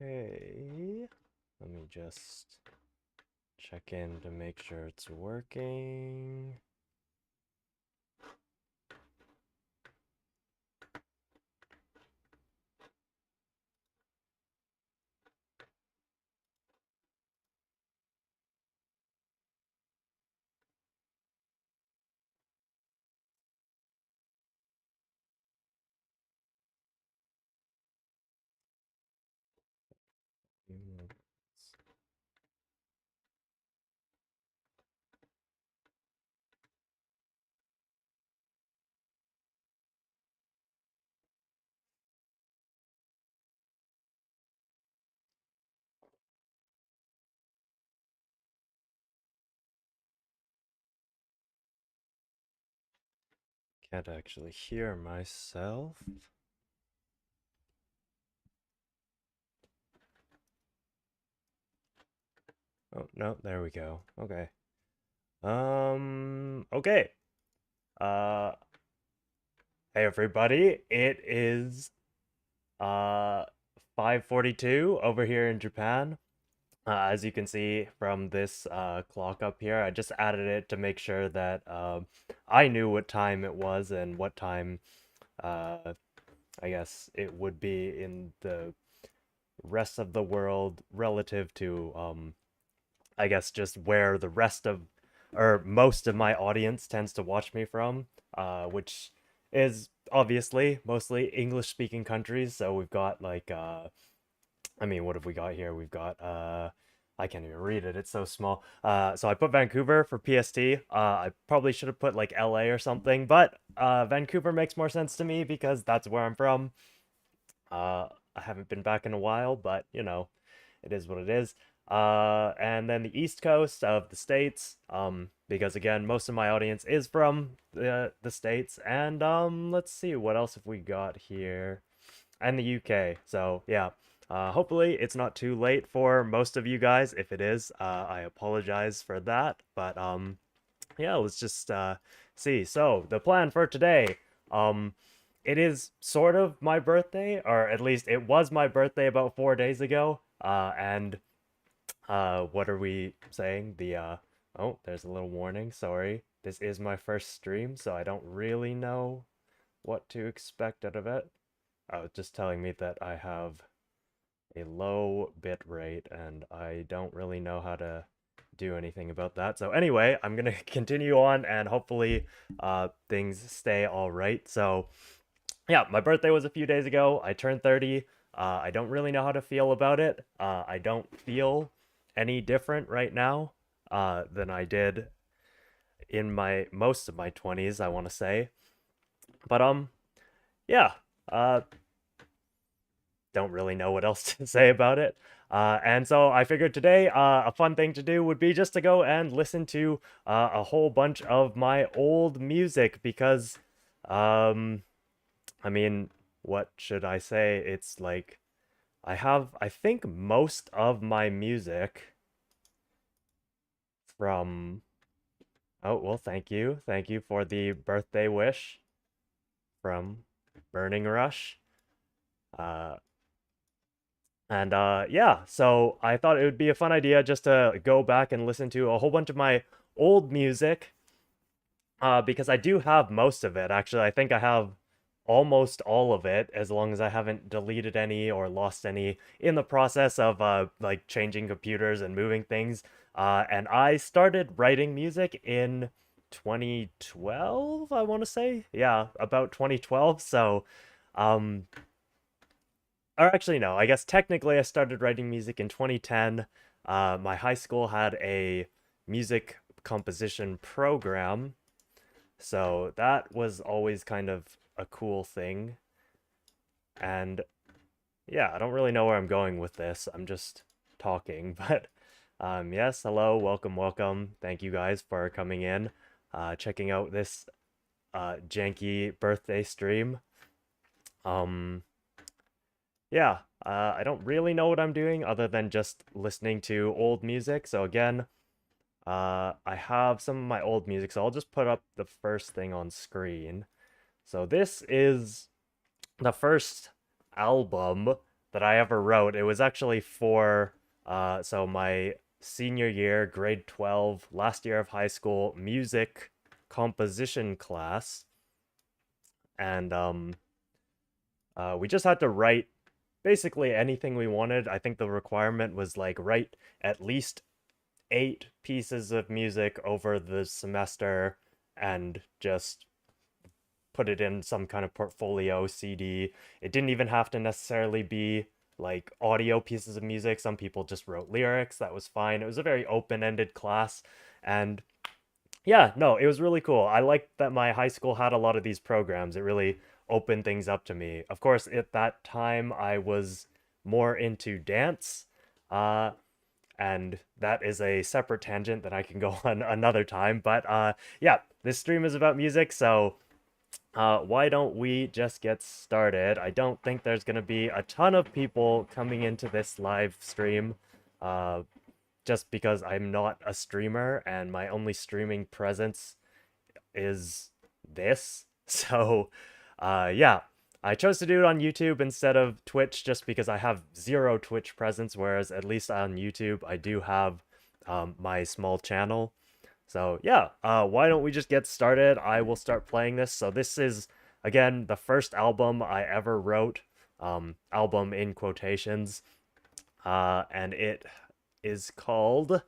Okay, let me just check in to make sure it's working. Can't actually hear myself. Oh, no, there we go. Okay. Okay. Uh, hey everybody. It is 5:42 over here in Japan. As you can see from this clock up here, I just added it to make sure that I knew what time it was and what time uh I guess it would be in the rest of the world relative to I guess just where the rest of or most of my audience tends to watch me from, which is obviously mostly English speaking countries. So we've got like I mean, what have we got here? We've got I can't even read it. It's so small. So I put Vancouver for PST. I probably should have put like LA or something, but Vancouver makes more sense to me because that's where I'm from. I haven't been back in a while, but you know, it is what it is. And then the East Coast of the States, because again, most of my audience is from the States. And let's see, what else have we got here? And the UK. So yeah, hopefully it's not too late for most of you guys. If it is, I apologize for that. But yeah, let's just see. So the plan for today, um, it is sort of my birthday, or at least it was my birthday about 4 days ago. And what are we saying? Oh, there's a little warning. Sorry, this is my first stream, so I don't really know what to expect out of it. Oh, it's just telling me that I have a low bit rate and I don't really know how to do anything about that. So anyway, I'm gonna continue on and hopefully things stay all right. So yeah, my birthday was a few days ago. I turned 30. I don't really know how to feel about it. I don't feel any different right now than I did in my most of my 20s, I want to say. But yeah, uh don't really know what else to say about it. And so I figured today a fun thing to do would be just to go and listen to a whole bunch of my old music because, um, I mean, what should I say? It's like I think most of my music from, oh, well, thank you. Thank you for the birthday wish from Burning Rush. Uh, And yeah, so I thought it would be a fun idea just to go back and listen to a whole bunch of my old music because I do have most of it. Actually, I think I have almost all of it as long as I haven't deleted any or lost any in the process of like changing computers and moving things. And I started writing music in 2012, I want to say. Yeah, about 2012. So, um or actually no, I guess technically I started writing music in 2010. My high school had a music composition program, so that was always kind of a cool thing. And yeah, I don't really know where I'm going with this. I'm just talking, but yes, hello, welcome, welcome. Thank you guys for coming in, checking out this janky birthday stream. Um Yeah, I don't really know what I'm doing other than just listening to old music. So again, I have some of my old music, so I'll just put up the first thing on screen. So this is the first album that I ever wrote. It was actually for so my senior year, grade 12, last year of high school, music composition class. And we just had to write basically anything we wanted. I think the requirement was like write at least 8 pieces of music over the semester and just put it in some kind of portfolio CD. It didn't even have to necessarily be like audio pieces of music. Some people just wrote lyrics. That was fine. It was a very open-ended class. And yeah, no, it was really cool. I liked that my high school had a lot of these programs. It really opened things up to me. Of course, at that time, I was more into dance. Uh, and that is a separate tangent that I can go on another time. But yeah, this stream is about music, so why don't we just get started? I don't think there's gonna be a ton of people coming into this live stream, uh, just because I'm not a streamer and my only streaming presence is this. So, yeah, I chose to do it on YouTube instead of Twitch just because I have zero Twitch presence, whereas at least on YouTube I do have my small channel. So yeah, why don't we just get started? I will start playing this. So this is, again, the first album I ever wrote, album in quotations, and it is called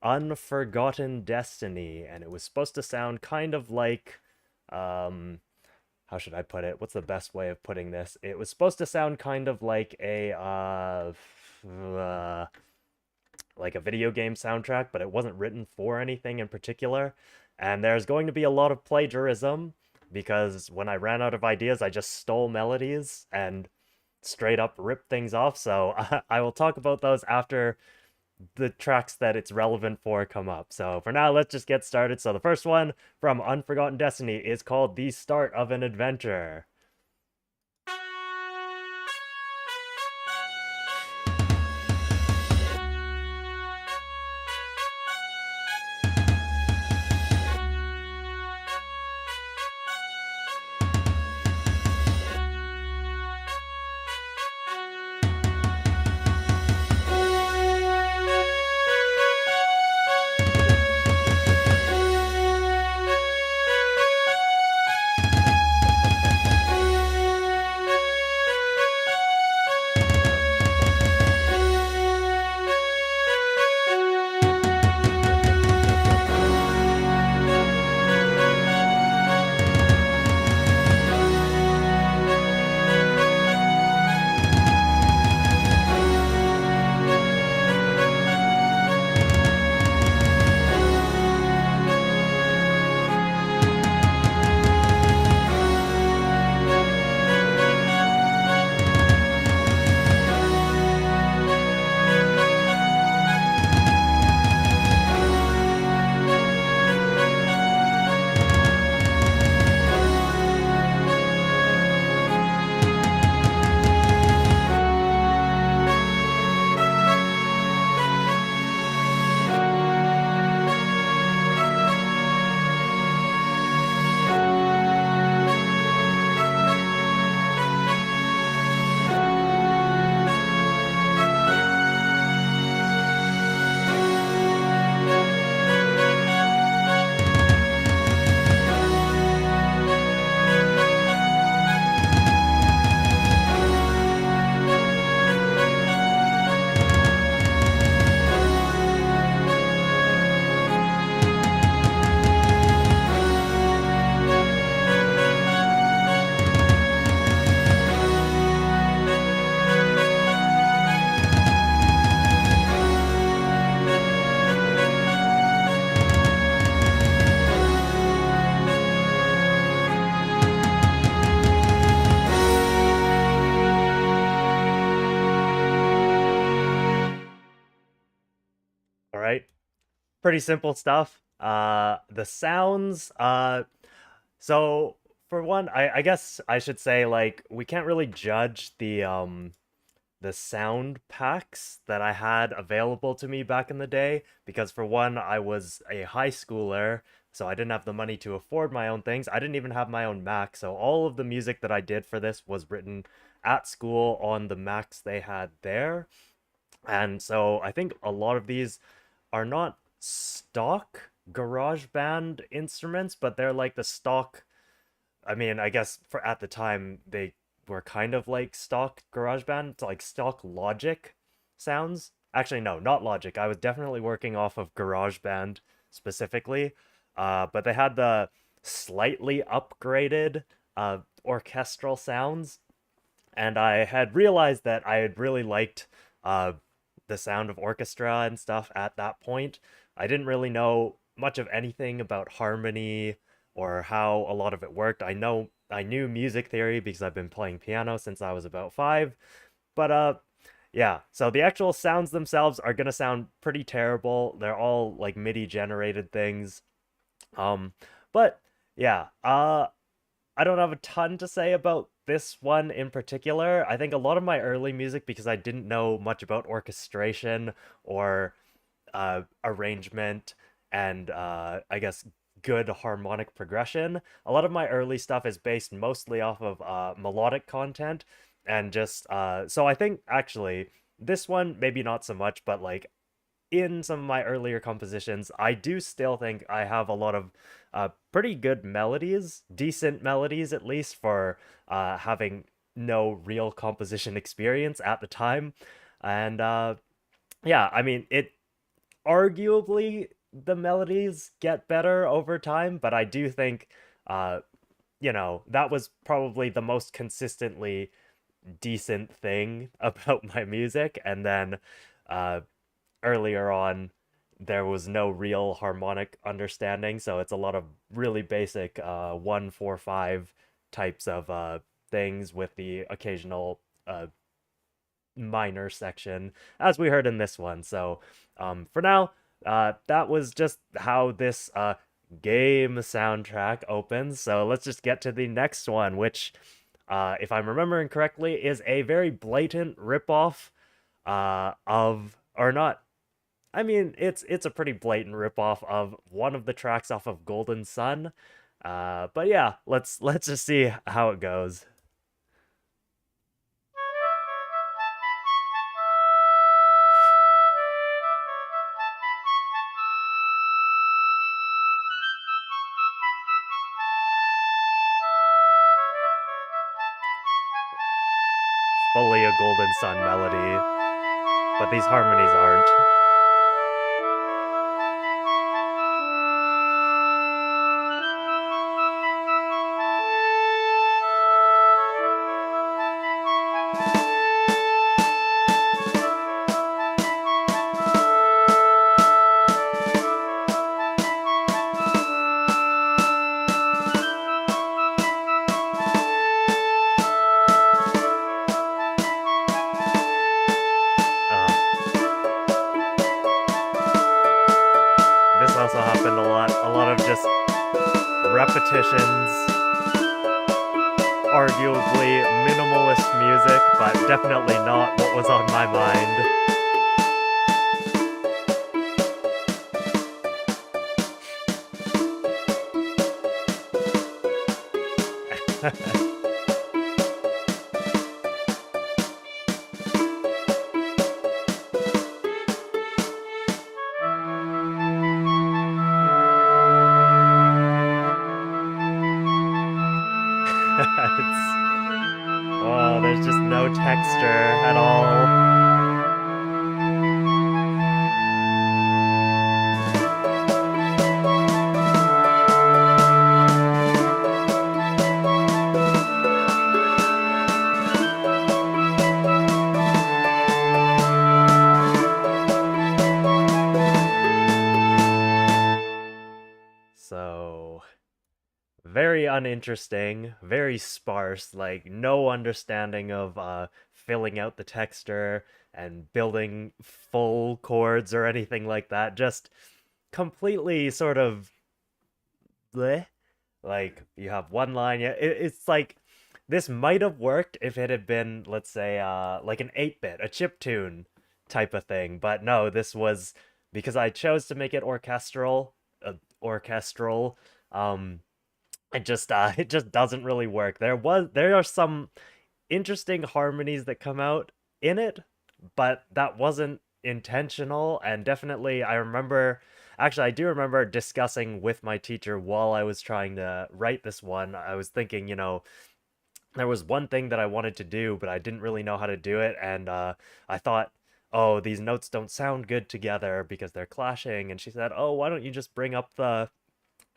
Unforgotten Destiny, and it was supposed to sound kind of like, how should I put it? What's the best way of putting this? It was supposed to sound kind of like a video game soundtrack, but it wasn't written for anything in particular. And there's going to be a lot of plagiarism because when I ran out of ideas, I just stole melodies and straight up ripped things off. So I will talk about those after the tracks that it's relevant for come up. So for now, let's just get started. So the first one from Unforgotten Destiny is called The Start of an Adventure. All right, pretty simple stuff. The sounds, so for one, I guess I should say like we can't really judge the sound packs that I had available to me back in the day because for one, I was a high schooler so I didn't have the money to afford my own things. I didn't even have my own Mac, so all of the music that I did for this was written at school on the Macs they had there. And so I think a lot of these are not stock GarageBand instruments, but they're like the stock. I mean, I guess for at the time they were kind of like stock GarageBand, like stock Logic sounds. Actually, no, not Logic. I was definitely working off of GarageBand specifically, but they had the slightly upgraded orchestral sounds, and I had realized that I had really liked uh, the sound of orchestra and stuff at that point. I didn't really know much of anything about harmony or how a lot of it worked. I knew music theory because I've been playing piano since I was about 5, but yeah, so the actual sounds themselves are gonna sound pretty terrible. They're all like MIDI generated things. Um, but yeah, I don't have a ton to say about this one in particular. I think a lot of my early music, because I didn't know much about orchestration or arrangement and I guess good harmonic progression, a lot of my early stuff is based mostly off of melodic content and just so I think actually this one maybe not so much, but like in some of my earlier compositions, I do still think I have a lot of pretty good melodies, decent melodies at least, for having no real composition experience at the time. And yeah, I mean, it arguably the melodies get better over time, but I do think, uh, that was probably the most consistently decent thing about my music. And then uh, earlier on there was no real harmonic understanding, so it's a lot of really basic 1 4 5 types of things with the occasional minor section as we heard in this one. So for now, that was just how this game soundtrack opens. So let's just get to the next one, which if I'm remembering correctly is a very blatant ripoff of, or not, I mean, it's a pretty blatant ripoff of one of the tracks off of Golden Sun. But yeah, let's just see how it goes. Fully a Golden Sun melody, but these harmonies aren't. Uh, this also happened a lot. A lot of just repetitions, arguably minimalist music, but definitely not what was on my mind. It's, oh, there's just no texture at all. So very uninteresting, very sparse, like no understanding of filling out the texture and building full chords or anything like that. Just completely sort of bleh. Like you have one line, yeah, it's like this might have worked if it had been, let's say, like an 8-bit, a chip tune type of thing. But no, this was because I chose to make it orchestral. orchestral. Um, it just doesn't really work. There are some interesting harmonies that come out in it, but that wasn't intentional. And definitely, I do remember discussing with my teacher while I was trying to write this one. I was thinking, there was one thing that I wanted to do, but I didn't really know how to do it. And I thought, oh, these notes don't sound good together because they're clashing. And she said, oh, why don't you just bring up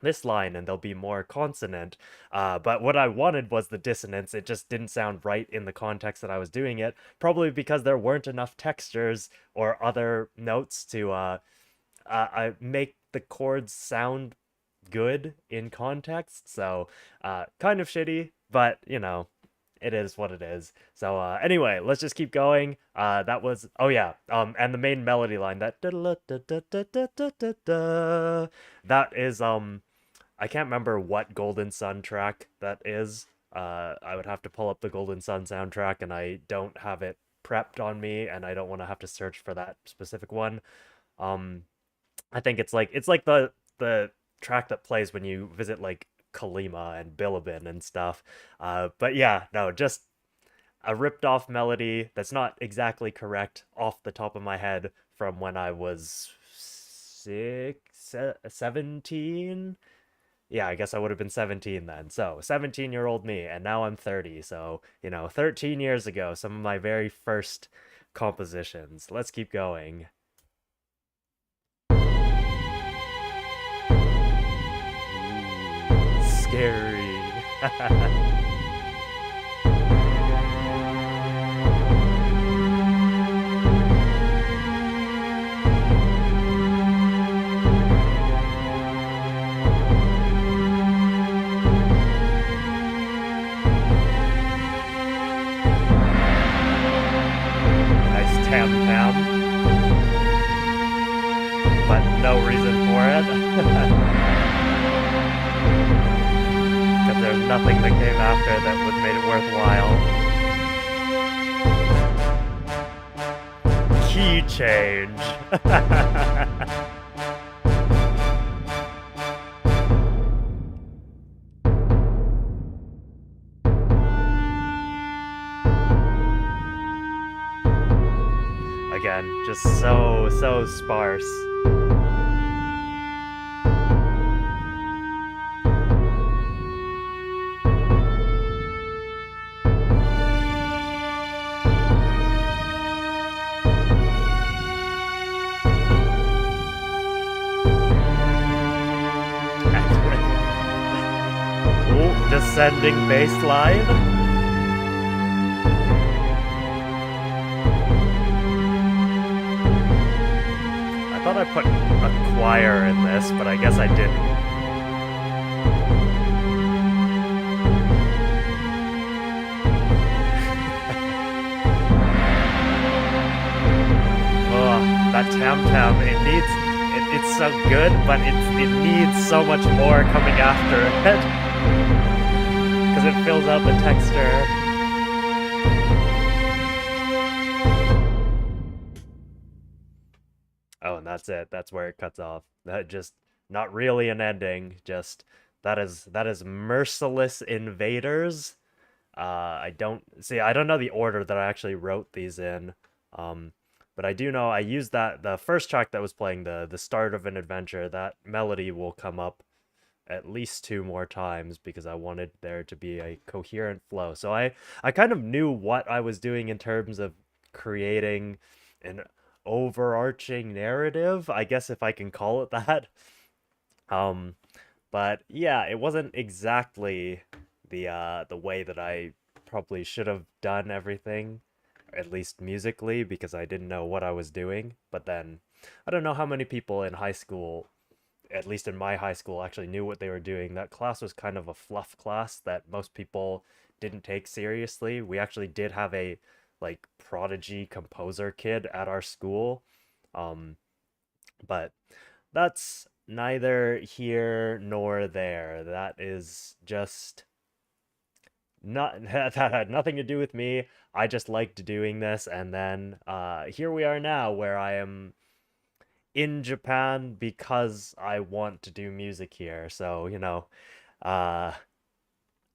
this line and they'll be more consonant. But what I wanted was the dissonance. It just didn't sound right in the context that I was doing it, probably because there weren't enough textures or other notes to make the chords sound good in context. So, kind of shitty, but it is what it is. So, anyway, let's just keep going. That was, oh yeah, and the main melody line, that is, I can't remember what Golden Sun track that is. I would have to pull up the Golden Sun soundtrack, and I don't have it prepped on me, and I don't want to have to search for that specific one. Um, I think it's like the track that plays when you visit like Kalima and Bilibin and stuff. But yeah, no, just a ripped off melody that's not exactly correct off the top of my head from when I was 17. Yeah, I guess I would have been 17 then. So, 17-year-old me, and now I'm 30. So, 13 years ago, some of my very first compositions. Let's keep going. Ooh, scary. Nice tam tam, but no reason for it. Because there's nothing that came after that would made it worthwhile. Key change. Again, just so sparse. Ooh, descending bass line. I thought I put a choir in this, but I guess I didn't. Oh, that tam tam, it's so good, but it needs so much more coming after it. Because it fills out the texture. Oh, and that's it. That's where it cuts off. That just not really an ending. Just that is merciless invaders. I don't know the order that I actually wrote these in. Um, but I do know I used that the first track that was playing the start of an adventure. That melody will come up at least two more times because I wanted there to be a coherent flow. So I kind of knew what I was doing in terms of creating an overarching narrative, I guess if I can call it that. Um, but yeah, it wasn't exactly the way that I probably should have done everything, at least musically, because I didn't know what I was doing. But then I don't know how many people in high school, at least in my high school, actually knew what they were doing. That class was kind of a fluff class that most people didn't take seriously. We actually did have a like prodigy composer kid at our school. Um, but that's neither here nor there. That is just not that had nothing to do with me. I just liked doing this, and then here we are now, where I am in Japan because I want to do music here. So, uh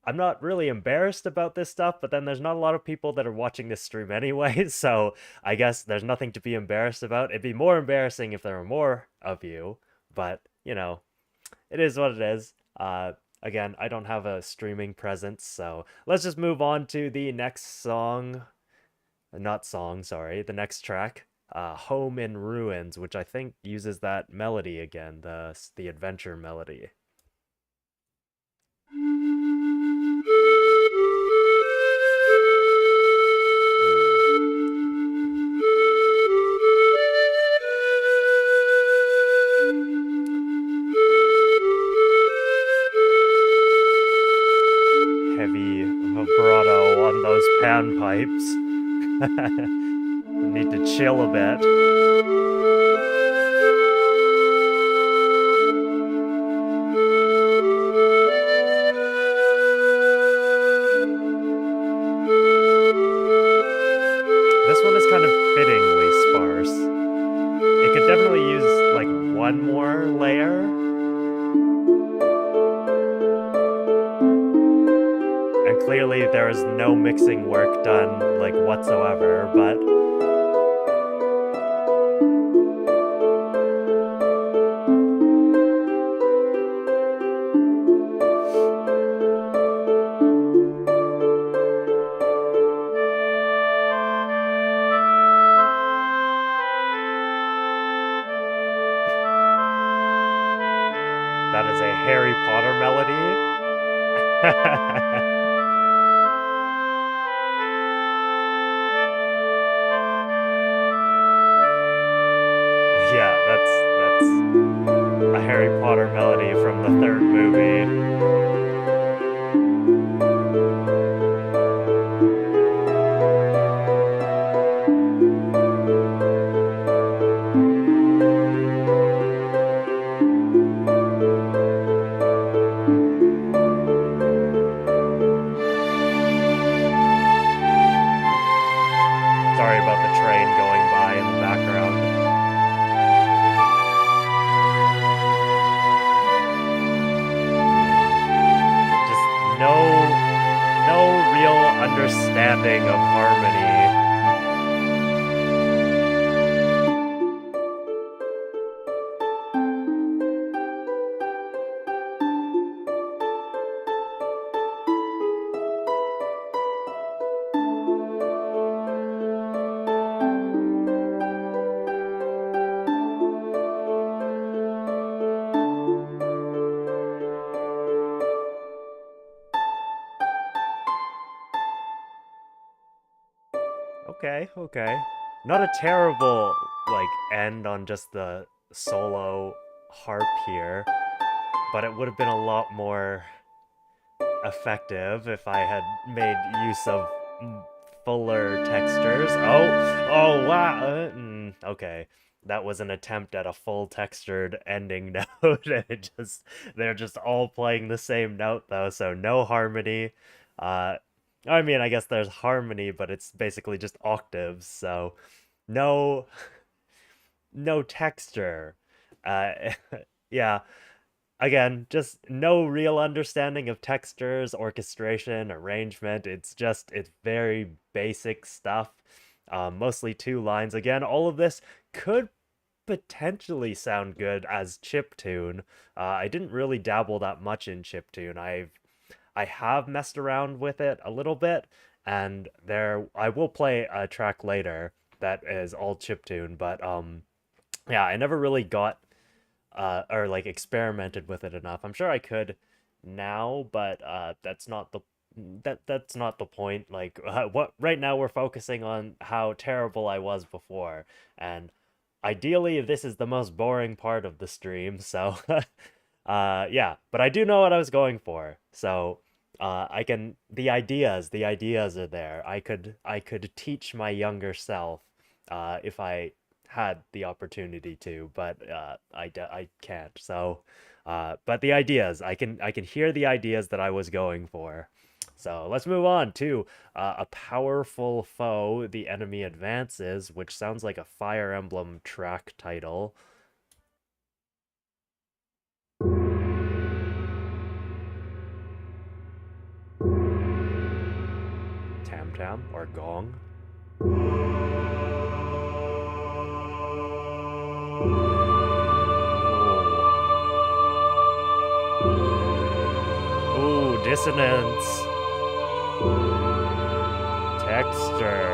I'm not really embarrassed about this stuff, but then there's not a lot of people that are watching this stream anyway, so I guess there's nothing to be embarrassed about. It'd be more embarrassing if there were more of you, but it is what it is. Again, I don't have a streaming presence, so let's just move on to the next song. Not song, sorry, the next track. Home in Ruins, which I think uses that melody again, the adventure melody. Heavy vibrato on those panpipes. Need to chill a bit. This one is kind of fittingly sparse. It could definitely use like one more layer. And clearly there is no mixing work done like whatsoever, but that is a Harry Potter melody. Yeah, that's a Harry Potter melody from the third movie. Sorry about the train going by in the background. Just no real understanding of harmony. Okay, okay. Not a terrible like end on just the solo harp here, but it would have been a lot more effective if I had made use of fuller textures. Oh, wow. Okay. That was an attempt at a full textured ending note, and they're just all playing the same note though, so no harmony. Uh, I mean, I guess there's harmony, but it's basically just octaves, so no, no texture. Uh, yeah, again, just no real understanding of textures, orchestration, arrangement. It's very basic stuff. Mostly two lines. Again, all of this could potentially sound good as chiptune. I didn't really dabble that much in chiptune. I have messed around with it a little bit, and I will play a track later that is all chiptune, but yeah, I never really got or like experimented with it enough. I'm sure I could now, but that's not the point. Like what right now we're focusing on how terrible I was before, and ideally this is the most boring part of the stream. So yeah, but I do know what I was going for. So I can the ideas are there. I could teach my younger self if I had the opportunity to, but I can't. So, but the ideas, I can hear the ideas that I was going for. So let's move on to a powerful foe. The enemy advances, which sounds like a Fire Emblem track title. tam tam or gong. Ooh, dissonance. Texture.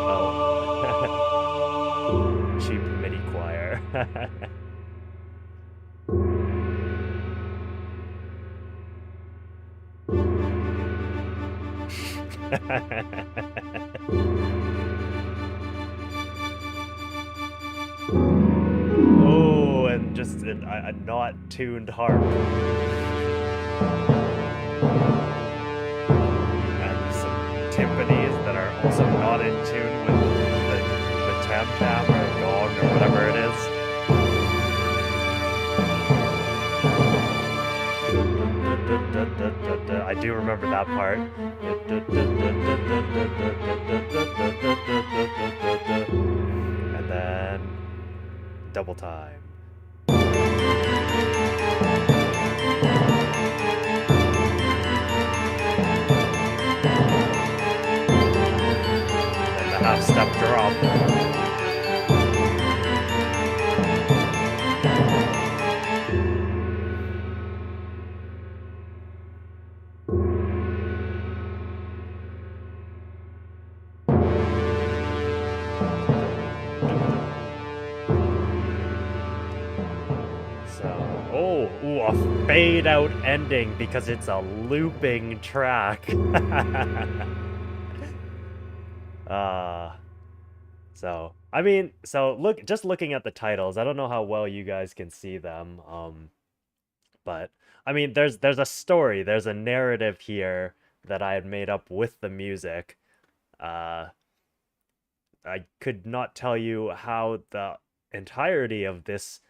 Oh. Cheap MIDI choir. Oh, and just a not tuned harp. And some timpanis that are also not in tune with the tam tam or gong or whatever it is. I do remember that part. And then double time. And the half step drop. Ooh, a fade out ending because it's a looping track. I mean, just looking at the titles, I don't know how well you guys can see them. But I mean, there's a story, there's a narrative here that I had made up with the music. I could not tell you how the entirety of this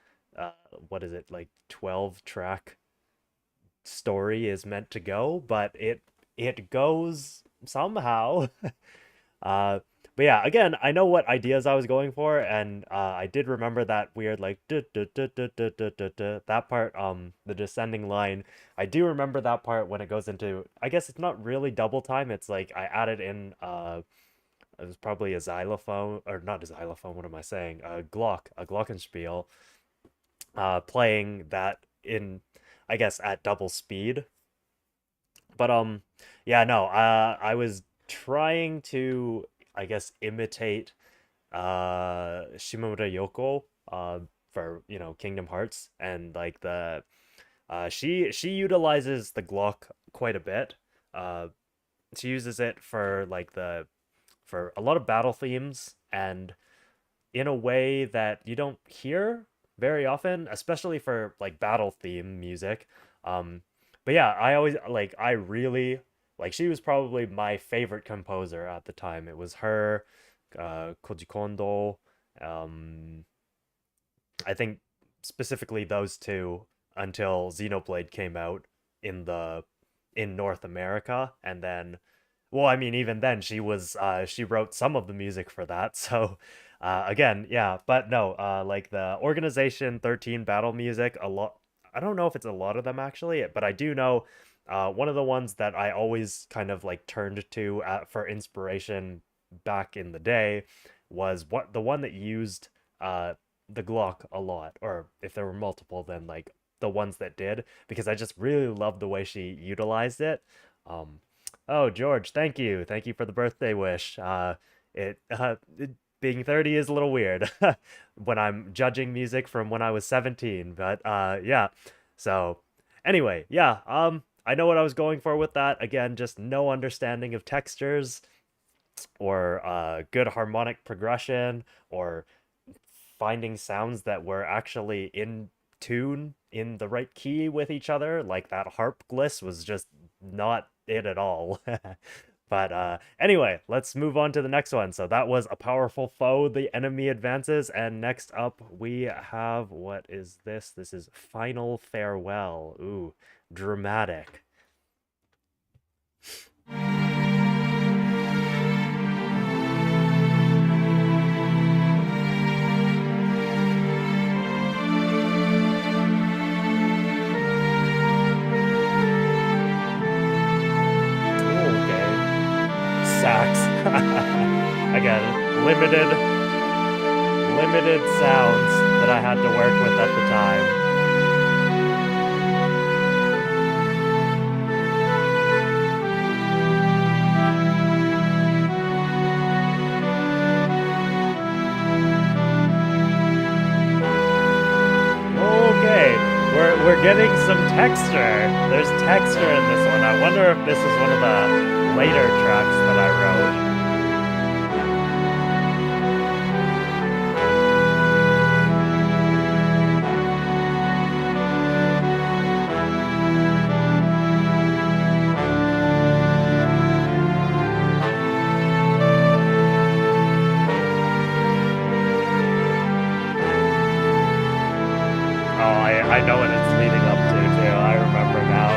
what is it, like 12 track story is meant to go, but it goes somehow. But yeah, again, I know what ideas I was going for, and I did remember that weird like that part, the descending line. I do remember that part when it goes into, I guess it's not really double time, it's like I added in it was probably a xylophone, or not a xylophone, what am I saying? A glockenspiel, playing that in, I guess, at double speed. But yeah, no, I was trying to, I guess, imitate Shimomura Yoko for, Kingdom Hearts, and like she utilizes the Glock quite a bit. She uses it for for a lot of battle themes, and in a way that you don't hear very often, especially for like battle theme music. But yeah, I really like, she was probably my favorite composer at the time. It was her, Koji Kondo, I think specifically those two, until Xenoblade came out in North America, and then, well, I mean, even then she wrote some of the music for that. So again, yeah, but no, like the Organization 13 battle music, a lot, I don't know if it's a lot of them actually, but I do know one of the ones that I always kind of like turned to for inspiration back in the day was the one that used the Glock a lot, or if there were multiple, then like the ones that did, because I just really loved the way she utilized it. Oh, George, thank you. Thank you for the birthday wish. Being 30 is a little weird when I'm judging music from when I was 17, but yeah. So, anyway, yeah, I know what I was going for with that. Again, just no understanding of textures or good harmonic progression, or finding sounds that were actually in tune in the right key with each other. Like that harp gliss was just not it at all. But anyway, let's move on to the next one. So that was A Powerful Foe, The Enemy Advances. And next up we have, what is this? This is Final Farewell. Ooh, dramatic. Again, limited sounds that I had to work with at the time. Okay, we're getting some texture. There's texture in this one. I wonder if this is one of the later tracks that I wrote. Oh, I know what it's leading up to too. I remember now.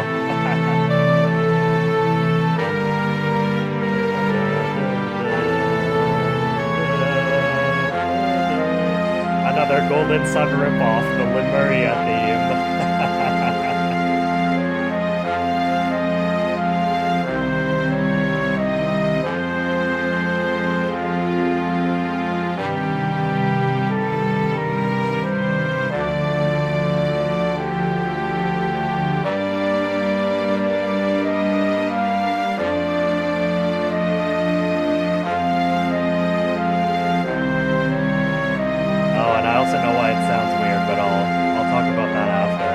Another Golden Sun ripoff, the Lemuria theme. Oh, and I also know why it sounds weird, but I'll talk about that after.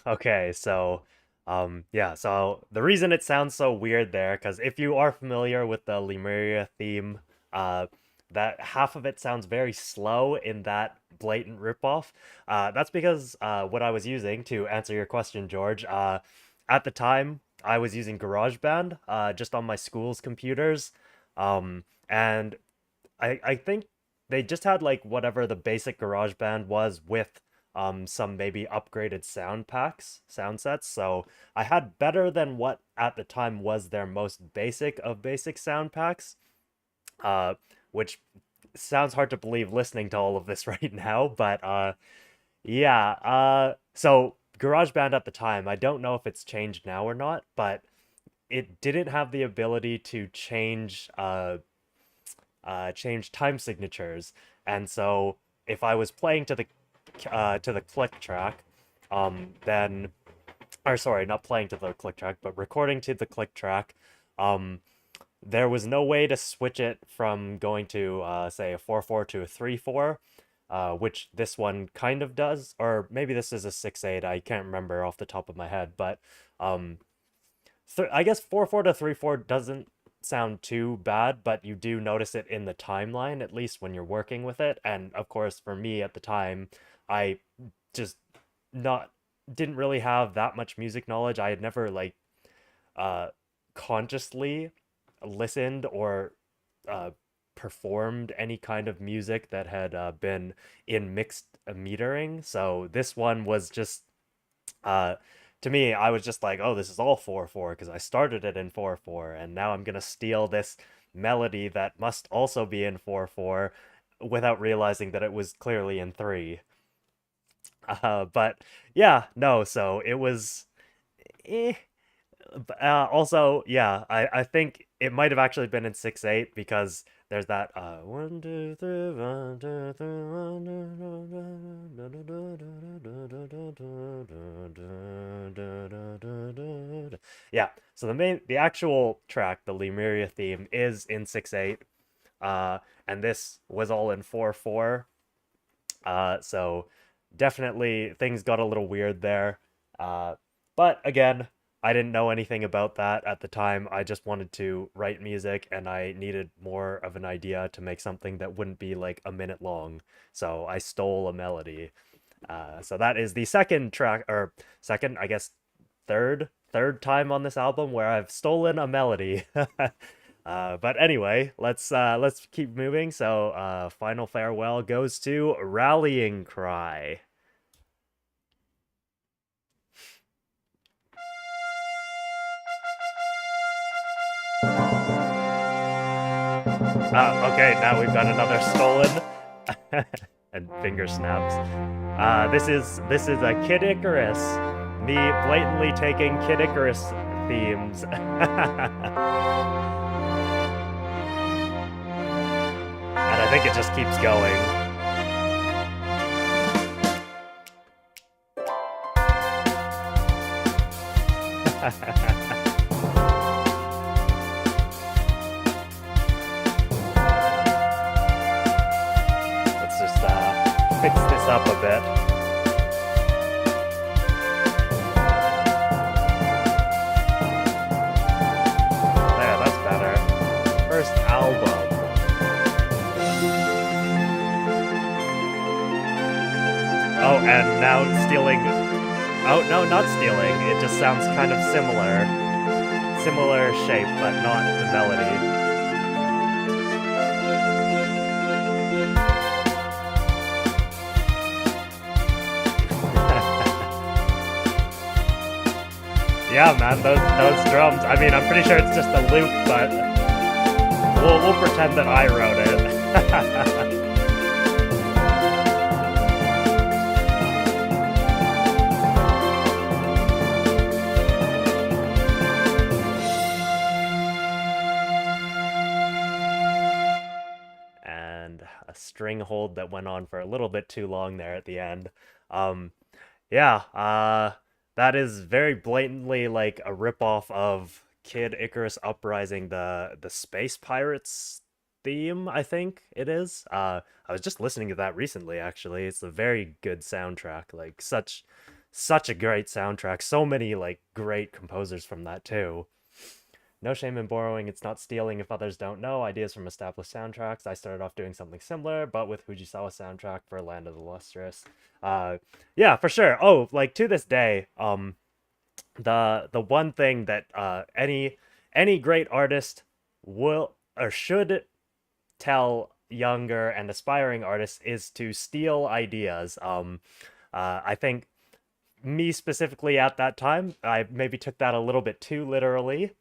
Okay, so yeah, so the reason it sounds so weird there, because if you are familiar with the Lemuria theme, uh, that half of it sounds very slow in that blatant ripoff. That's because what I was using to answer your question, George, at the time I was using GarageBand, just on my school's computers, and I think they just had like whatever the basic GarageBand was with some maybe upgraded sound packs, sound sets. So I had better than what at the time was their most basic of basic sound packs, uh, which sounds hard to believe listening to all of this right now, but yeah, so GarageBand at the time, I don't know if it's changed now or not, but it didn't have the ability to change time signatures. And so if I was playing to the click track, then or sorry, not playing to the click track, but recording to the click track, um, there was no way to switch it from going to say a 4/4 to a 3/4, which this one kind of does, or maybe this is a 6/8. I can't remember off the top of my head, but um, I guess 4/4 to 3/4 doesn't sound too bad, but you do notice it in the timeline, at least when you're working with it. And of course, for me at the time, I just not didn't really have that much music knowledge. I had never like uh consciously listened or uh performed any kind of music that had been in mixed metering. So this one was just uh to me, I was just like, oh, this is all 4/4 because I started it in 4/4, and now I'm gonna steal this melody that must also be in 4/4 without realizing that it was clearly in 3. But yeah, no, so it was eh. Also, yeah, I think it might have actually been in 6/8 because there's that 1 2 3 1 2 3 1. Yeah, so the actual track, the Lemuria theme, is in 6/8, and this was all in 4/4. So definitely things got a little weird there. But again, I didn't know anything about that at the time. I just wanted to write music and I needed more of an idea to make something that wouldn't be like a minute long. So I stole a melody. So that is the second track, or second, I guess, third time on this album where I've stolen a melody. But anyway, let's keep moving. So, final farewell goes to Rallying Cry. Okay, now we've got another stolen and finger snaps. This is a Kid Icarus. Me blatantly taking Kid Icarus themes. And I think it just keeps going. Let's just fix this up a bit. There, that's better. First album. Oh, and now stealing. Oh, no, not stealing. It just sounds kind of similar. Similar shape, but not the melody. Yeah, man, those drums. I mean, I'm pretty sure it's just a loop, but we'll pretend that I wrote it. And a string hold that went on for a little bit too long there at the end. Um, yeah, that is very blatantly like a ripoff of Kid Icarus Uprising, the Space Pirates theme, I think it is. I was just listening to that recently, actually. It's a very good soundtrack, like such a great soundtrack. So many like great composers from that too. No shame in borrowing, it's not stealing if others don't know. Ideas from established soundtracks. I started off doing something similar, but with Fujisawa soundtrack for Land of the Lustrous. Yeah, for sure. Oh, like to this day, the one thing that any great artist will or should tell younger and aspiring artists is to steal ideas. I think me specifically at that time, I maybe took that a little bit too literally.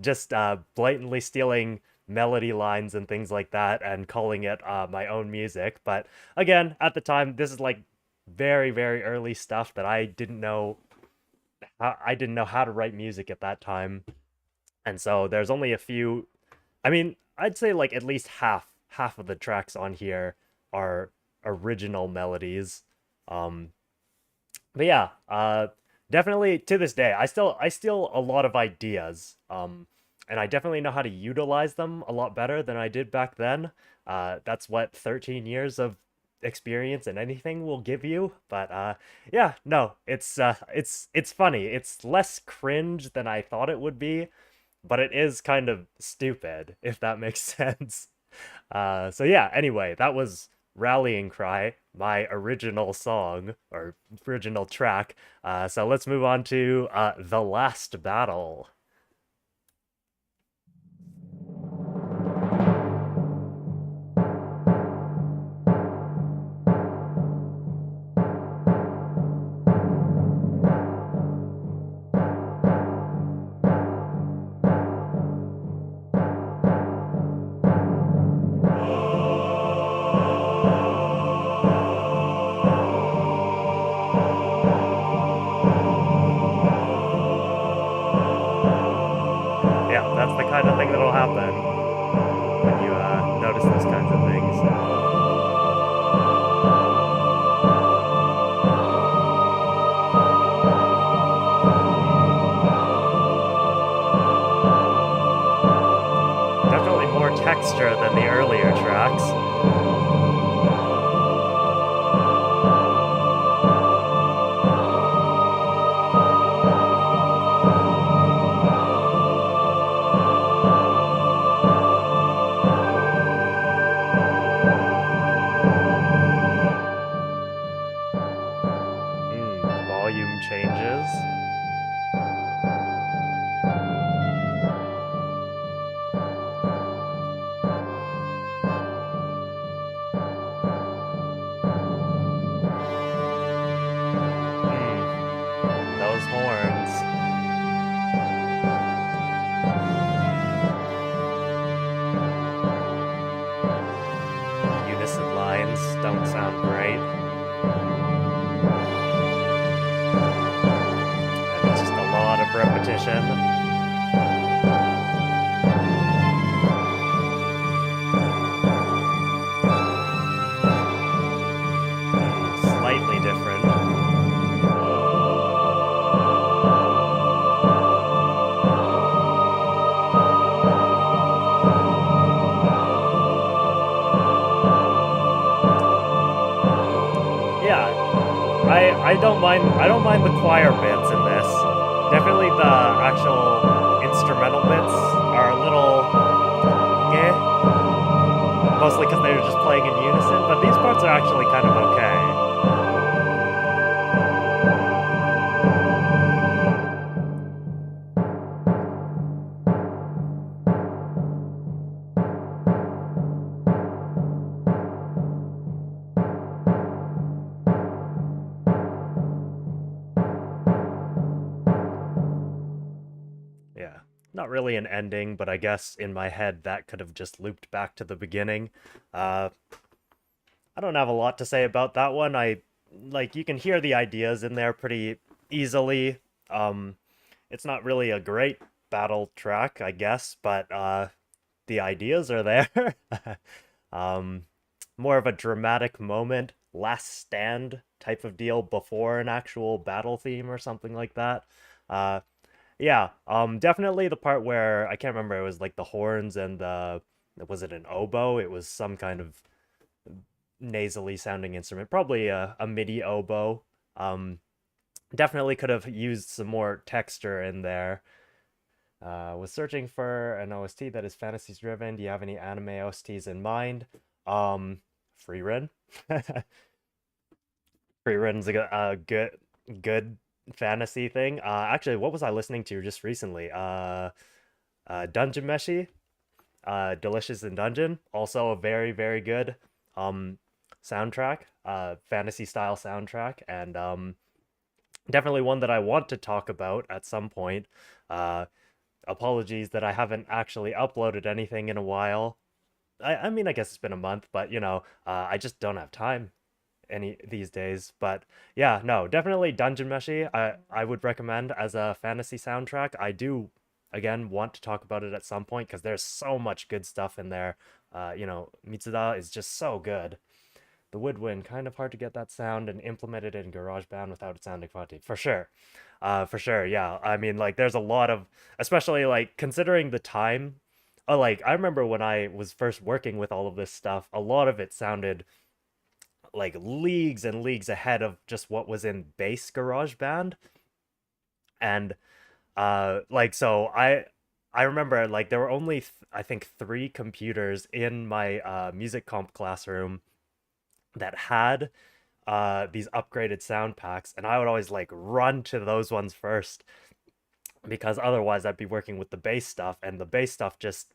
Just blatantly stealing melody lines and things like that and calling it my own music. But again, at the time, this is like very, very early stuff that I didn't know. I didn't know how to write music at that time. And so there's only a few. I mean, I'd say like at least half of the tracks on here are original melodies. Um, but yeah, definitely to this day, I steal a lot of ideas. And I definitely know how to utilize them a lot better than I did back then. That's what 13 years of experience in anything will give you. But yeah, no, it's funny. It's less cringe than I thought it would be, but it is kind of stupid, if that makes sense. So yeah, anyway, that was Rallying Cry, my original song, or original track. So let's move on to The Last Battle. Yeah, that's the kind of thing that'll happen when you notice those kinds of things. Definitely more texture than the earlier tracks. Volume changes. don't sound great. And it's just a lot of repetition. Slightly different. Yeah, I don't mind the choir bits in this. Definitely the actual instrumental bits are a little mostly because they're just playing in unison, but these parts are actually kind of okay. Yeah. Not really an ending, but I guess in my head that could have just looped back to the beginning. Uh, I don't have a lot to say about that one. Like you can hear the ideas in there pretty easily. Um, it's not really a great battle track, I guess, but the ideas are there. um, More of a dramatic moment, last stand type of deal before an actual battle theme or something like that. Uh, yeah, definitely the part where I can't remember, it was like the horns and the was it an oboe? It was some kind of nasally sounding instrument, probably a MIDI oboe. Um, Definitely could have used some more texture in there. Was searching for an OST that is fantasy driven. Do you have any anime OSTs in mind? Um, Free Run. Free Run's a good fantasy thing. Actually, what was I listening to just recently? Dungeon Meshi, Delicious in Dungeon, also a very good um soundtrack, fantasy style soundtrack, and definitely one that I want to talk about at some point. Uh, Apologies that I haven't actually uploaded anything in a while. I mean, I guess it's been a month, but I just don't have time any these days. But yeah, no, definitely Dungeon Meshi. I would recommend as a fantasy soundtrack. I do again want to talk about it at some point because there's so much good stuff in there. Mitsuda is just so good. The woodwind, kind of hard to get that sound and implement it in GarageBand without it sounding funky. For sure. For sure, yeah. I mean, like, there's a lot of, especially, like, considering the time. Like, I remember when I was first working with all of this stuff, a lot of it sounded like leagues and leagues ahead of just what was in base GarageBand. And, so I remember, like, there were only, I think, 3 computers in my music comp classroom that had these upgraded sound packs, and I would always like run to those ones first because otherwise I'd be working with the bass stuff, and the bass stuff just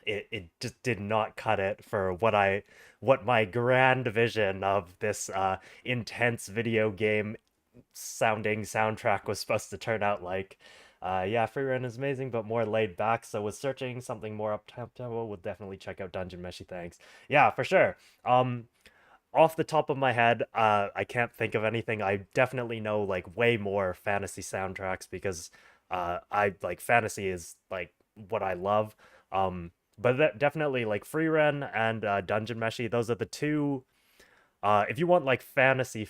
it just did not cut it for what my grand vision of this intense video game sounding soundtrack was supposed to turn out like. Yeah, Free Run is amazing, but more laid back. So was searching something more up tempo, would definitely check out Dungeon Meshi. Thanks. Yeah, for sure. Off the top of my head, I can't think of anything. I definitely know like way more fantasy soundtracks because I like fantasy is like what I love. But definitely like Free Run and Dungeon Meshi, those are the two. If you want like fantasy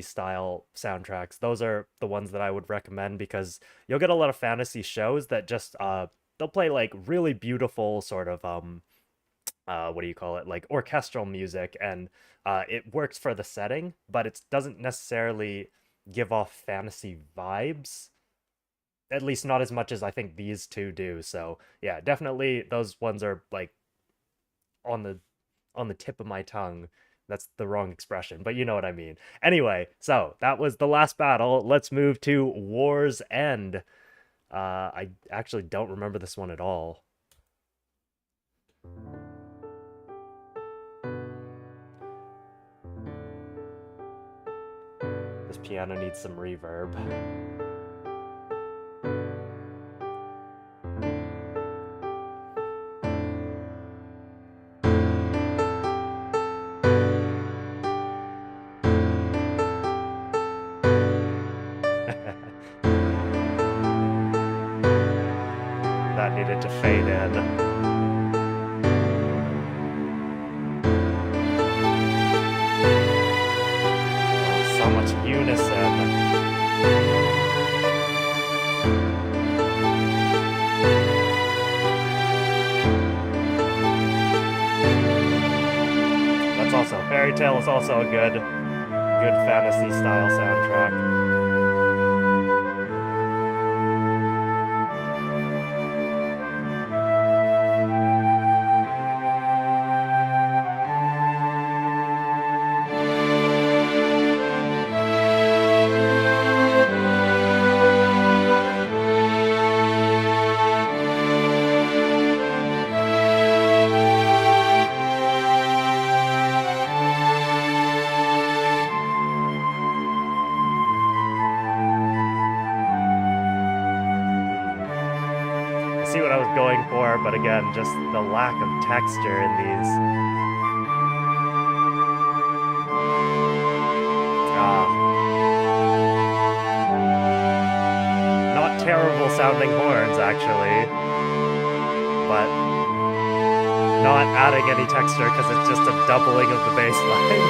style soundtracks, those are the ones that I would recommend because you'll get a lot of fantasy shows that just they'll play like really beautiful sort of what do you call it, like orchestral music, and it works for the setting, but it doesn't necessarily give off fantasy vibes, at least not as much as I think these two do. So yeah, definitely those ones are like on the tip of my tongue. That's the wrong expression, but you know what I mean. Anyway, so that was the last battle. Let's move to War's End. I actually don't remember this one at all. This piano needs some reverb. needed to fade in. Oh, so much unison. That's also Fairy Tale is also a good fantasy style soundtrack. I see what I was going for, but again, just the lack of texture in these. Not terrible sounding horns, actually, but not adding any texture because it's just a doubling of the bass line.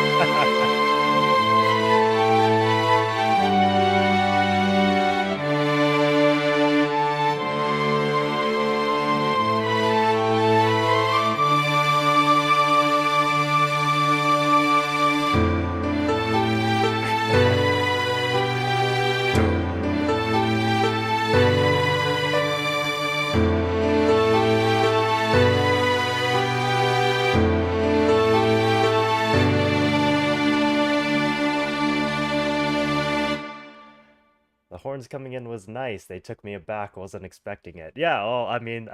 The horns coming in was nice. They took me aback. Wasn't expecting it. Yeah, well, I mean,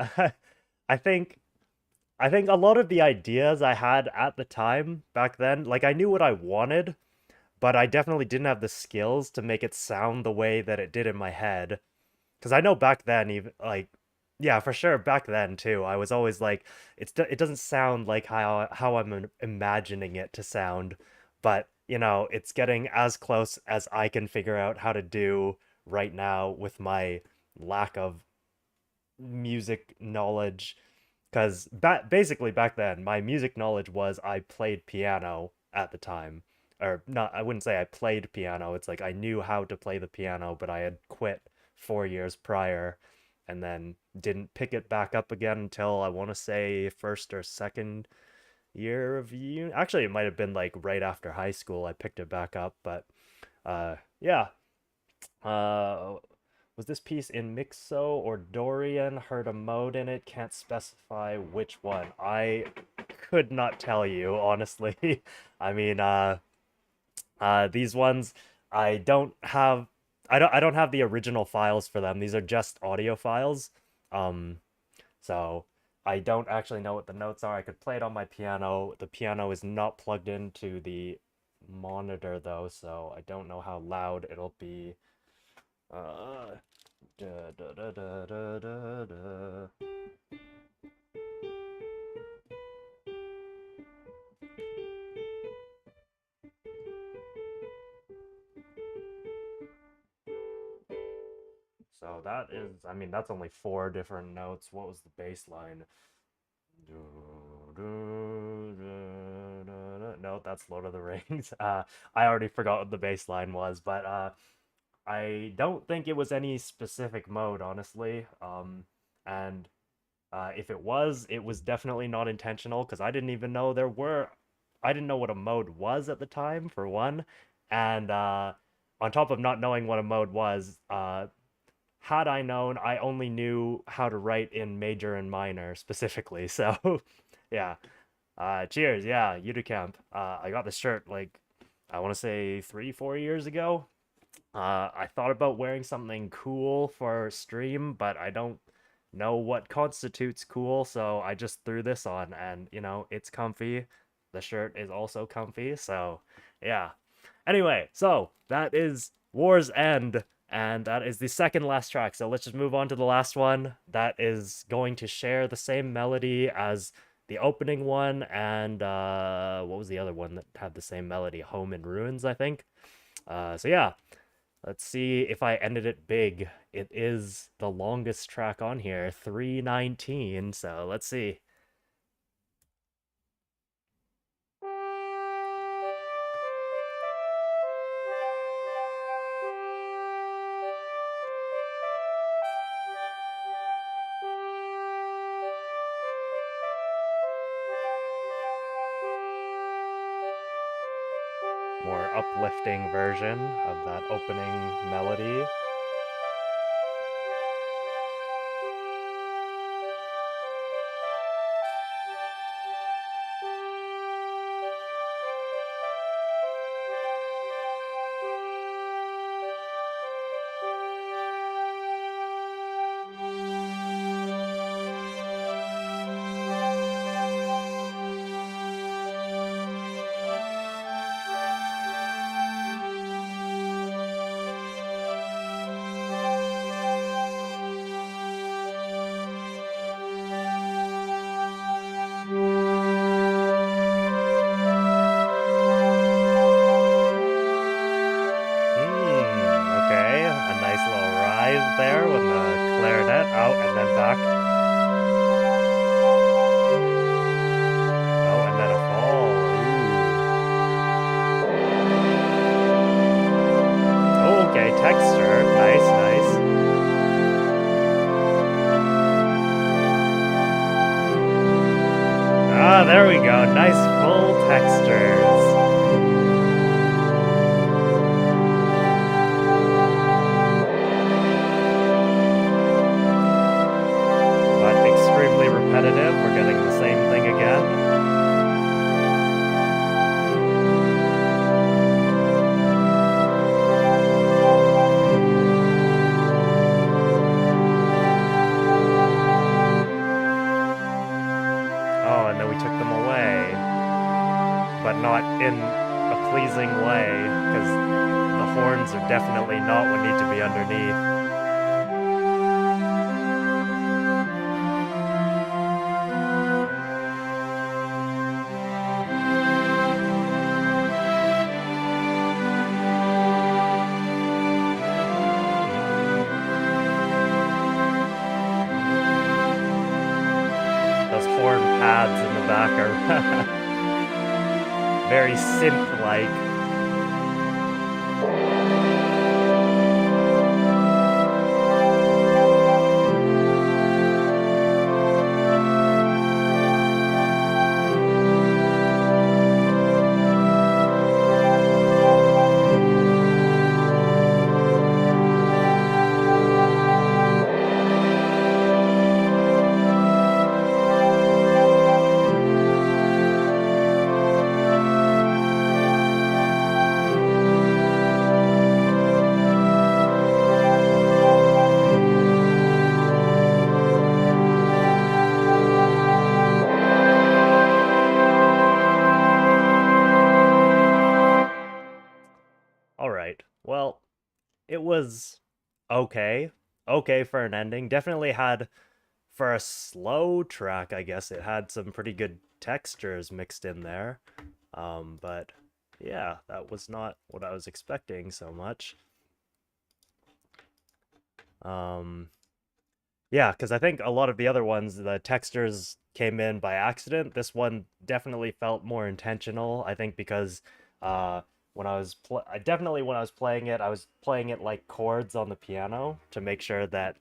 I think I think a lot of the ideas I had at the time back then, like I knew what I wanted, but I definitely didn't have the skills to make it sound the way that it did in my head. Because I know back then, even like, yeah, for sure, back then too, I was always like, it doesn't sound like how I'm imagining it to sound, but it's getting as close as I can figure out how to do right now with my lack of music knowledge. Because basically back then, my music knowledge was I played piano at the time. Or not, I wouldn't say I played piano. It's like I knew how to play the piano, but I had quit 4 years prior and then didn't pick it back up again until I want to say first or second year of uni. Actually, it might have been like right after high school I picked it back up, but yeah. Uh was this piece in Mixo or Dorian? Heard a mode in it, can't specify which one. I could not tell you, honestly. I mean, these ones I don't have I don't have the original files for them. These are just audio files. Um, so I don't actually know what the notes are. I could play it on my piano. The piano is not plugged into the monitor though, so I don't know how loud it'll be. Uh, da, da, da, da, da, da, da. So that is, I mean, that's only four different notes. What was the bass line? No, that's Lord of the Rings. I already forgot what the bass line was, but I don't think it was any specific mode, honestly. And if it was definitely not intentional because I didn't even know I didn't know what a mode was at the time, for one. And on top of not knowing what a mode was, had I known, I only knew how to write in major and minor specifically. So, yeah. Cheers. Yeah, Uticamp. I got this shirt like I want to say 3, 4 years ago. I thought about wearing something cool for stream, but I don't know what constitutes cool, so I just threw this on, and it's comfy. The shirt is also comfy, so yeah. Anyway, so that is War's End, and that is the second last track. So let's just move on to the last one. That is going to share the same melody as the opening one, and what was the other one that had the same melody? Home in Ruins, I think. So yeah, Let's see if I ended it big. It is the longest track on here, 3:19, so let's see. More uplifting version of that opening melody. Okay, a nice little rise there with the clarinet out and then back. Oh, and then a fall. Ooh. Okay, texture. Nice, nice. Ah, there we go. Nice full textures. But extremely repetitive. We're getting the same thing again. Oh, and then we took them away. But not in a pleasing way, because the horns are definitely not what need to be underneath. Those horn pads in the back are very synth-like. Alright, well, it was okay. Okay for an ending. Definitely had, for a slow track, I guess, it had some pretty good textures mixed in there. But yeah, that was not what I was expecting so much. Yeah, because I think a lot of the other ones, the textures came in by accident. This one definitely felt more intentional. I think because uh, I definitely when I was playing it, I was playing it like chords on the piano to make sure that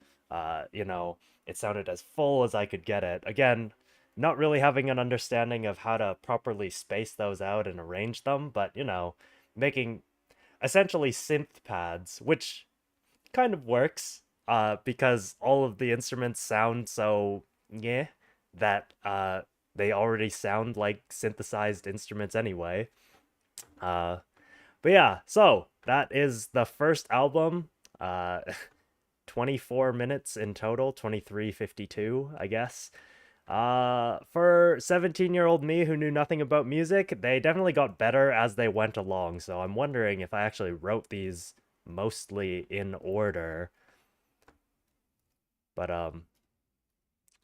you know, it sounded as full as I could get it. Again, not really having an understanding of how to properly space those out and arrange them, but you know, making essentially synth pads, which kind of works because all of the instruments sound so yeah that they already sound like synthesized instruments anyway. Uh, but yeah, so that is the first album. Uh, 24 minutes in total, 23:52, I guess. For 17-year-old me who knew nothing about music, they definitely got better as they went along. So I'm wondering if I actually wrote these mostly in order. But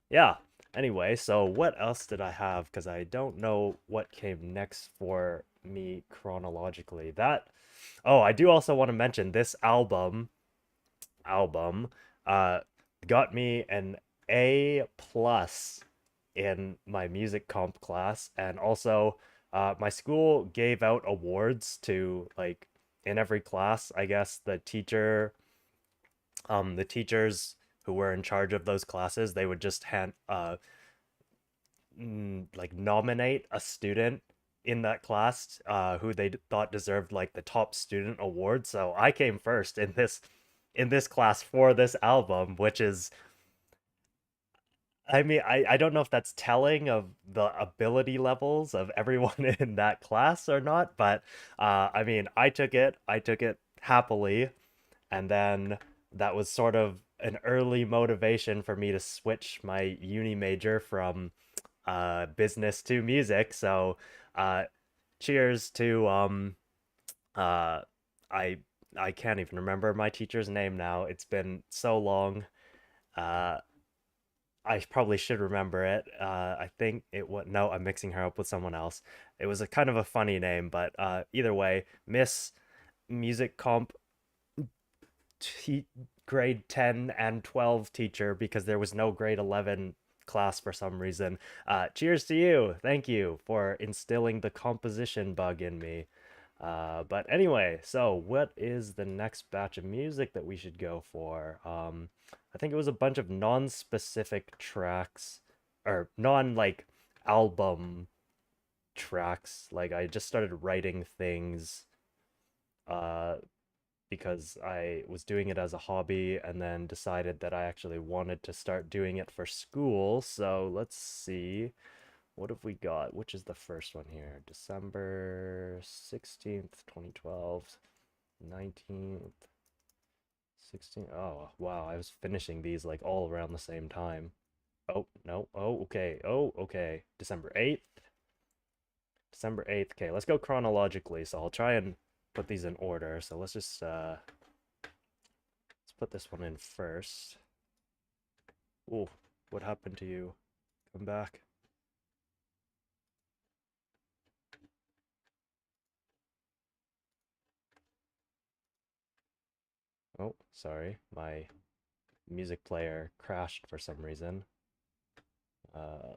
yeah, Anyway, so what else did I have? Because I don't know what came next for me chronologically. Oh, I do also want to mention this album uh got me an A plus in my music comp class, and also my school gave out awards to like in every class. I guess the teachers who were in charge of those classes, they would just hand like nominate a student in that class who they thought deserved like the top student award. So I came first in this class for this album, which is, I mean, I don't know if that's telling of the ability levels of everyone in that class or not, but I mean, I took it happily, and then that was sort of an early motivation for me to switch my uni major from business to music. So uh cheers to uh I I can't even remember my teacher's name now. It's been so long. Uh I probably should remember it. I think it was no, I'm mixing her up with someone else. It was a kind of a funny name, but either way, Miss Music Comp t- grade 10 and 12 teacher, because there was no grade 11 class for some reason. Cheers to you. Thank you for instilling the composition bug in me. But anyway, so what is the next batch of music that we should go for? I think it was a bunch of non-specific tracks, or non like album tracks. Like I just started writing things uh because I was doing it as a hobby and then decided that I actually wanted to start doing it for school. So let's see. What have we got? Which is the first one here? December 16th, 2012, 19th, 16th. Oh, wow. I was finishing these like all around the same time. Oh, no. Oh, okay. Oh, okay. December 8th. December 8th. Okay, let's go chronologically. So I'll try and put these in order. So let's just let's put this one in first. Oh, what happened to you? Come back. Oh, sorry. My music player crashed for some reason.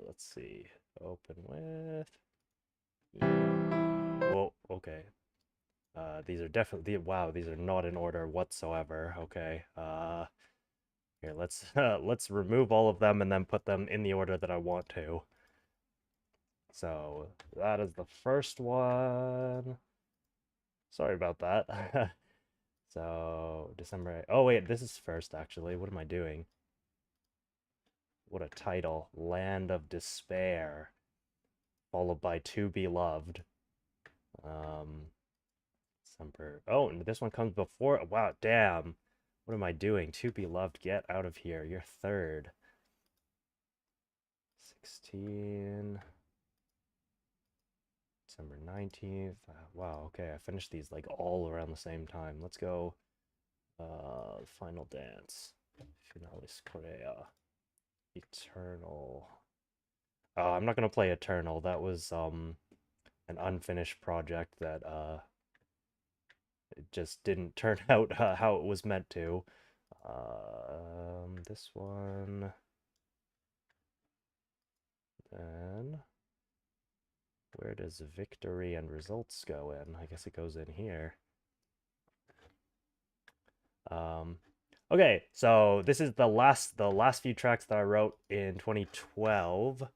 Let's see. Open with. Whoa, okay. These are definitely, wow, these are not in order whatsoever. Okay. Here, let's let's remove all of them and then put them in the order that I want to. So that is the first one. Sorry about that. So December. Oh wait, this is first actually. What am I doing? What a title. Land of Despair, followed by To Be Loved. Um, December. Oh, and this one comes before. Wow, damn. What am I doing? To Be Loved, get out of here. You're third. 16. December 19th. Wow, okay. I finished these like all around the same time. Let's go. Final Dance. Finalis Korea. Eternal. I'm not gonna play Eternal. That was an unfinished project that it just didn't turn out how it was meant to. This one. Then where does victory and results go in? I guess it goes in here. Um, okay, so this is the last few tracks that I wrote in 2012.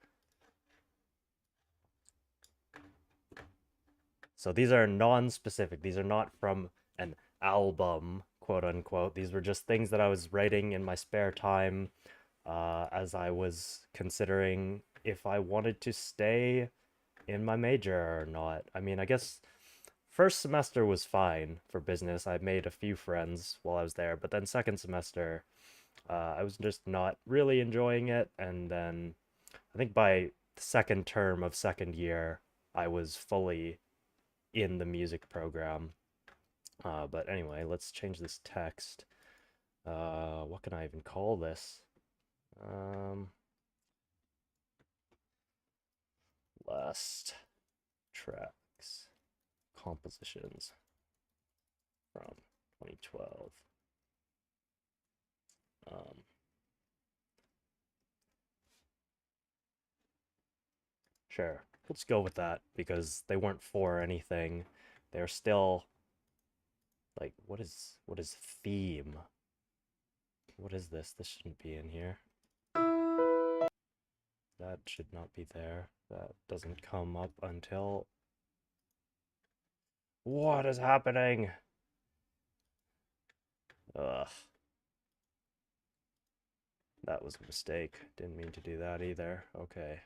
So these are non-specific. These are not from an album, quote unquote. These were just things that I was writing in my spare time as I was considering if I wanted to stay in my major or not. I mean, I guess first semester was fine for business. I made a few friends while I was there, but then second semester, I was just not really enjoying it. And then I think by the second term of second year, I was fully in the music program. But anyway, let's change this text. What can I even call this? Um, last tracks, compositions from 2012. Sure, let's go with that because they weren't for anything. They're still like, what is theme? What is this? This shouldn't be in here. That should not be there. That doesn't come up until... What is happening? Ugh. That was a mistake. Didn't mean to do that either. Okay.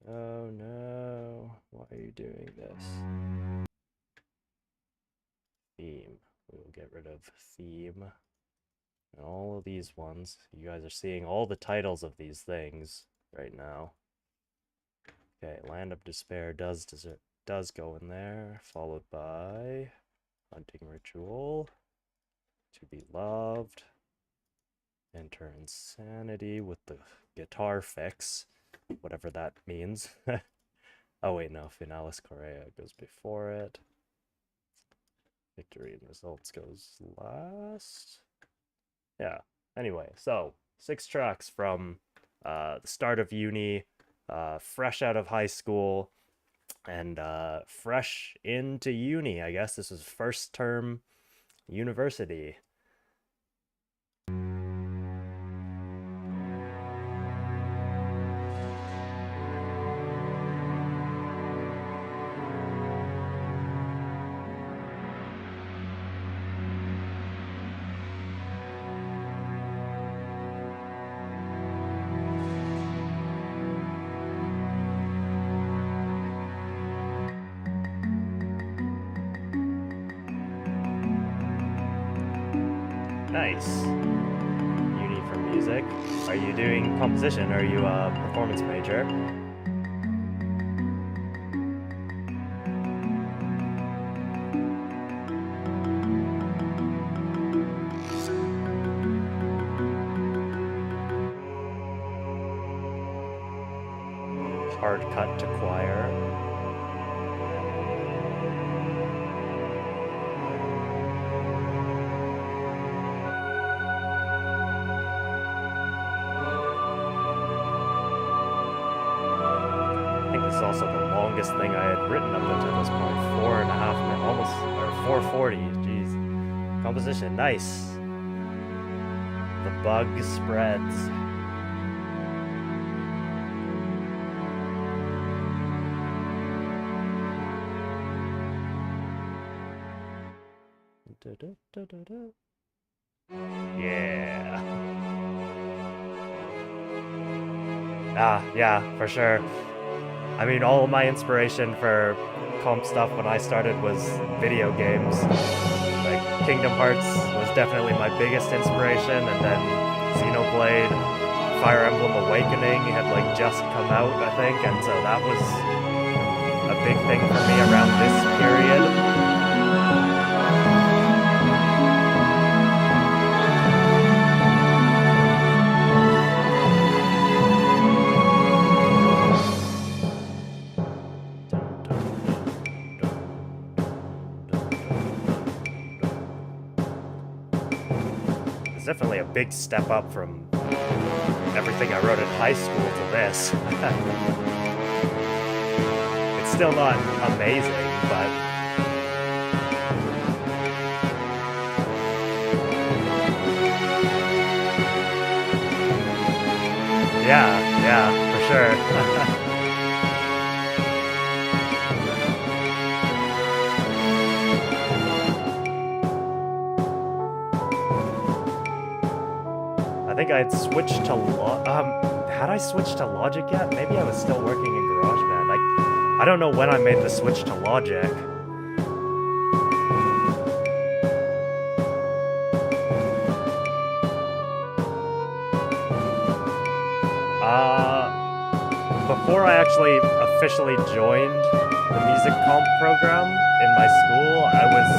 Oh no. Why are you doing this? Theme. We will get rid of theme. And all of these ones. You guys are seeing all the titles of these things right now. Okay, Land of Despair does go in there, followed by Hunting Ritual, To Be Loved, Enter Insanity with the guitar fix, whatever that means. Oh wait, no, Finalis Correa goes before it. Victory and Results goes last. Yeah, anyway, so 6 tracks from the start of uni, fresh out of high school, and fresh into uni. I guess this is first term university. Nice. Uni for music. Are you doing composition? Are you a performance major? Hard cut to choir. Also the longest thing I had written up until this point. 4.5 minutes, almost, or 4:40. Jeez. Composition, nice. The bug spreads. Yeah. Yeah, for sure. I mean, all of my inspiration for comp stuff when I started was video games. Like, Kingdom Hearts was definitely my biggest inspiration, and then Xenoblade, Fire Emblem Awakening had, like, just come out, I think, and so that was a big thing for me around this period. It's definitely a big step up from everything I wrote in high school to this. It's still not amazing, but yeah, for sure. I think I had switched to had I switched to Logic yet? Maybe I was still working in GarageBand. I don't know when I made the switch to Logic. Before I actually officially joined the music comp program in my school, I was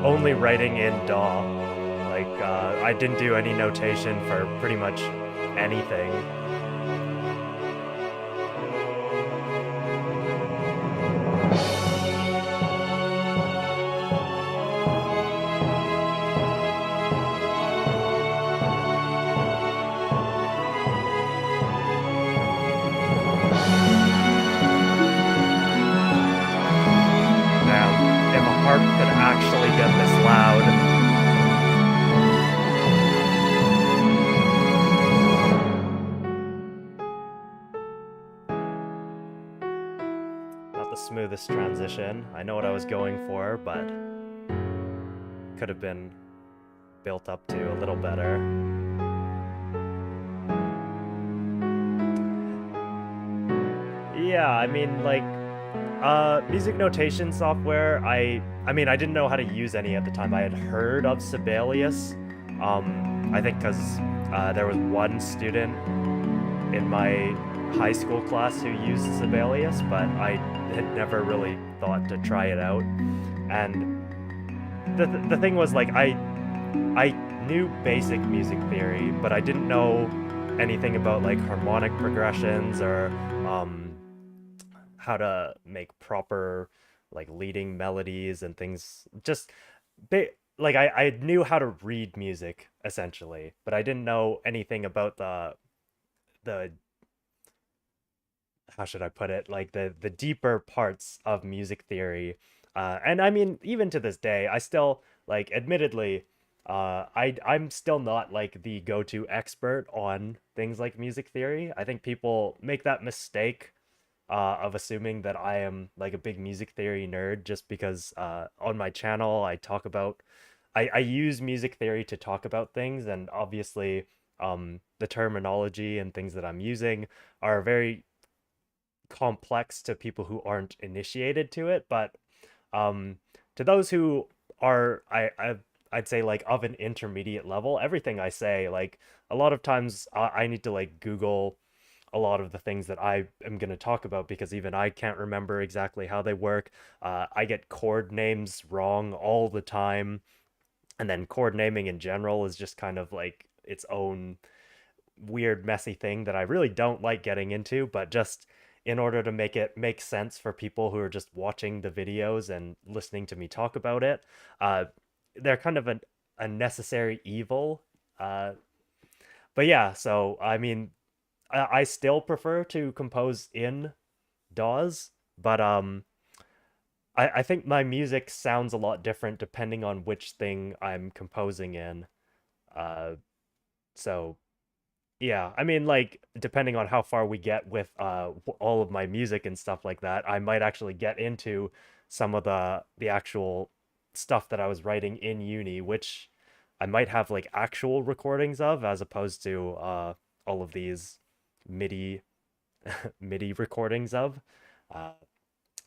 only writing in DAW. Like, I didn't do any notation for pretty much anything. the smoothest transition. I know what I was going for, but could have been built up to a little better. Yeah, I mean, like, music notation software, I mean, I didn't know how to use any at the time. I had heard of Sibelius, I think because there was one student in my high school class who used Sibelius, but I had never really thought to try it out. And the thing was, like, I knew basic music theory, but I didn't know anything about like harmonic progressions or how to make proper like leading melodies and things. Just like I knew how to read music essentially, but I didn't know anything about the how should I put it, like the deeper parts of music theory. And I mean, even to this day, I still like, admittedly, I'm still not like the go-to expert on things like music theory. I think people make that mistake of assuming that I am like a big music theory nerd just because on my channel I talk about I use music theory to talk about things, and obviously the terminology and things that I'm using are very complex to people who aren't initiated to it, but um to those who are I'd say like of an intermediate level, everything I say, like a lot of times I need to like Google a lot of the things that I am going to talk about because even I can't remember exactly how they work. I get chord names wrong all the time, and then chord naming in general is just kind of like its own weird, messy thing that I really don't like getting into, but just in order to make it make sense for people who are just watching the videos and listening to me talk about it, uh, they're kind of a necessary evil. Uh, but yeah, so I mean, I still prefer to compose in DAWs, but I think my music sounds a lot different depending on which thing I'm composing in. Uh, so yeah, I mean, like, depending on how far we get with all of my music and stuff like that, I might actually get into some of the actual stuff that I was writing in uni, which I might have like actual recordings of, as opposed to all of these MIDI MIDI recordings of. Uh,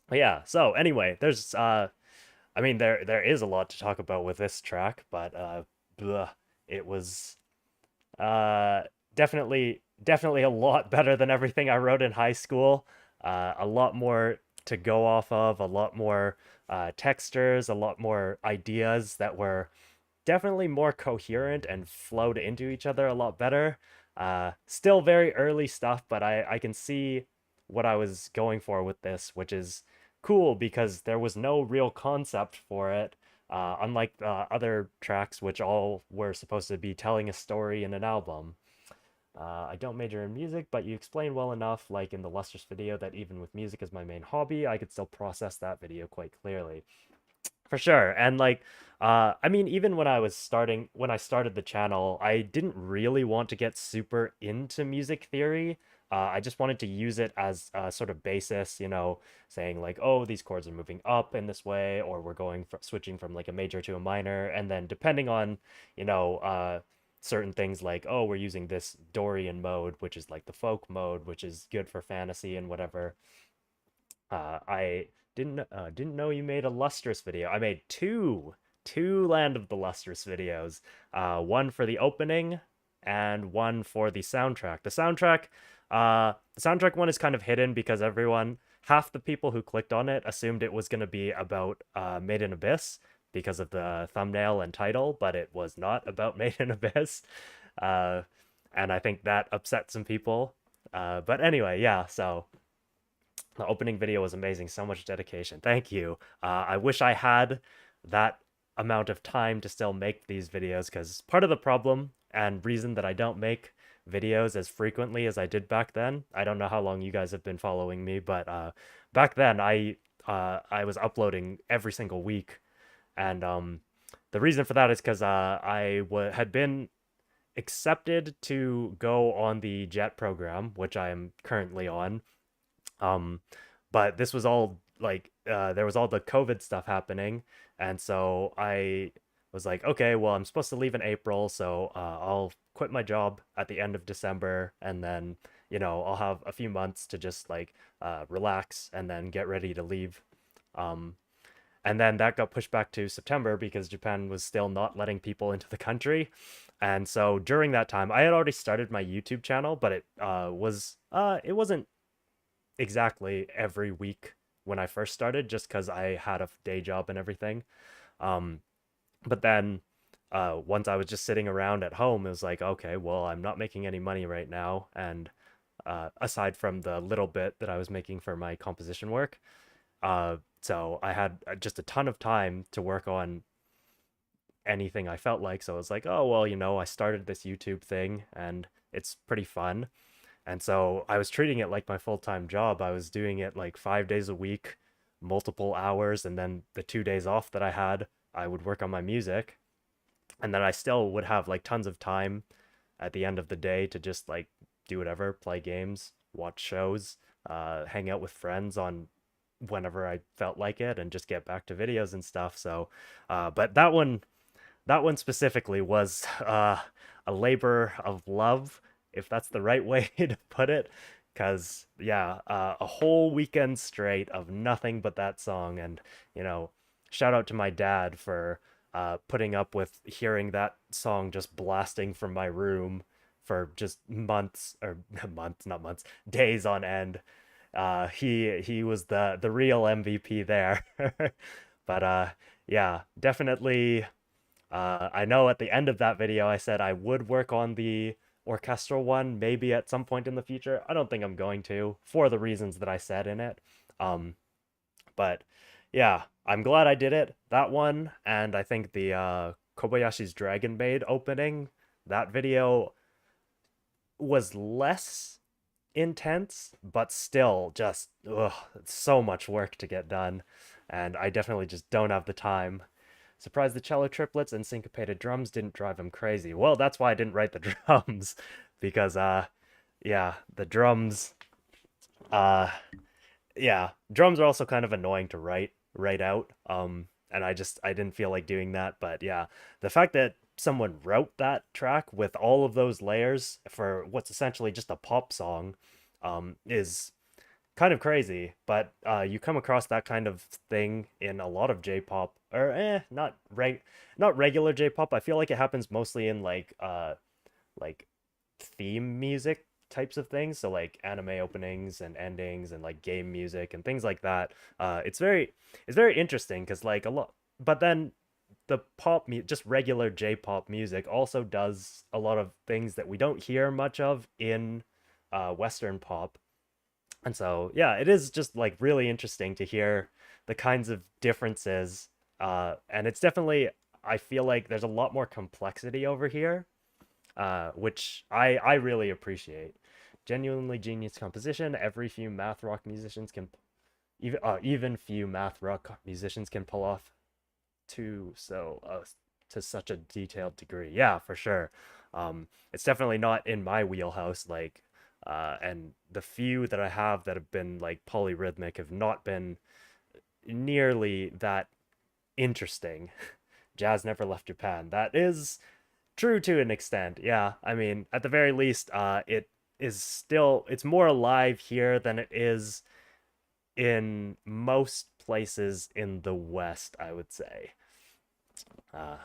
but yeah, so anyway, there's I mean, there is a lot to talk about with this track, but bleh, it was uh, definitely a lot better than everything I wrote in high school. A lot more to go off of, a lot more textures, a lot more ideas that were definitely more coherent and flowed into each other a lot better. Still very early stuff, but I can see what I was going for with this, which is cool because there was no real concept for it. Unlike other tracks, which all were supposed to be telling a story in an album. I don't major in music, but you explain well enough, like in the Lustrous video, that even with music as my main hobby, I could still process that video quite clearly. For sure. And like I mean, even when I started the channel, I didn't really want to get super into music theory. I just wanted to use it as a sort of basis, saying like, oh, these chords are moving up in this way, or we're switching from like a major to a minor, and then depending on, certain things like, oh, we're using this Dorian mode, which is like the folk mode, which is good for fantasy and whatever. I didn't know you made a Lustrous video. I made two Land of the Lustrous videos. One for the opening and one for the soundtrack. The soundtrack one is kind of hidden because half the people who clicked on it assumed it was going to be about Made in Abyss because of the thumbnail and title, but it was not about Made in Abyss. Uh, and I think that upset some people. But anyway, yeah, so the opening video was amazing. So much dedication. Thank you. I wish I had that amount of time to still make these videos, because part of the problem and reason that I don't make videos as frequently as I did back then, I don't know how long you guys have been following me, but back then I was uploading every single week, and the reason for that is because had been accepted to go on the JET program, which I am currently on. Um, but this was all there was all the COVID stuff happening, and so I was like, okay, well, I'm supposed to leave in April, so I'll quit my job at the end of December, and then I'll have a few months to just like relax and then get ready to leave. Um, and then that got pushed back to September because Japan was still not letting people into the country. And so during that time, I had already started my YouTube channel, but it wasn't exactly every week when I first started, just because I had a day job and everything. Um, but then once I was just sitting around at home, it was like, okay, well, I'm not making any money right now, and aside from the little bit that I was making for my composition work, so I had just a ton of time to work on anything I felt like. So I was like, oh, well, I started this YouTube thing and it's pretty fun. And so I was treating it like my full-time job. I was doing it like 5 days a week, multiple hours, and then the 2 days off that I had, I would work on my music. And then I still would have like tons of time at the end of the day to just like do whatever, play games, watch shows, hang out with friends on whenever I felt like it, and just get back to videos and stuff. So, but that one specifically was a labor of love, if that's the right way to put it. Because, yeah, a whole weekend straight of nothing but that song. And, shout out to my dad for putting up with hearing that song just blasting from my room for just months, or months, not months, days on end. He was the real MVP there. But yeah, definitely. I know at the end of that video I said I would work on the orchestral one maybe at some point in the future. I don't think I'm going to, for the reasons that I said in it. Um, but yeah, I'm glad I did it. That one, and I think the Kobayashi's Dragon Maid opening, that video was less intense, but still just it's so much work to get done, and I definitely just don't have the time. Surprised the cello triplets and syncopated drums didn't drive him crazy. Well, that's why I didn't write the drums, because yeah, the drums uh yeah, drums are also kind of annoying to write out. And I didn't feel like doing that, but yeah, the fact that someone wrote that track with all of those layers for what's essentially just a pop song is kind of crazy. But you come across that kind of thing in a lot of J-pop, or not regular J-pop. I feel like it happens mostly in like theme music types of things, so like anime openings and endings and like game music and things like that. It's very interesting because like a lot, but then the just regular J-pop music also does a lot of things that we don't hear much of in Western pop. And so yeah, it is just like really interesting to hear the kinds of differences. And it's definitely, I feel like there's a lot more complexity over here, which I really appreciate. Genuinely genius composition. Every few math rock musicians can, even few math rock musicians can pull off to such a detailed degree. Yeah, for sure. It's definitely not in my wheelhouse. Like, and the few that I have that have been like polyrhythmic have not been nearly that interesting. Jazz never left Japan. That is true to an extent. Yeah, I mean, at the very least, it's more alive here than it is in most places in the West, I would say. Uh,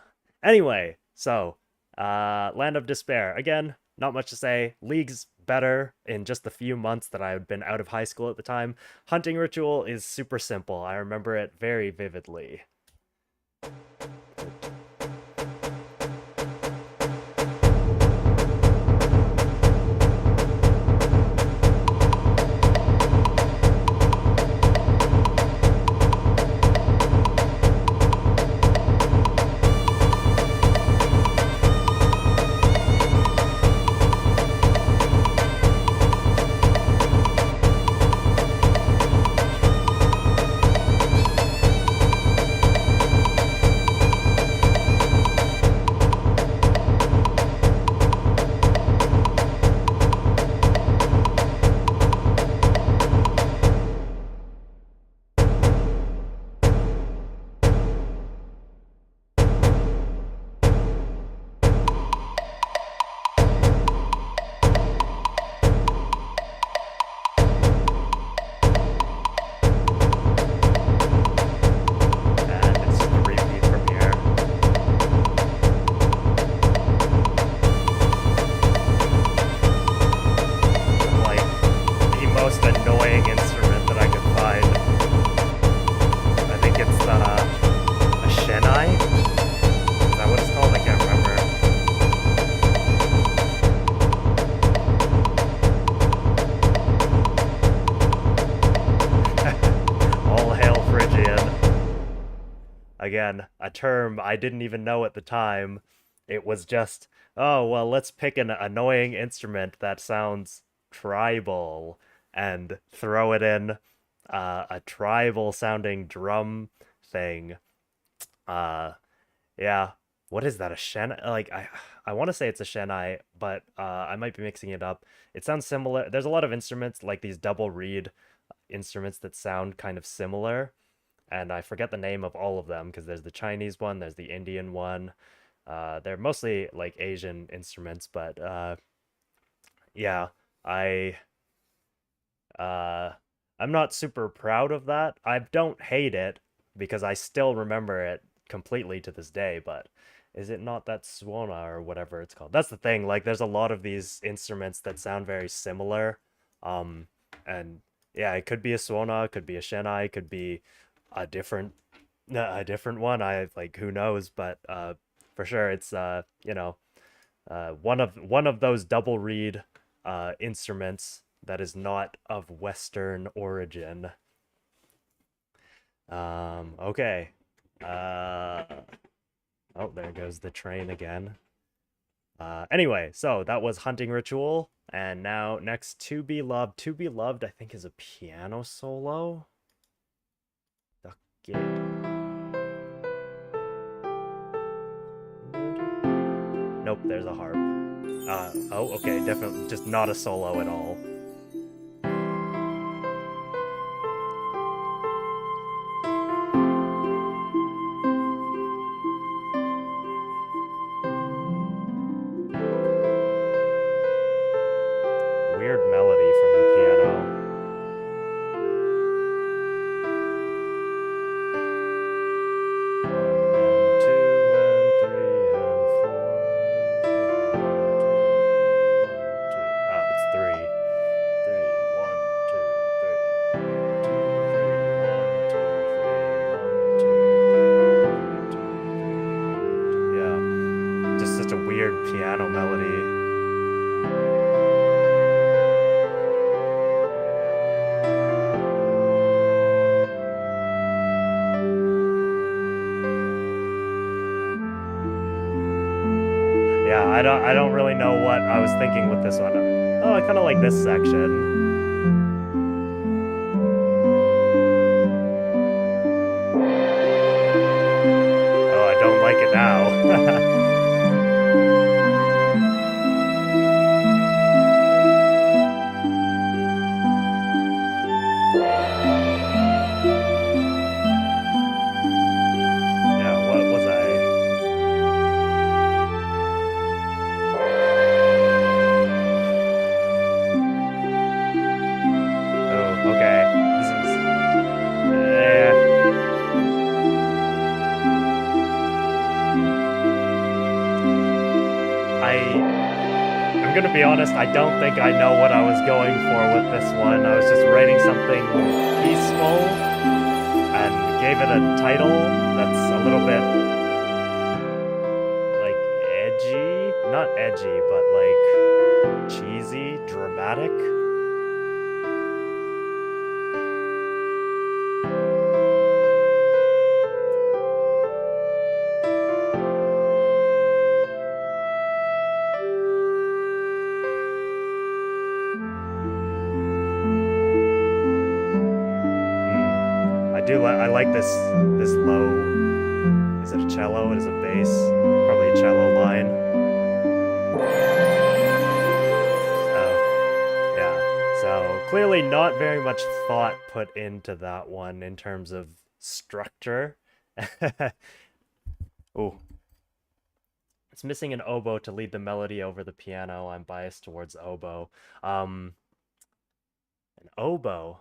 anyway, so Land of Despair. Again, not much to say. League's better in just the few months that I had been out of high school at the time. Hunting Ritual is super simple. I remember it very vividly. annoying instrument that I could find. I think it's a shenai? Is that what it's called? I can't remember. All hail Phrygian. Again, a term I didn't even know at the time. It was just, oh, well, let's pick an annoying instrument that sounds tribal and throw it in a tribal sounding drum thing. Uh, yeah. What is that? A shen? Like I want to say it's a shenai, but I might be mixing it up. It sounds similar. There's a lot of instruments like these double reed instruments that sound kind of similar, and I forget the name of all of them because there's the Chinese one, there's the Indian one. They're mostly like Asian instruments, but yeah, I uh, I'm not super proud of that. I don't hate it because I still remember it completely to this day, but is it not that Suona or whatever it's called? That's the thing. Like, there's a lot of these instruments that sound very similar. Um, and yeah, it could be a Suona, it could be a Shenai, it could be a different a different one. I like who knows, but for sure it's one of those double reed instruments that is not of Western origin. Okay. Uh, oh, there goes the train again. Anyway, so that was Hunting Ritual, and now next To Be Loved. To Be Loved, I think, is a piano solo. Okay. Nope, there's a harp. Oh, okay, definitely just not a solo at all. Weird melody from the piano. And two and three and four. Oh, it's three. Three, one, two, three. One, two, three. Yeah. Just such a weird piano melody. Yeah, I don't really know what I was thinking with this one. Oh, I kind of like this section. Oh, I don't like it now. Yeah, what was I? Oh, okay. This is. I'm gonna be honest, I don't think I know what I was going for with this one. I was just writing something peaceful and gave it a title that's a little bit like edgy. Not edgy, but like cheesy, dramatic. I like this low. Is it a cello? It is a bass. Probably a cello line. Oh, yeah. So clearly not very much thought put into that one in terms of structure. Oh, it's missing an oboe to lead the melody over the piano. I'm biased towards oboe. An oboe.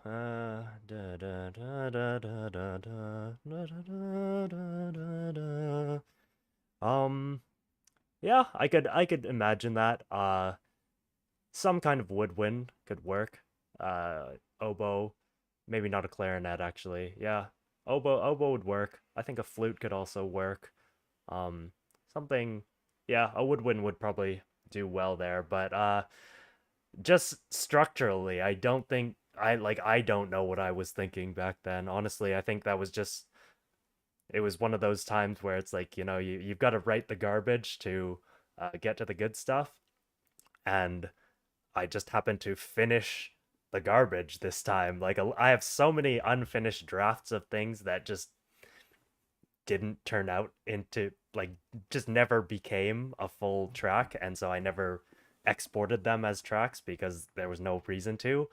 Yeah, I could imagine that. Some kind of woodwind could work. oboe, maybe not a clarinet actually. Yeah, oboe would work. I think a flute could also work. Um, something, yeah, a woodwind would probably do well there, but just structurally, I don't think I don't know what I was thinking back then. Honestly, I think that was just it was one of those times where it's like, you've got to write the garbage to get to the good stuff, and I just happened to finish the garbage this time. Like I have so many unfinished drafts of things that just didn't turn out into like just never became a full track, and so I never exported them as tracks because there was no reason to.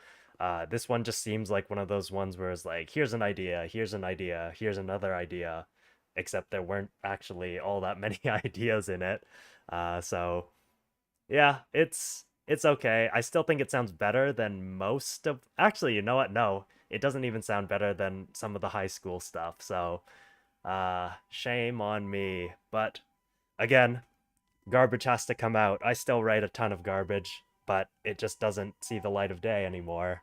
This one just seems like one of those ones where it's like, here's an idea, here's an idea, here's another idea, except there weren't actually all that many ideas in it. So yeah, it's okay. I still think it sounds better than most of. Actually, you know what? No, it doesn't even sound better than some of the high school stuff. So shame on me. But again, garbage has to come out. I still write a ton of garbage, but it just doesn't see the light of day anymore.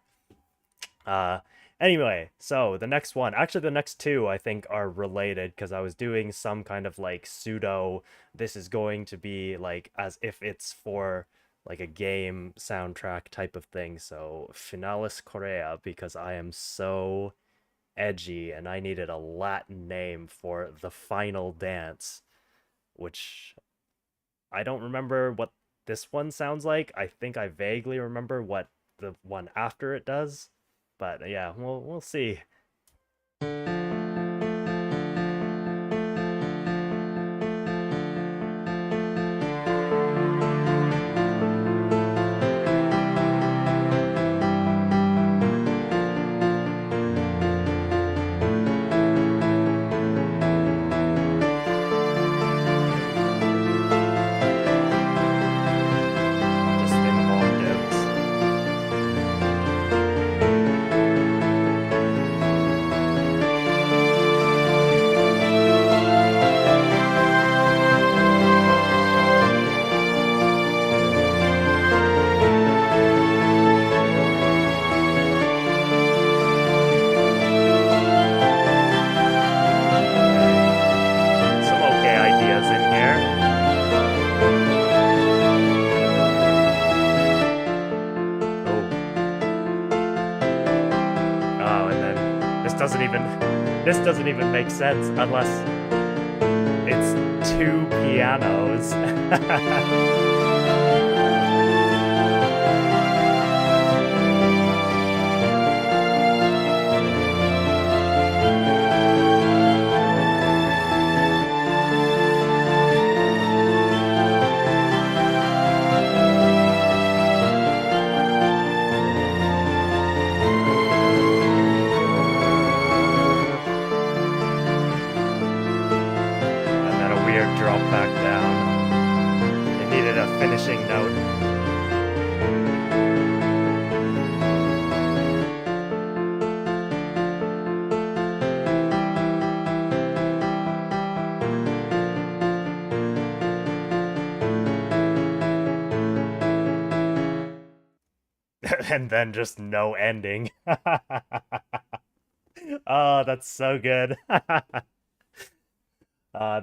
Uh, anyway, so the next one, actually, the next two I think are related because I was doing some kind of like pseudo, this is going to be like as if it's for like a game soundtrack type of thing. So, Finalis Korea, because I am so edgy and I needed a Latin name for the final dance, which I don't remember what this one sounds like. I think I vaguely remember what the one after it does. But yeah, we'll see. Just in octaves. Okay. Some okay ideas in here. Oh. Oh, and then this doesn't even this doesn't even make sense unless it's two pianos. And then a weird drop back down. It needed a finishing note. And then just no ending. Oh, that's so good.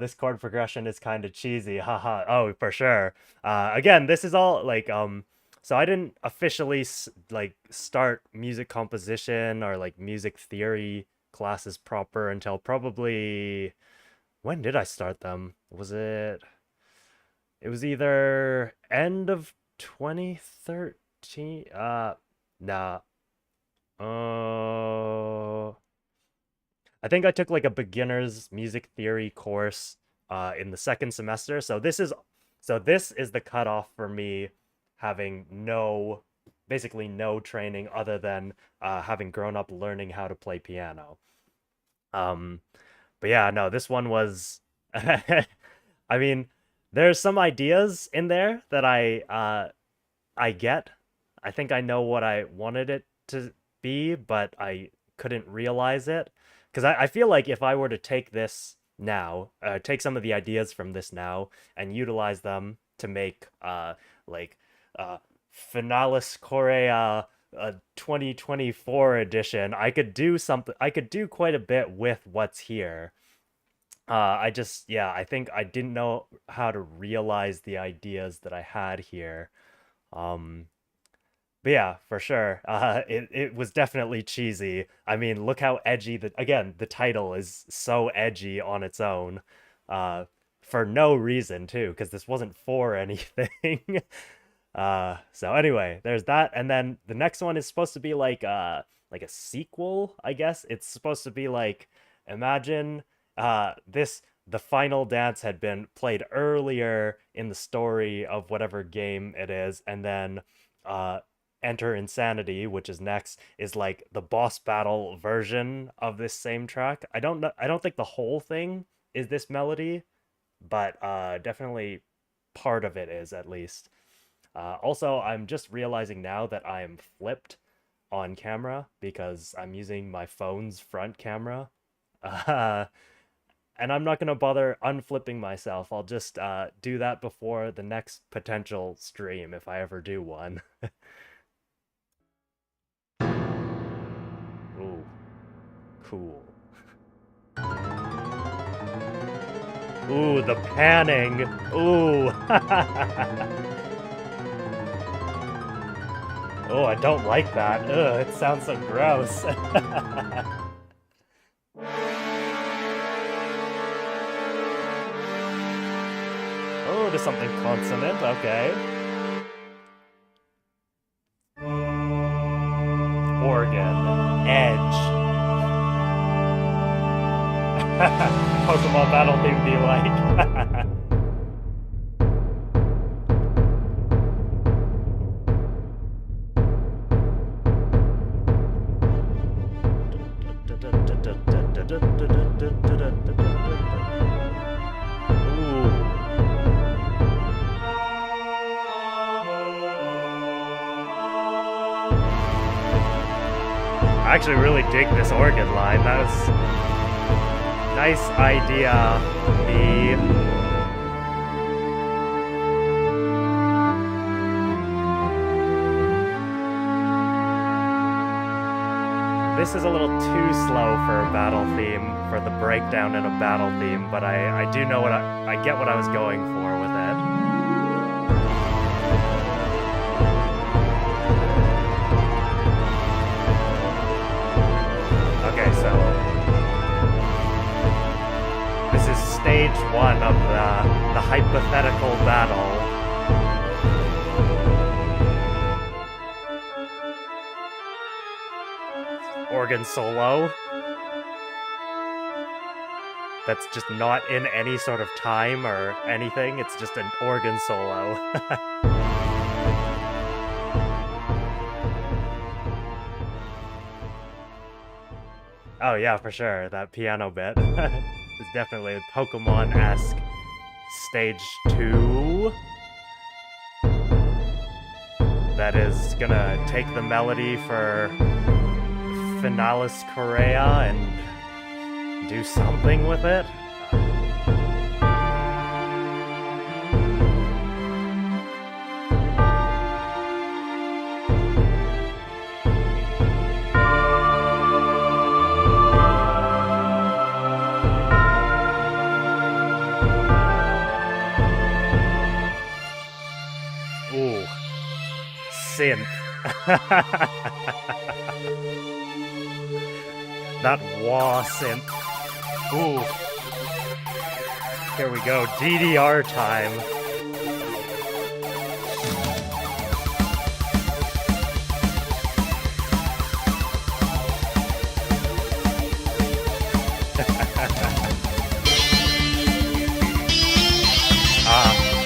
This chord progression is kind of cheesy. Haha. Oh, for sure. Again, this is all like so I didn't officially like start music composition or like music theory classes proper until probably when did I start them? It was either end of 2013. Nah. Uh I think I took like a beginner's music theory course in the second semester. So this is the cutoff for me having basically no training other than having grown up learning how to play piano. Um, but yeah, no, this one was I mean, there's some ideas in there that I get. I think I know what I wanted it to be, but I couldn't realize it. Because I feel like if I were to take this now, take some of the ideas from this now and utilize them to make like uh Finalis Korea a 2024 edition, I could do something. I could do quite a bit with what's here. I just, yeah, I think I didn't know how to realize the ideas that I had here. Um, but yeah, for sure. It was definitely cheesy. I mean, look how edgy the title is so edgy on its own. For no reason too, because this wasn't for anything. So anyway, there's that, and then the next one is supposed to be like a sequel, I guess. It's supposed to be like, imagine the final dance had been played earlier in the story of whatever game it is, and then uh Enter Insanity, which is next, is like the boss battle version of this same track. I don't think the whole thing is this melody, but definitely part of it is at least. Also, I'm just realizing now that I am flipped on camera because I'm using my phone's front camera. Uh, and I'm not going to bother unflipping myself. I'll just do that before the next potential stream if I ever do one. Ooh, cool. Ooh, the panning. Ooh. Oh, I don't like that. Ugh, it sounds so gross. Oh, there's something consonant. Okay. Organ. Edge. Pokemon battle theme be like. I actually really dig this organ line. That was nice idea, me. This is a little too slow for a battle theme, for the breakdown in a battle theme, but I do know what I get what I was going for with it. Okay, so this is stage one of the hypothetical battle. Organ solo. That's just not in any sort of time or anything. It's just an organ solo. Oh yeah, for sure. That piano bit is definitely Pokemon-esque. Stage 2. That is gonna take the melody for Finalis Correa and do something with it. Ooh. Synth. That wah synth. Ooh. Here we go. DDR time.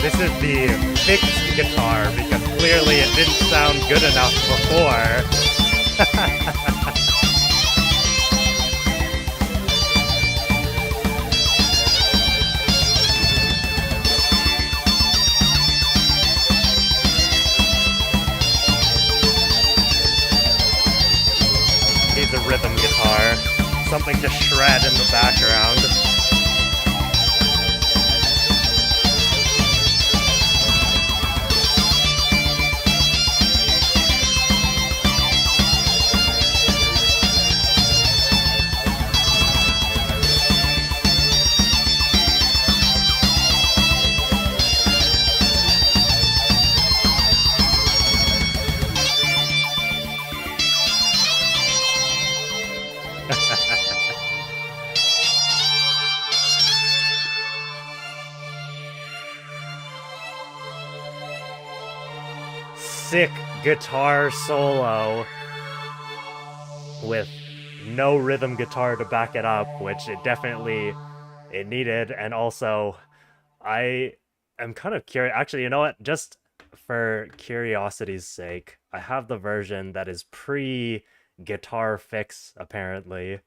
This is the fixed guitar because clearly it didn't sound good enough before. Needs a rhythm guitar. Something to shred in the background. sick guitar solo with no rhythm guitar to back it up, which it needed. And also, I am kind of curious. Actually, you know what? Just for curiosity's sake, I have the version that is pre guitar fix, apparently.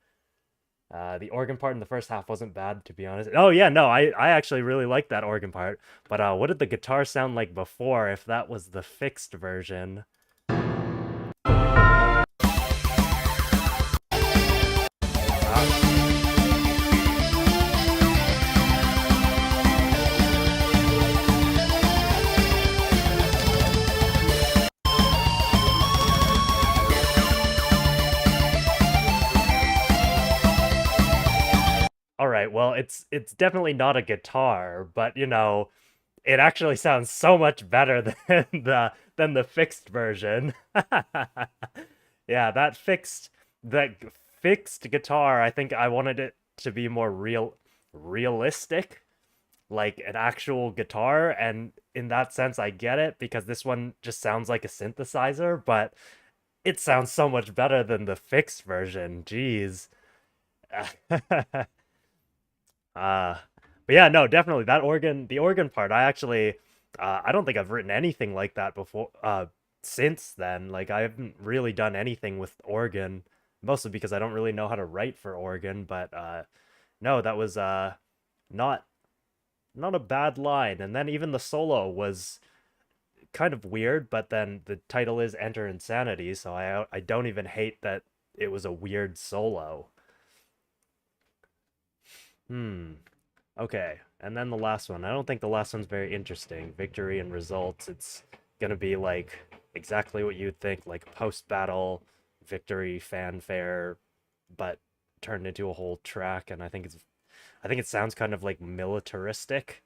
The organ part in the first half wasn't bad, to be honest. Oh yeah, no, I actually really like that organ part. But what did the guitar sound like before? If that was the fixed version. Uh, all right, well, it's definitely not a guitar, but it actually sounds so much better than the fixed version. Yeah, that fixed guitar, I think I wanted it to be more realistic, like an actual guitar, and in that sense I get it because this one just sounds like a synthesizer, but it sounds so much better than the fixed version. Jeez. Uh, but yeah, no, definitely the organ part. I don't think I've written anything like that before. Since then, like I haven't really done anything with organ, mostly because I don't really know how to write for organ. But no, that was not not a bad line. And then even the solo was kind of weird. But then the title is Enter Insanity, so I don't even hate that it was a weird solo. Hmm. Okay, and then the last one. I don't think the last one's very interesting. Victory and results. It's gonna be like exactly what you'd think, like post-battle victory fanfare, but turned into a whole track. And I think it sounds kind of like militaristic.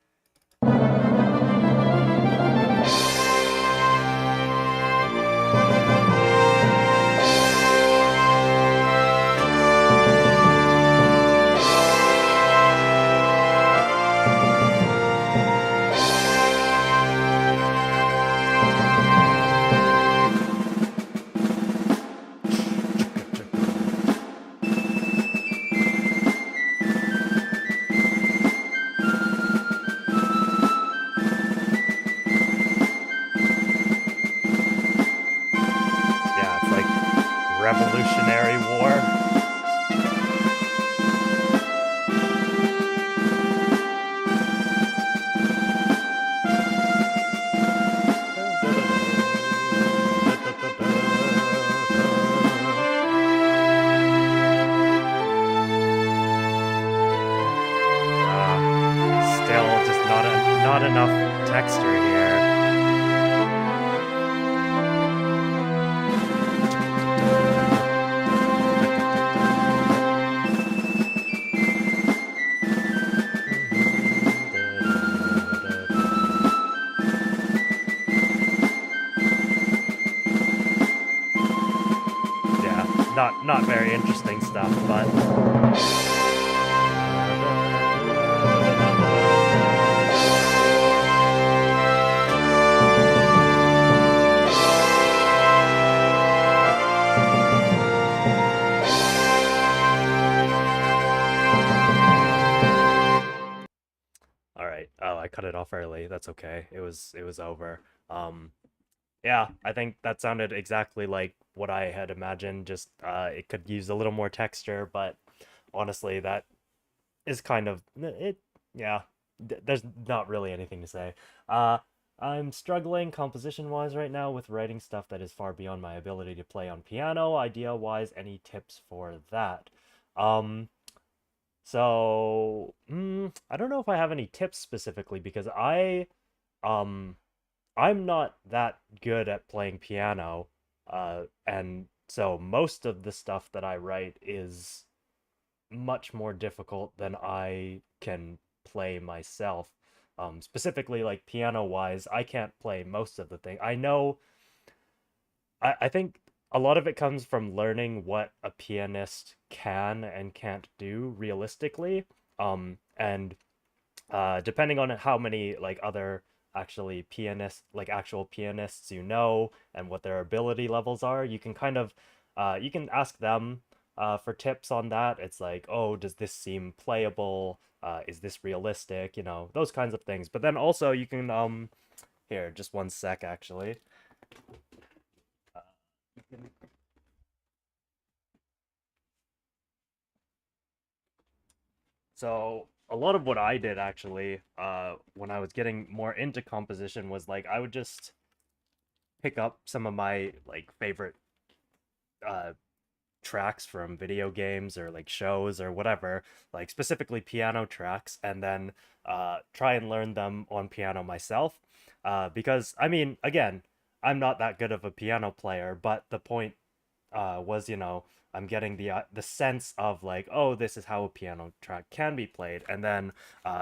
Yeah, it's like Revolutionary War. Still just not enough texture here. Yeah, not very interesting stuff, but all right. Oh, I cut it off early. That's okay. It was over. Um, yeah, I think that sounded exactly like what I had imagined. Just it could use a little more texture, but honestly, that is kind of it. Yeah, there's not really anything to say. Uh, I'm struggling composition wise right now with writing stuff that is far beyond my ability to play on piano. Idea wise, any tips for that? Um, I don't know if I have any tips specifically because um I'm not that good at playing piano, and so most of the stuff that I write is much more difficult than I can play myself. Specifically, like piano wise, I can't play most of the thing. I think a lot of it comes from learning what a pianist can and can't do realistically. And depending on how many like other actually pianists, like actual pianists you know, and what their ability levels are, you can kind of you can ask them for tips on that. It's like, oh, does this seem playable? Is this realistic? You know, those kinds of things. But then also you can here, just one sec actually. Uh, So a lot of what I did actually, when I was getting more into composition was like I would just pick up some of my like favorite uh tracks from video games or like shows or whatever, like specifically piano tracks, and then try and learn them on piano myself. Because I mean, again, I'm not that good of a piano player, but the point was, you know, I'm getting the sense of like, oh, this is how a piano track can be played. And then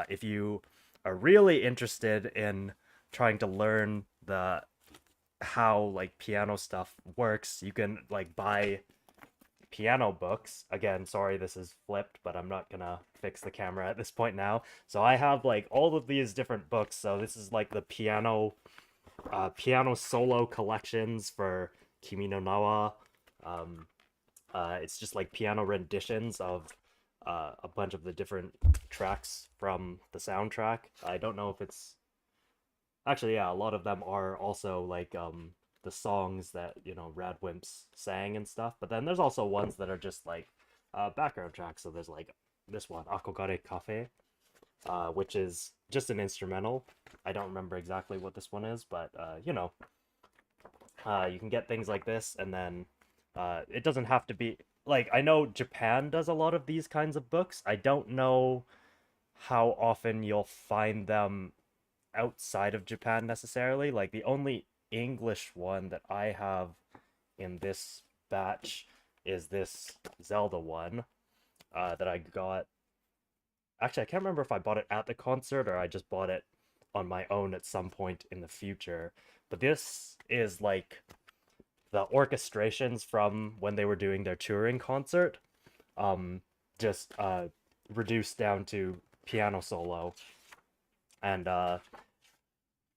if you are really interested in trying to learn the how like piano stuff works, you can like buy piano books. Again, sorry this is flipped, but I'm not gonna fix the camera at this point now. So I have like all of these different books. So this is like the piano solo collections for Kimi no Nawa. Um, it's just like piano renditions of a bunch of the different tracks from the soundtrack. I don't know if it's actually, yeah, a lot of them are also like the songs that, you know, Radwimps sang and stuff. But then there's also ones that are just like background tracks. So there's like this one, Akogare Cafe, which is just an instrumental. I don't remember exactly what this one is, but you know, you can get things like this, and then it doesn't have to be like, I know Japan does a lot of these kinds of books. I don't know how often you'll find them outside of Japan necessarily. Like the only English one that I have in this batch is this Zelda one that I got. Actually, I can't remember if I bought it at the concert or I just bought it on my own at some point in the future. But this is like the orchestrations from when they were doing their touring concert, um, just reduced down to piano solo, and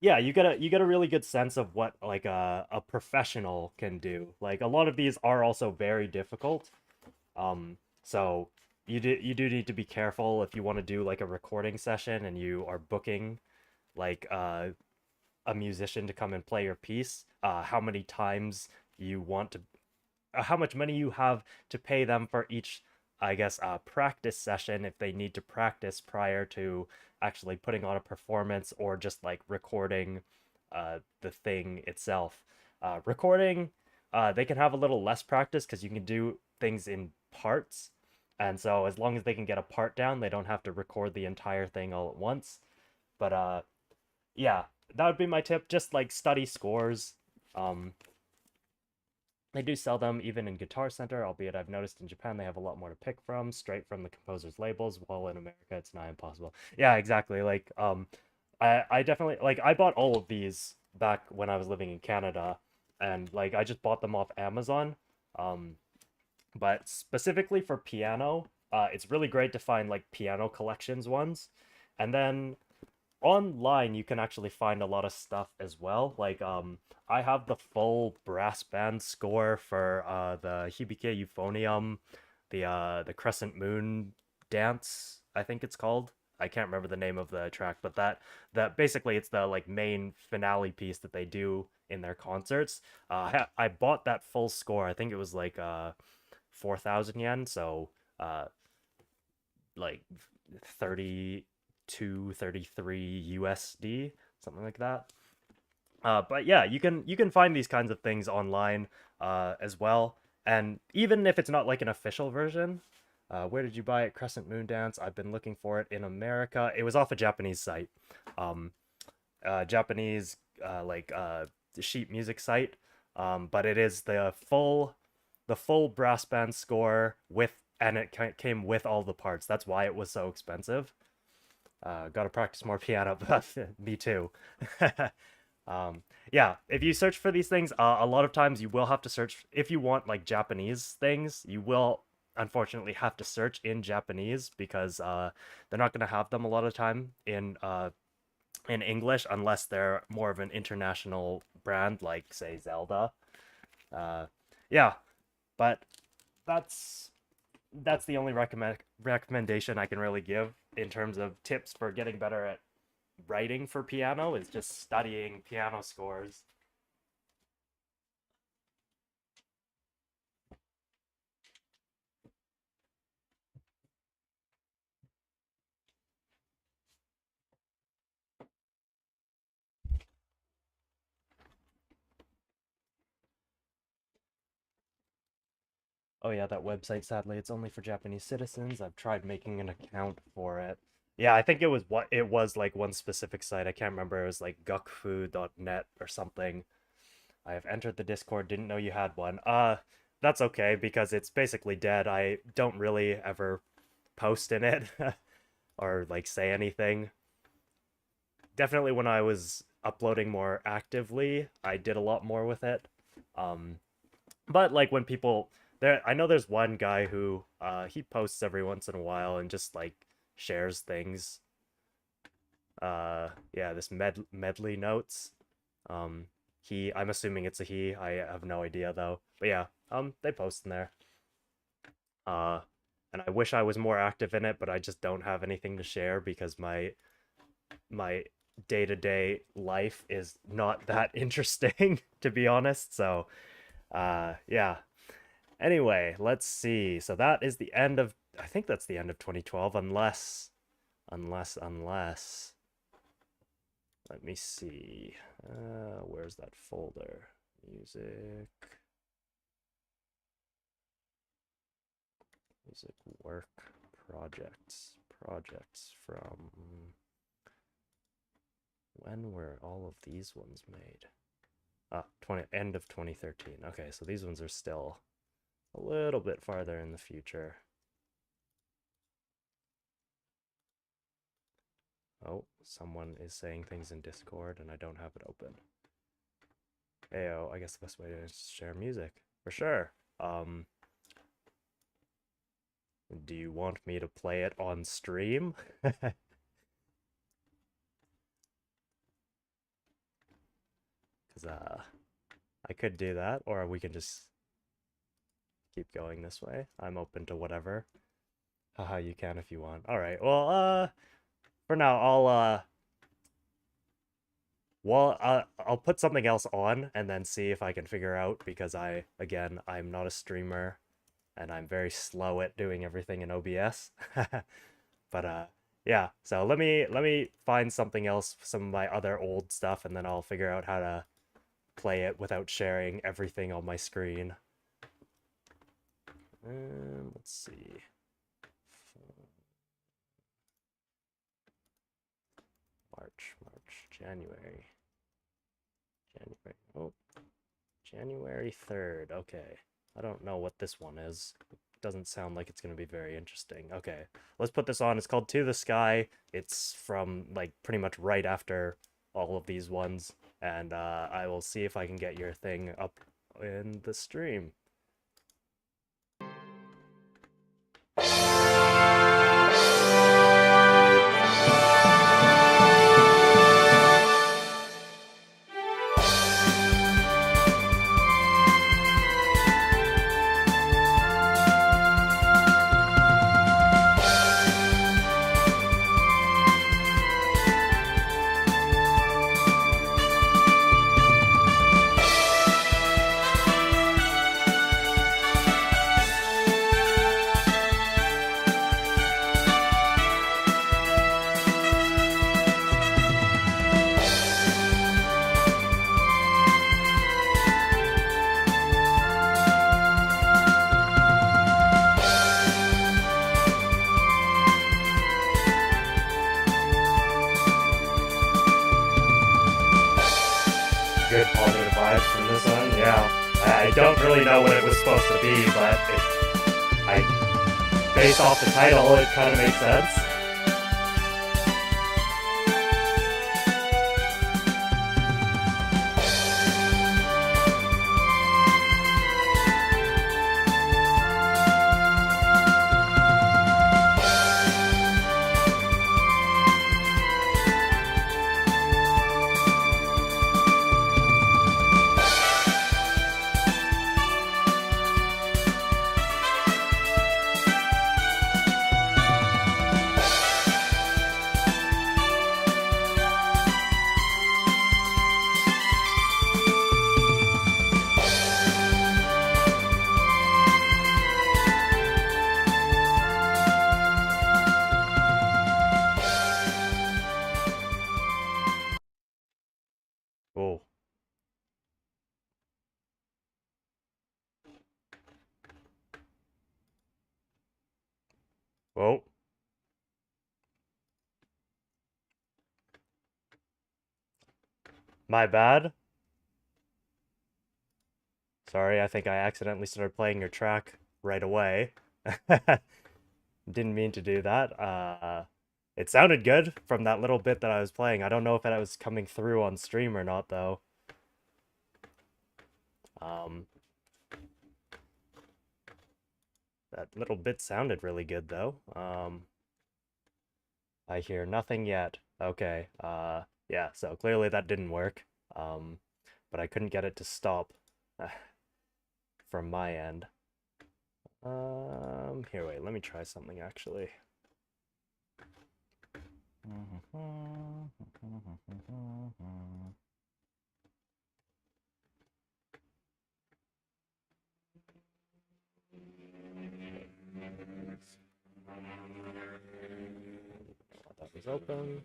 yeah, you get a really good sense of what like a professional can do. Like a lot of these are also very difficult. So you do need to be careful if you want to do like a recording session and you are booking like a musician to come and play your piece. How many times you want to how much money you have to pay them for each, I guess, practice session if they need to practice prior to actually putting on a performance or just like recording the thing itself. Recording, they can have a little less practice because you can do things in parts. And so as long as they can get a part down, they don't have to record the entire thing all at once. But yeah, that would be my tip. Just like study scores. Um, they do sell them even in Guitar Center, albeit I've noticed in Japan they have a lot more to pick from, straight from the composer's labels, while in America it's nigh impossible. Yeah, exactly. Like, I definitely like I bought all of these back when I was living in Canada, and like I just bought them off Amazon. Um, but specifically for piano, it's really great to find like piano collections ones, and then online you can actually find a lot of stuff as well. Like I have the full brass band score for the Hibike Euphonium, the Crescent Moon dance, I think it's called. I can't remember the name of the track, but that basically it's the like main finale piece that they do in their concerts. I bought that full score. I think it was like 4,000 yen, so like 32, 33 USD, something like that. But yeah, you can find these kinds of things online as well. And even if it's not like an official version, where did you buy it? Crescent Moon Dance. I've been looking for it in America. It was off a Japanese site, um, Japanese like sheet music site. But it is the full brass band score with, and it came with all the parts. That's why it was so expensive. Gotta practice more piano, but me too. Yeah, if you search for these things, a lot of times you will have to search if you want like Japanese things. You will unfortunately have to search in Japanese because they're not gonna have them a lot of time in in English unless they're more of an international brand like say Zelda. Uh, yeah, but that's that's the only recommendation I can really give in terms of tips for getting better at writing for piano is just studying piano scores. Oh yeah, that website, sadly, it's only for Japanese citizens. I've tried making an account for it. Yeah, I think it was like one specific site. I can't remember. It was like gukfu.net or something. I have entered the Discord, didn't know you had one. That's okay because it's basically dead. I don't really ever post in it or like say anything. Definitely when I was uploading more actively, I did a lot more with it. Um, but like when people there, I know there's one guy who he posts every once in a while and just like shares things. Yeah, this medley notes. I'm assuming it's a he. I have no idea though. But yeah, they post in there. Uh, and I wish I was more active in it, but I just don't have anything to share because my day-to-day life is not that interesting to be honest. So, yeah. Anyway, let's see. So that is the end of I think that's the end of 2012 unless let me see. Where's that folder? Music. Music work projects from when were all of these ones made? 20 end of 2013. Okay, so these ones are still a little bit farther in the future. Oh, someone is saying things in Discord and I don't have it open. Ayo, I guess the best way to share music. For sure. Do you want me to play it on stream? Because I could do that, or we can just keep going this way. I'm open to whatever. Haha, you can if you want. Alright, well, for now, I'll put something else on and then see if I can figure out because again, I'm not a streamer and I'm very slow at doing everything in OBS. But yeah, so let me find something else, some of my other old stuff, and then I'll figure out how to play it without sharing everything on my screen. Let's see. March, January. Oh, January 3rd. Okay. I don't know what this one is. It doesn't sound like it's going to be very interesting. Okay. Let's put this on. It's called To the Sky. It's from, like, pretty much right after all of these ones. And I will see if I can get your thing up in the stream. Good positive vibes from this one. Yeah, I don't really know what it was supposed to be, but based off the title, it kind of makes sense. Oh, my bad. Sorry, I think I accidentally started playing your track right away. Didn't mean to do that. It sounded good from that little bit that I was playing. I don't know if that was coming through on stream or not, though. Um, that little bit sounded really good, though. I hear nothing yet. Okay. Yeah, so clearly that didn't work. But I couldn't get it to stop from my end. Here, wait, let me try something actually. That was open.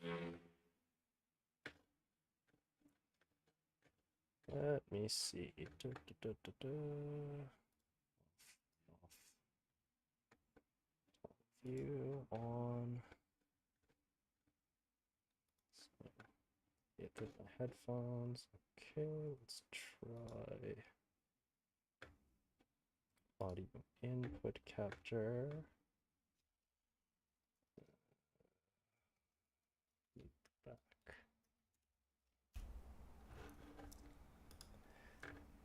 Let me see. View on. Get my headphones. Okay, let's try audio input capture. Back.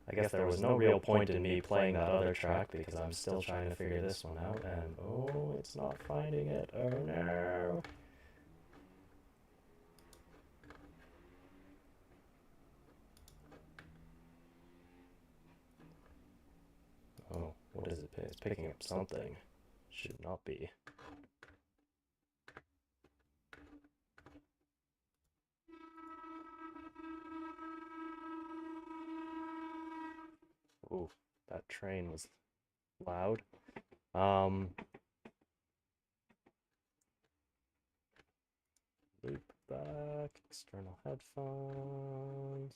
I guess there was no real point in me playing that other track because I'm still trying to figure this one out, and oh, it's not finding it. Oh no. Oh, what is it? It's picking up something. Should not be. Ooh, that train was loud. Loop back, external headphones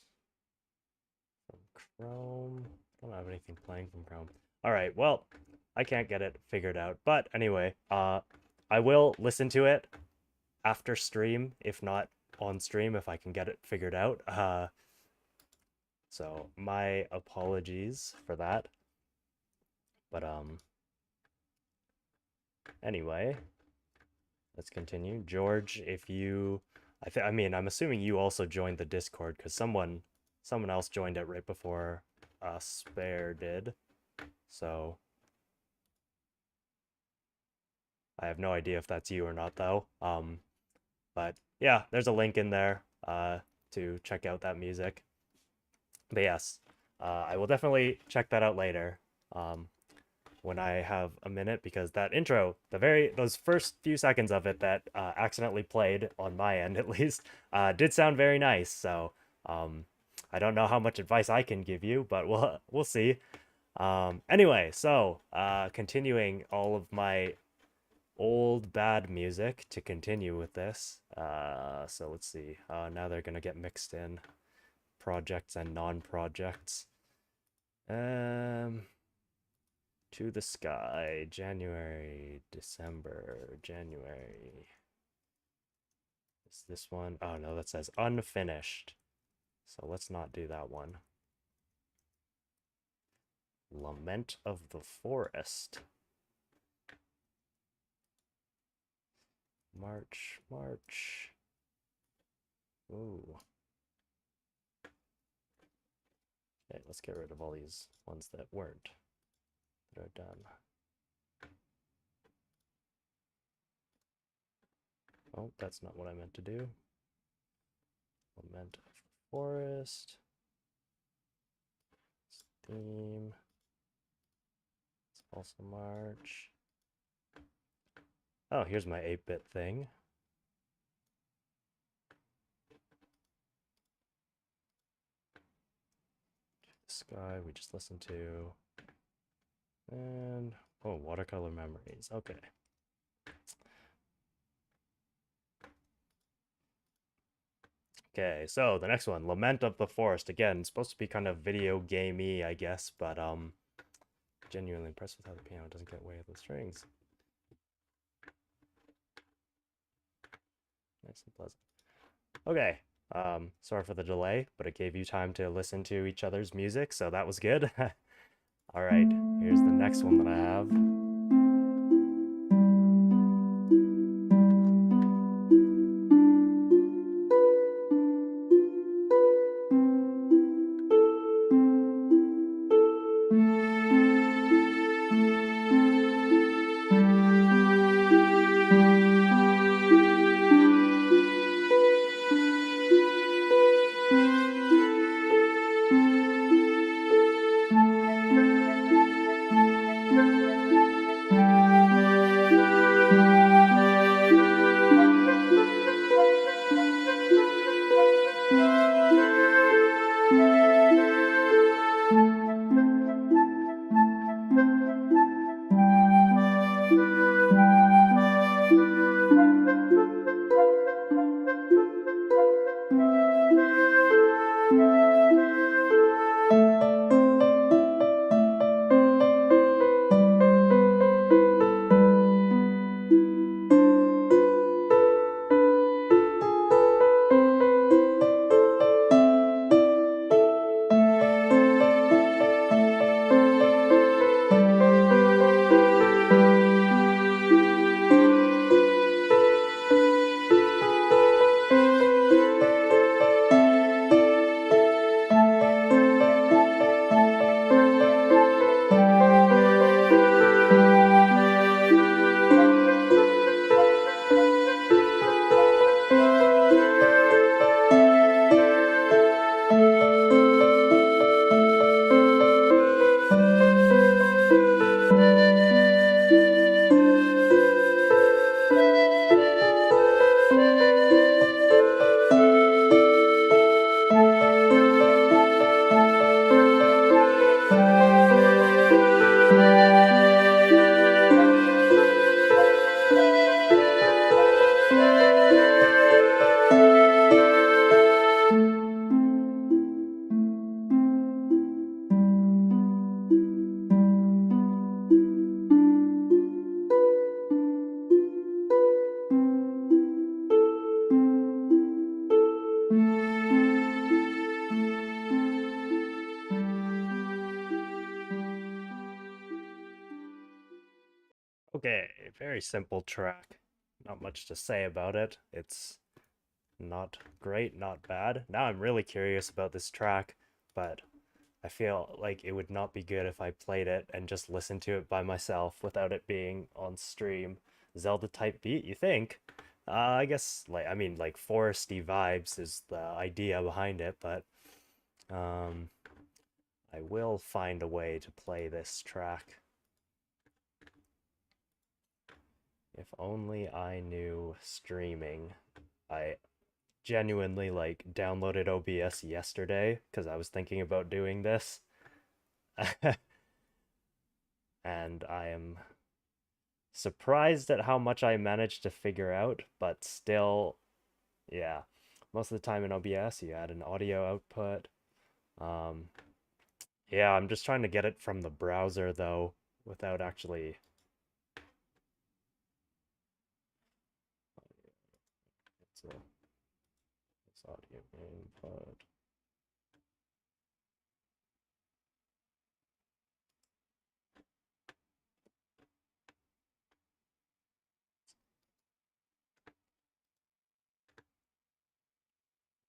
from Chrome. Don't have anything playing from Chrome. All right, well, I can't get it figured out. But anyway, I will listen to it after stream, if not on stream, if I can get it figured out. So my apologies for that. But anyway, let's continue. George, if you I mean, I'm assuming you also joined the Discord because someone else joined it right before Spare did. So I have no idea if that's you or not though. But yeah, there's a link in there to check out that music. But yes, I will definitely check that out later. When I have a minute because that intro, those first few seconds of it that accidentally played on my end at least, did sound very nice. So I don't know how much advice I can give you, but we'll see. Anyway, so continuing all of my old bad music to continue with this. So let's see. Now they're gonna get mixed in projects and non-projects. To the Sky, January, December, January. Is this one? Oh no, that says unfinished. So let's not do that one. Lament of the Forest. March, March. Ooh. Okay, let's get rid of all these ones that weren't, that are done. Oh, that's not what I meant to do. Lament of the Forest. Theme. It's also March. Oh, here's my 8-bit thing. Sky we just listened to. And oh, watercolor memories. Okay. Okay, so the next one, Lament of the Forest. Again, it's supposed to be kind of video gamey, I guess, but genuinely impressed with how the piano doesn't get away with the strings. Nice and pleasant. Okay. Sorry for the delay, but it gave you time to listen to each other's music, so that was good. All right, here's the next one that I have. Okay, very simple track. Not much to say about it. It's not great, not bad. Now I'm really curious about this track, but I feel like it would not be good if I played it and just listened to it by myself without it being on stream. Zelda type beat, you think? I guess like foresty vibes is the idea behind it, but um I will find a way to play this track. If only I knew streaming. I genuinely like downloaded OBS yesterday because I was thinking about doing this. And I am surprised at how much I managed to figure out, but still, yeah. Most of the time in OBS, you add an audio output. Um, yeah, I'm just trying to get it from the browser though, without actually. It's audio input.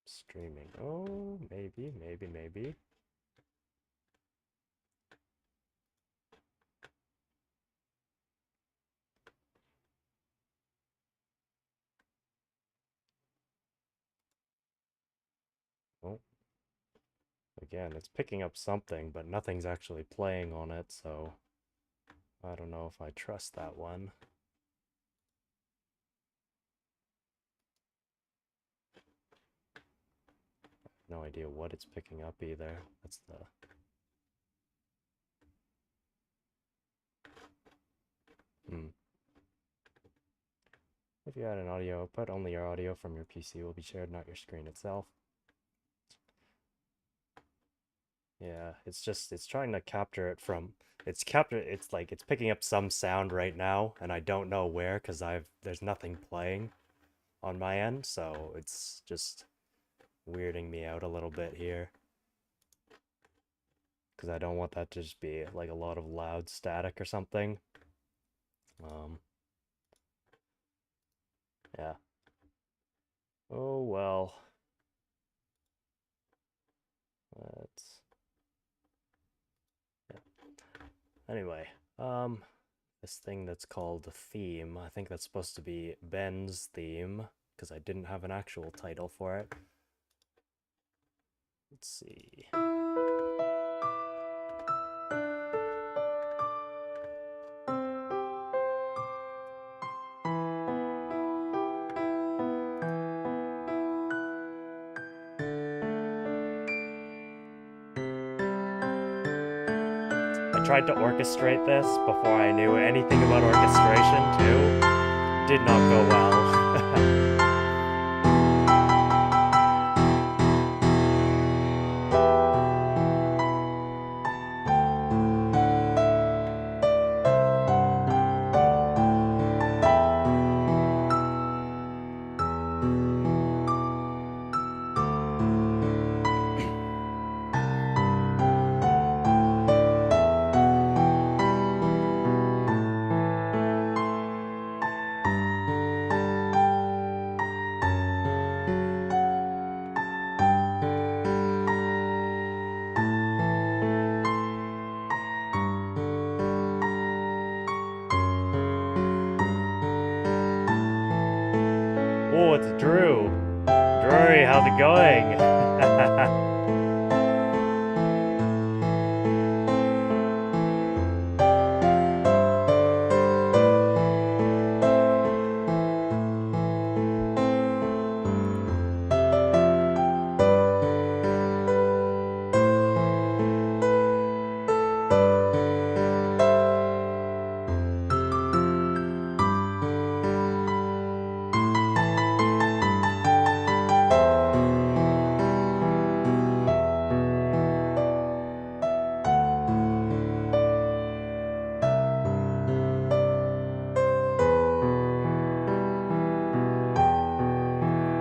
Streaming. Oh, maybe. Oh, again, it's picking up something, but nothing's actually playing on it, so I don't know if I trust that one. No idea what it's picking up either. That's the... If you add an audio output, only your audio from your PC will be shared, not your screen itself. Yeah, it's trying to capture it from, it's picking up some sound right now, and I don't know where, because there's nothing playing. on my end, so it's just weirding me out a little bit here. Because I don't want that to just be like a lot of loud static or something. Um, yeah. Oh well. Let's. Yeah. Anyway, this thing that's called a theme. I think that's supposed to be Ben's theme because I didn't have an actual title for it. Let's see. I tried to orchestrate this before I knew anything about orchestration too. Did not go well. Oh, it's Drew. Drury, how's it going?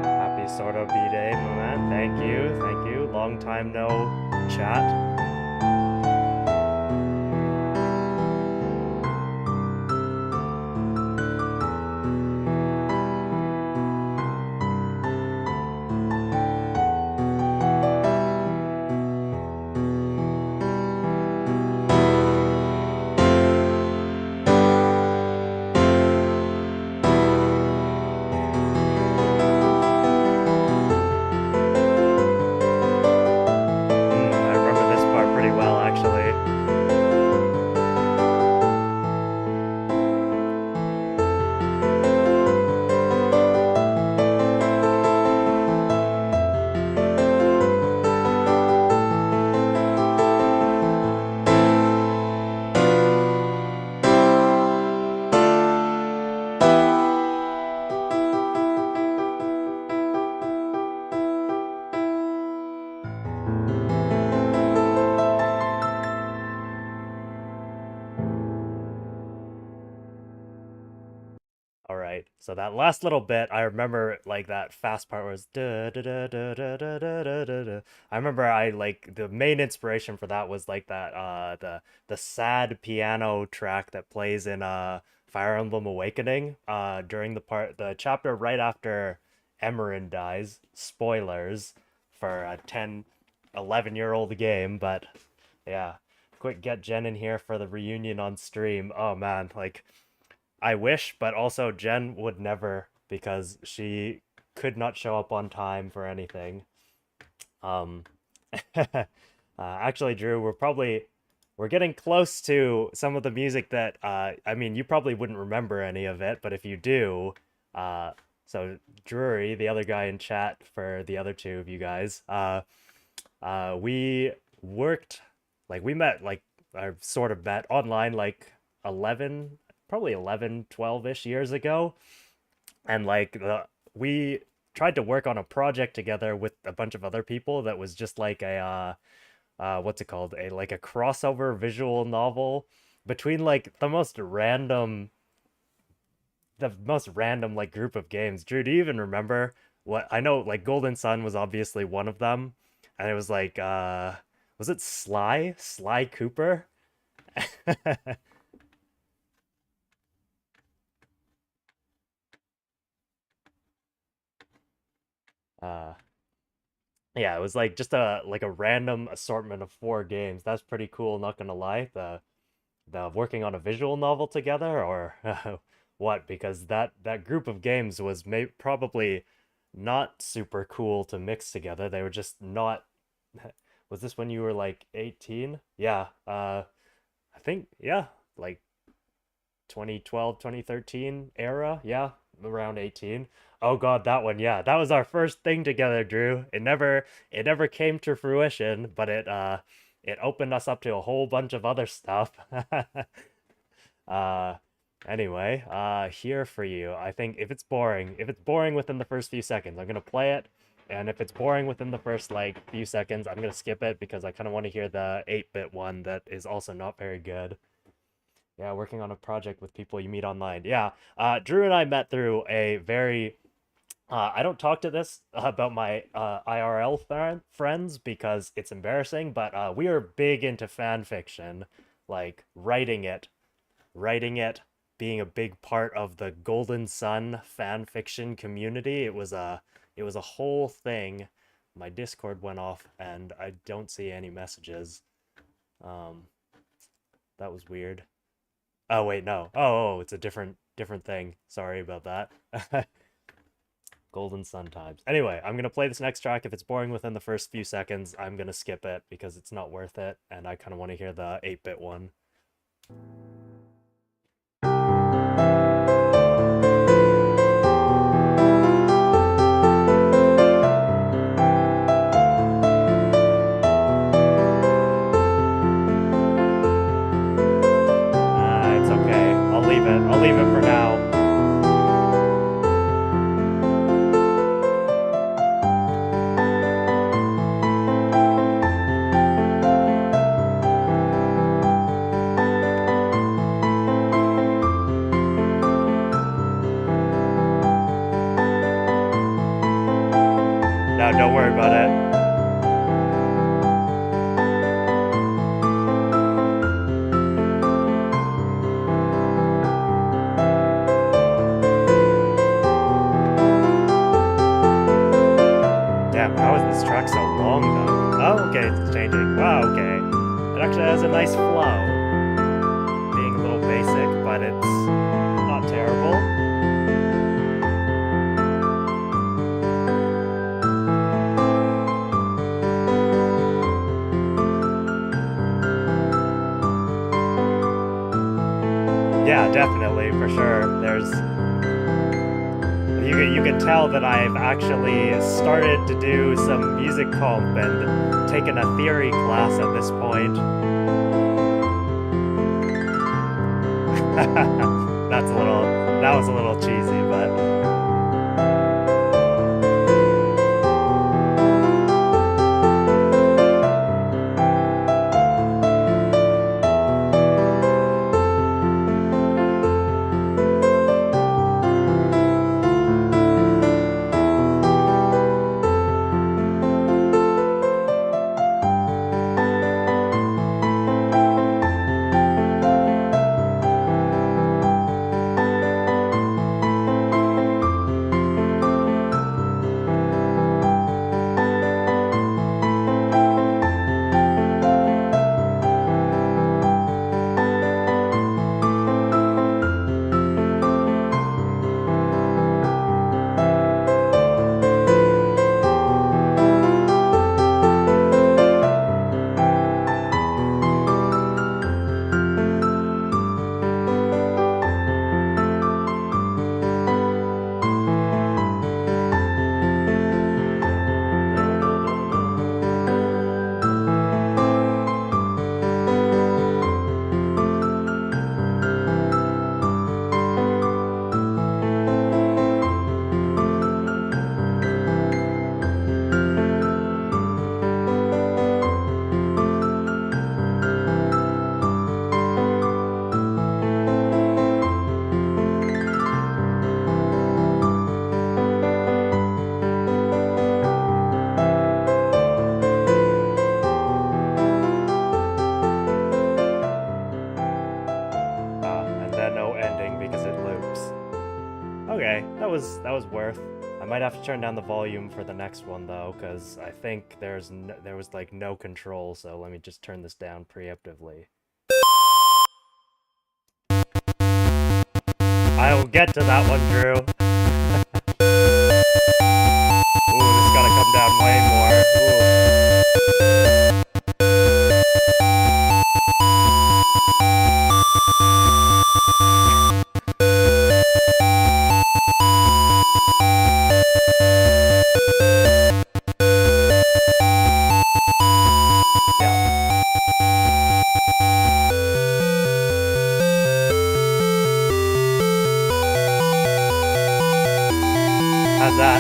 Happy sorta B-Day, my man. Thank you, thank you. Long time no chat. I remember this part pretty well, actually. All right. So that last little bit, I remember like that fast part was da da da da da da da da da. Da. I remember I like the main inspiration for that was like that the sad piano track that plays in Fire Emblem Awakening during the chapter right after Emerin dies. Spoilers for a 10 11-year-old game, but yeah. Quick get Jen in here for the reunion on stream. Oh man, like I wish, but also Jen would never because she could not show up on time for anything. Um, actually, Drew, we're getting close to some of the music that I mean, you probably wouldn't remember any of it, but if you do, uh, so Drury, the other guy in chat for the other two of you guys, we worked like we met like I sort of met online like 11 probably 11, 12ish years ago, and like the we tried to work on a project together with a bunch of other people that was just like a what's it called, a like a crossover visual novel between like the most random the most random like group of games. Drew, do you even remember what I know? Like Golden Sun was obviously one of them, and it was like was it Sly Cooper? uh yeah, it was like just a random assortment of four games. That's pretty cool, not gonna lie. The working on a visual novel together or what? Because that group of games was probably not super cool to mix together. They were just not. Was this when you were like 18? Yeah, I think yeah, like 2012, 2013 era. Yeah, around 18. Oh God, that one. Yeah, that was our first thing together, Drew. It never came to fruition, but it opened us up to a whole bunch of other stuff. Uh, anyway, here for you. I think if it's boring within the first few seconds, I'm gonna play it. And if it's boring within the first like few seconds, I'm gonna skip it because I kind of want to hear the 8-bit one that is also not very good. Yeah, working on a project with people you meet online. Yeah, Drew and I met through a very I don't talk to this about my IRL friends because it's embarrassing, but we are big into fan fiction, like writing it, being a big part of the Golden Sun fan fiction community. It was a whole thing. My Discord went off and I don't see any messages. Um, that was weird. Oh wait, no. Oh, it's a different thing. Sorry about that. Golden Sun times. Anyway, I'm gonna play this next track. If it's boring within the first few seconds, I'm gonna skip it because it's not worth it, and I kind of want to hear the 8-bit one. It's okay. I'll leave it. I'll leave it for now. No, don't worry about it. Damn, how is this track so long though? Oh, okay, it's changing. Wow, okay. It actually has a nice flow. Being a little basic, but it's not terrible. Yeah, definitely, for sure. You can tell that I've actually started to do some music comp and taken a theory class at this point. That was a little cheesy, but Okay, that was worth. I might have to turn down the volume for the next one though, because I think there was like no control. So let me just turn this down preemptively. I'll get to that one, Drew. Ooh, this gotta come down way more. How's that?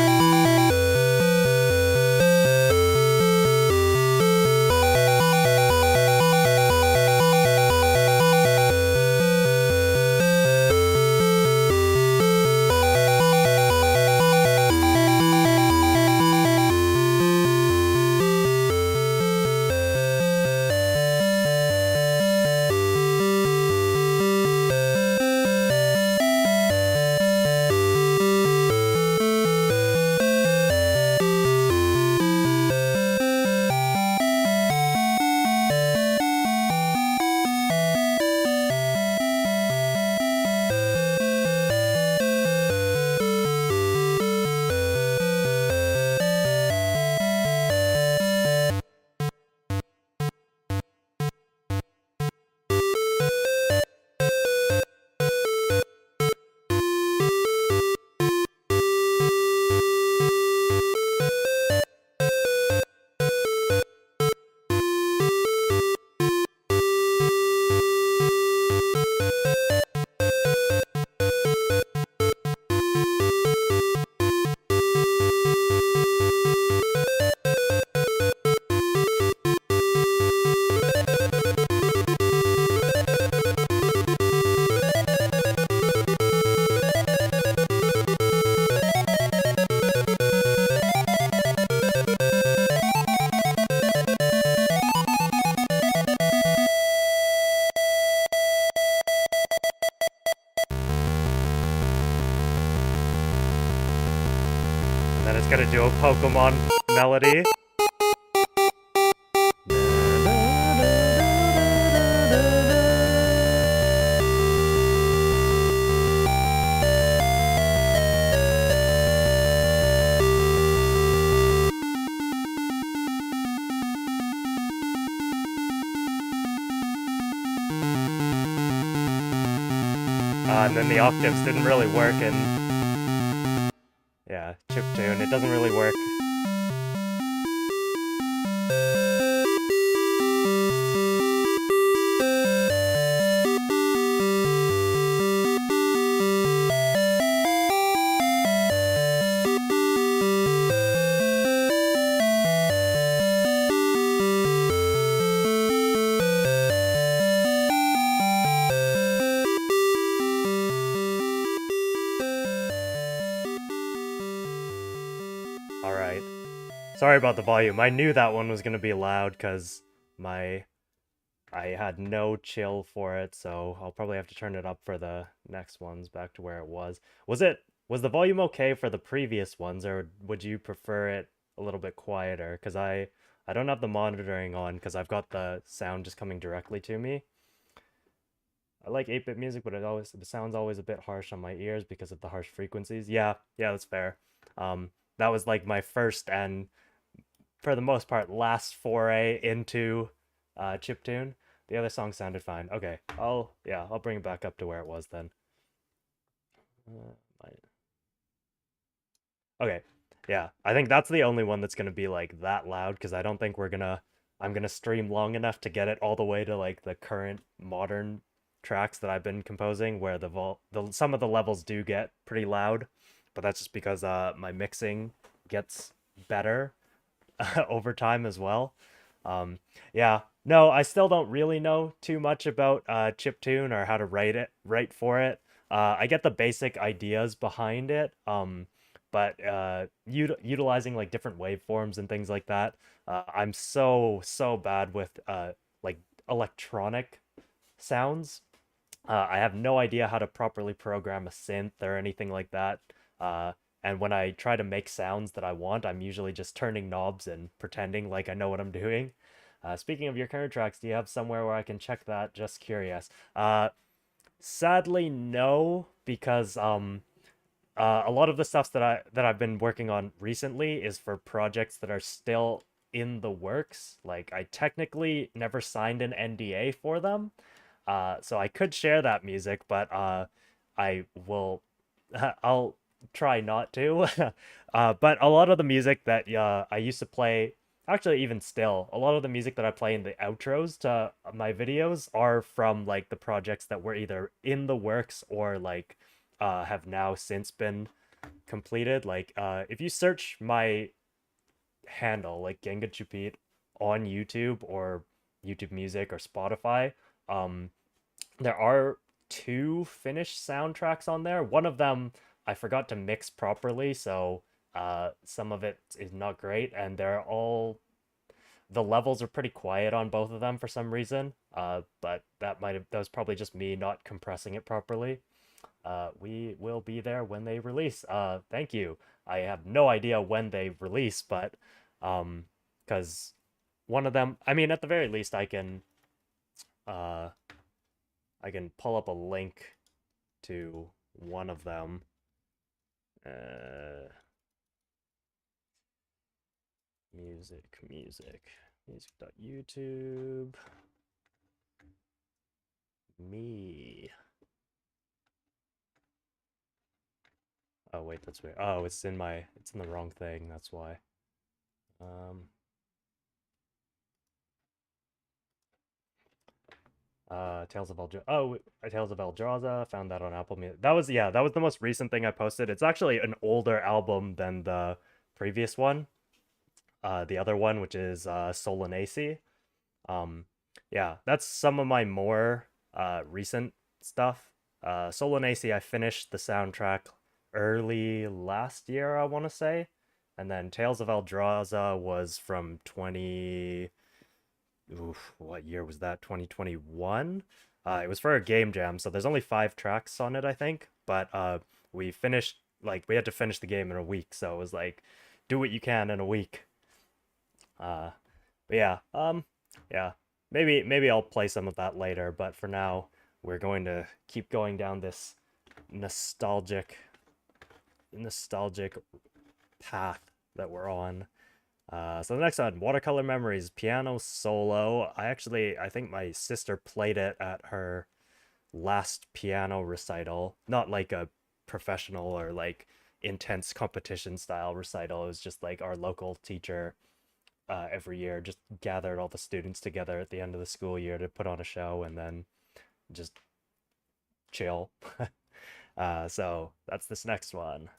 And then it's gonna do a Pokemon melody. And then the octaves didn't really work in, yeah, chiptune. It doesn't really work. Alright. Sorry about the volume. I knew that one was gonna be loud because I had no chill for it, so I'll probably have to turn it up for the next ones back to where it was. Was the volume okay for the previous ones, or would you prefer it a little bit quieter? Because I don't have the monitoring on because I've got the sound just coming directly to me. I like 8-bit music, but the sound's always a bit harsh on my ears because of the harsh frequencies. Yeah, that's fair. That was like my first and for the most part last foray into chiptune. The other song sounded fine. Okay, I'll bring it back up to where it was then. Okay, yeah, I think that's the only one that's gonna be like that loud because I don't think I'm gonna stream long enough to get it all the way to like the current modern tracks that I've been composing where some of the levels do get pretty loud, but that's just because my mixing gets better over time as well. Yeah, no, I still don't really know too much about chiptune or how to write for it. I get the basic ideas behind it, but utilizing like different waveforms and things like that, I'm so bad with like electronic sounds. I have no idea how to properly program a synth or anything like that. Uh, and when I try to make sounds that I want, I'm usually just turning knobs and pretending like I know what I'm doing. Speaking of your current tracks, do you have somewhere where I can check that? Just curious. Sadly, no, because a lot of the stuff that I've been working on recently is for projects that are still in the works. Like I technically never signed an NDA for them, so I could share that music, but I will, I'll try not to. But a lot of the music that I used to play, actually even still, a lot of the music that I play in the outros to my videos are from like the projects that were either in the works or like have now since been completed. Like if you search my handle, like Genga Chupit, on YouTube or YouTube Music or Spotify, um, there are two finished soundtracks on there. One of them I forgot to mix properly, so some of it is not great, and they're all the levels are pretty quiet on both of them for some reason. But that was probably just me not compressing it properly. We will be there when they release. Thank you. I have no idea when they release, but because one of them, I mean, at the very least, uh, I can pull up a link to one of them. Uh, music.youtube. Me. Oh wait, that's weird. Oh, it's in the wrong thing. That's why. Um, Tales of Eldraza. Found that on Apple Music. That was the most recent thing I posted. It's actually an older album than the previous one. The other one, which is Solanacy. Um, yeah, that's some of my more recent stuff. Solanacy, I finished the soundtrack early last year, I want to say. And then Tales of Eldraza was from 20. Oof, what year was that? 2021? It was for a game jam, so there's only 5 tracks on it, I think. But we had to finish the game in a week, so it was like, do what you can in a week. Uh, but yeah, maybe I'll play some of that later. But for now, we're going to keep going down this nostalgic nostalgic path that we're on. So the next one, Watercolor Memories, piano solo. I think my sister played it at her last piano recital. Not like a professional or like intense competition style recital. It was just like our local teacher every year just gathered all the students together at the end of the school year to put on a show and then just chill. So that's this next one.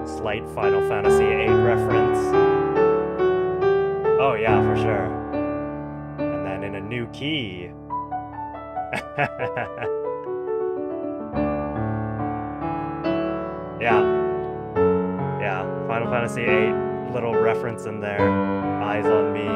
Slight Final Fantasy VIII reference. Oh yeah, for sure. And then in a new key. Yeah, yeah. Final Fantasy VIII, little reference in there. Eyes on me.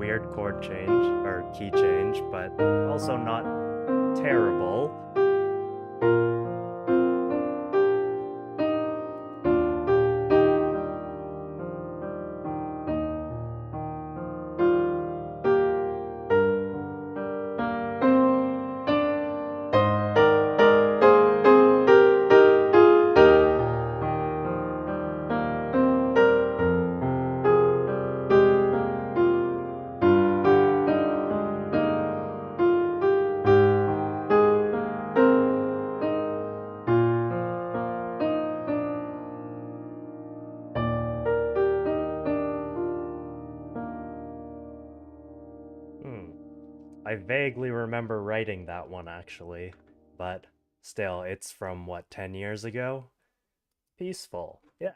weird chord change or key change, but also not terrible. Hmm. I vaguely remember writing that one actually, but still, it's from what, 10 years ago? Peaceful. Yeah,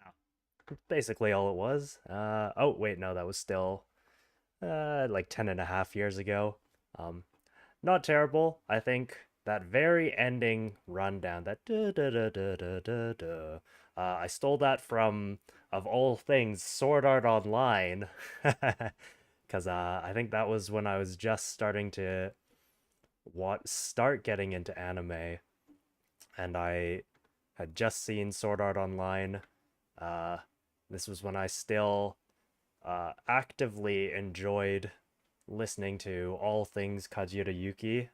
basically all it was. Oh, wait, no, that was still like 10 and a half years ago. Um, Not terrible. I think that very ending rundown, that da da da da da da da, I stole that from, of all things, Sword Art Online, because I think that was when I was just starting to start getting into anime, and I had just seen Sword Art Online. Uh, this was when I still actively enjoyed listening to all things Kajiura Yuki,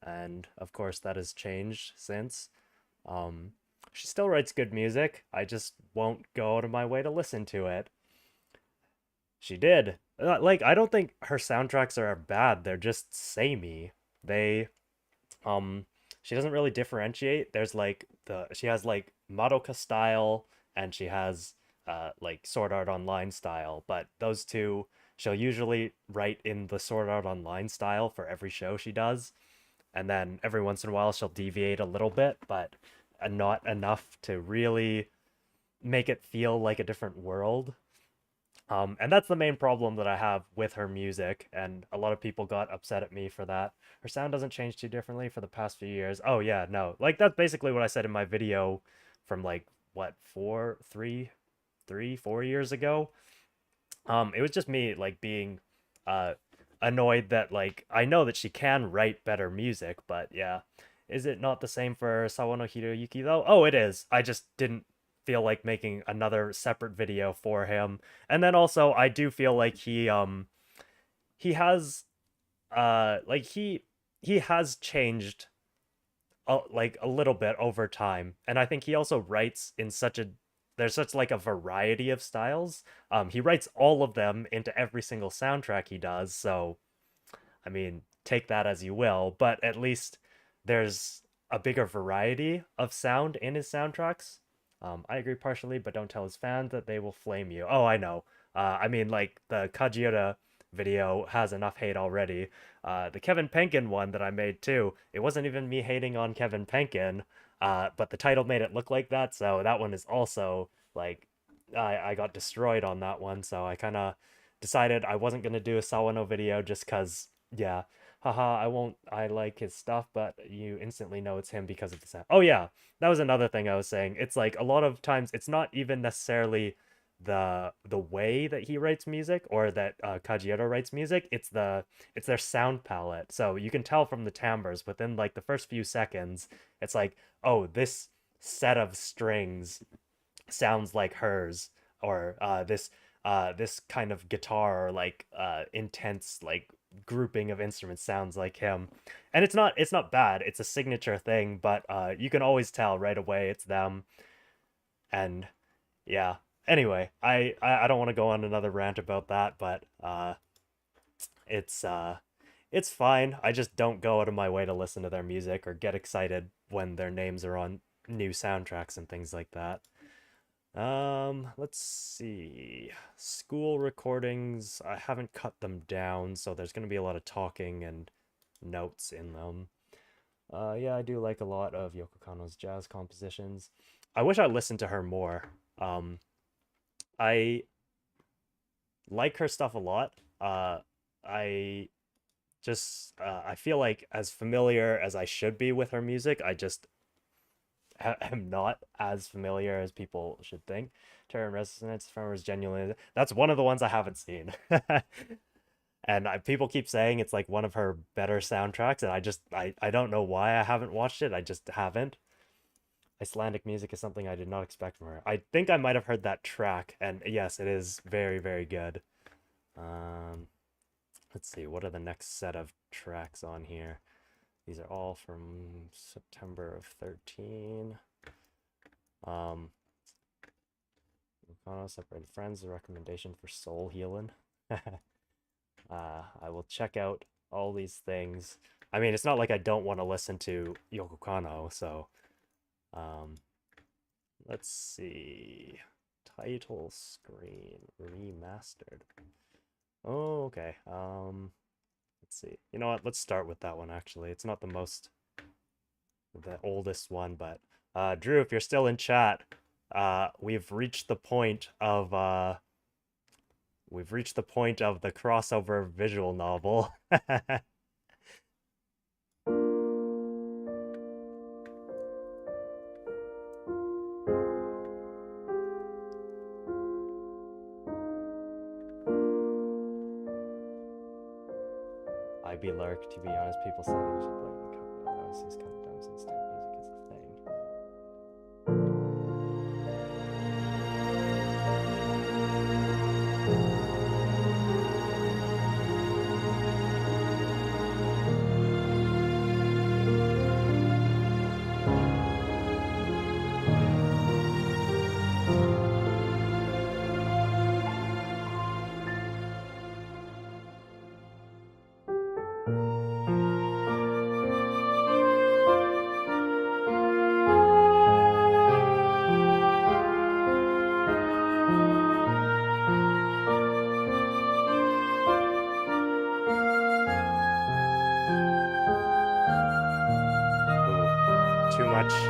and of course that has changed since. Um, she still writes good music. I just won't go out of my way to listen to it. She did. Like, I don't think her soundtracks are bad. They're just samey. They um she doesn't really differentiate. There's like the she has like Madoka style and she has like Sword Art Online style, but those two she'll usually write in the Sword Art Online style for every show she does, and then every once in a while she'll deviate a little bit, but not enough to really make it feel like a different world. And that's the main problem that I have with her music, and a lot of people got upset at me for that. Her sound doesn't change too differently for the past few years. Oh yeah, no, like that's basically what I said in my video from like what 4 years ago. It was just me like being uh annoyed that like I know that she can write better music, but yeah. Is it not the same for Sawano Hiroyuki though? Oh, it is. I just didn't feel like making another separate video for him. And then also I do feel like he has like he has changed like a little bit over time, and I think he also writes in such a there's such like a variety of styles. He writes all of them into every single soundtrack he does, so I mean, take that as you will, but at least there's a bigger variety of sound in his soundtracks. I agree partially, but don't tell his fans that they will flame you. Oh, I know. I mean, like, the Kajiura video has enough hate already. The Kevin Penkin one that I made too, it wasn't even me hating on Kevin Penkin, but the title made it look like that, so that one is also, like, I got destroyed on that one, so I kind of decided I wasn't going to do a Sawano video just because yeah, haha, I like his stuff, but you instantly know it's him because of the sound. Oh yeah, that was another thing I was saying. It's like a lot of times it's not even necessarily the way that he writes music or that Kajiero writes music. It's their sound palette. So you can tell from the timbres within like the first few seconds. It's like, oh, this set of strings sounds like hers, or this kind of guitar or like intense like grouping of instruments sounds like him. And it's not bad, it's a signature thing, but you can always tell right away it's them. And yeah, anyway, I don't want to go on another rant about that, but it's it's fine. I just don't go out of my way to listen to their music or get excited when their names are on new soundtracks and things like that. Let's see. School recordings, I haven't cut them down, so there's gonna be a lot of talking and notes in them. Yeah, I do like a lot of Yoko Kanno's jazz compositions. I wish I listened to her more. Um, I like her stuff a lot. I I feel like as familiar as I should be with her music, I just am not as familiar as people should think. Terror and Resonance, Farmers Genuinely. That's one of the ones I haven't seen. And people keep saying it's like one of her better soundtracks, and I don't know why I haven't watched it. I just haven't. Icelandic music is something I did not expect from her. I think I might have heard that track, and yes, it is very, very good. Um, let's see, what are the next set of tracks on here? These are all from September of 13. Volcano, Separated Friends, a recommendation for soul healing. I will check out all these things. I mean, it's not like I don't want to listen to Yoko Kano, so um, let's see. Title screen remastered. Oh, okay. Let's see. You know what? Let's start with that one actually. It's not the oldest one, but Drew, if you're still in chat, we've reached the point of the crossover visual novel. I be Lark, to be honest, people say you should play the cover. I was just cover demos instead. Music is a thing.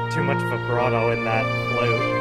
Too much vibrato in that flute.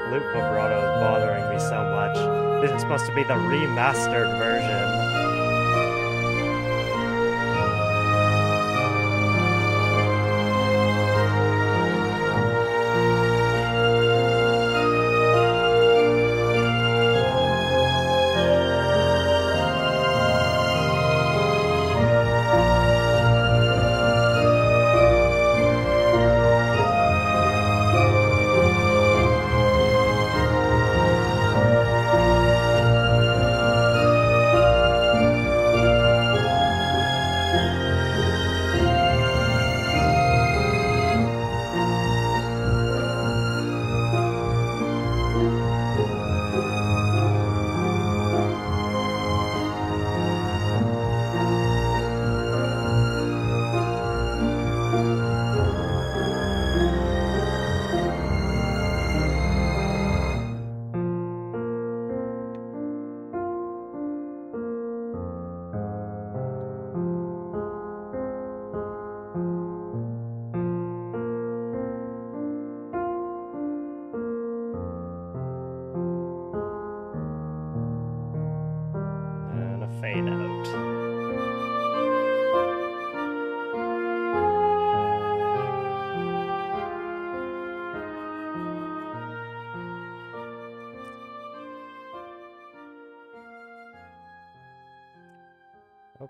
Flute vibrato is bothering me so much. This is supposed to be the remastered version.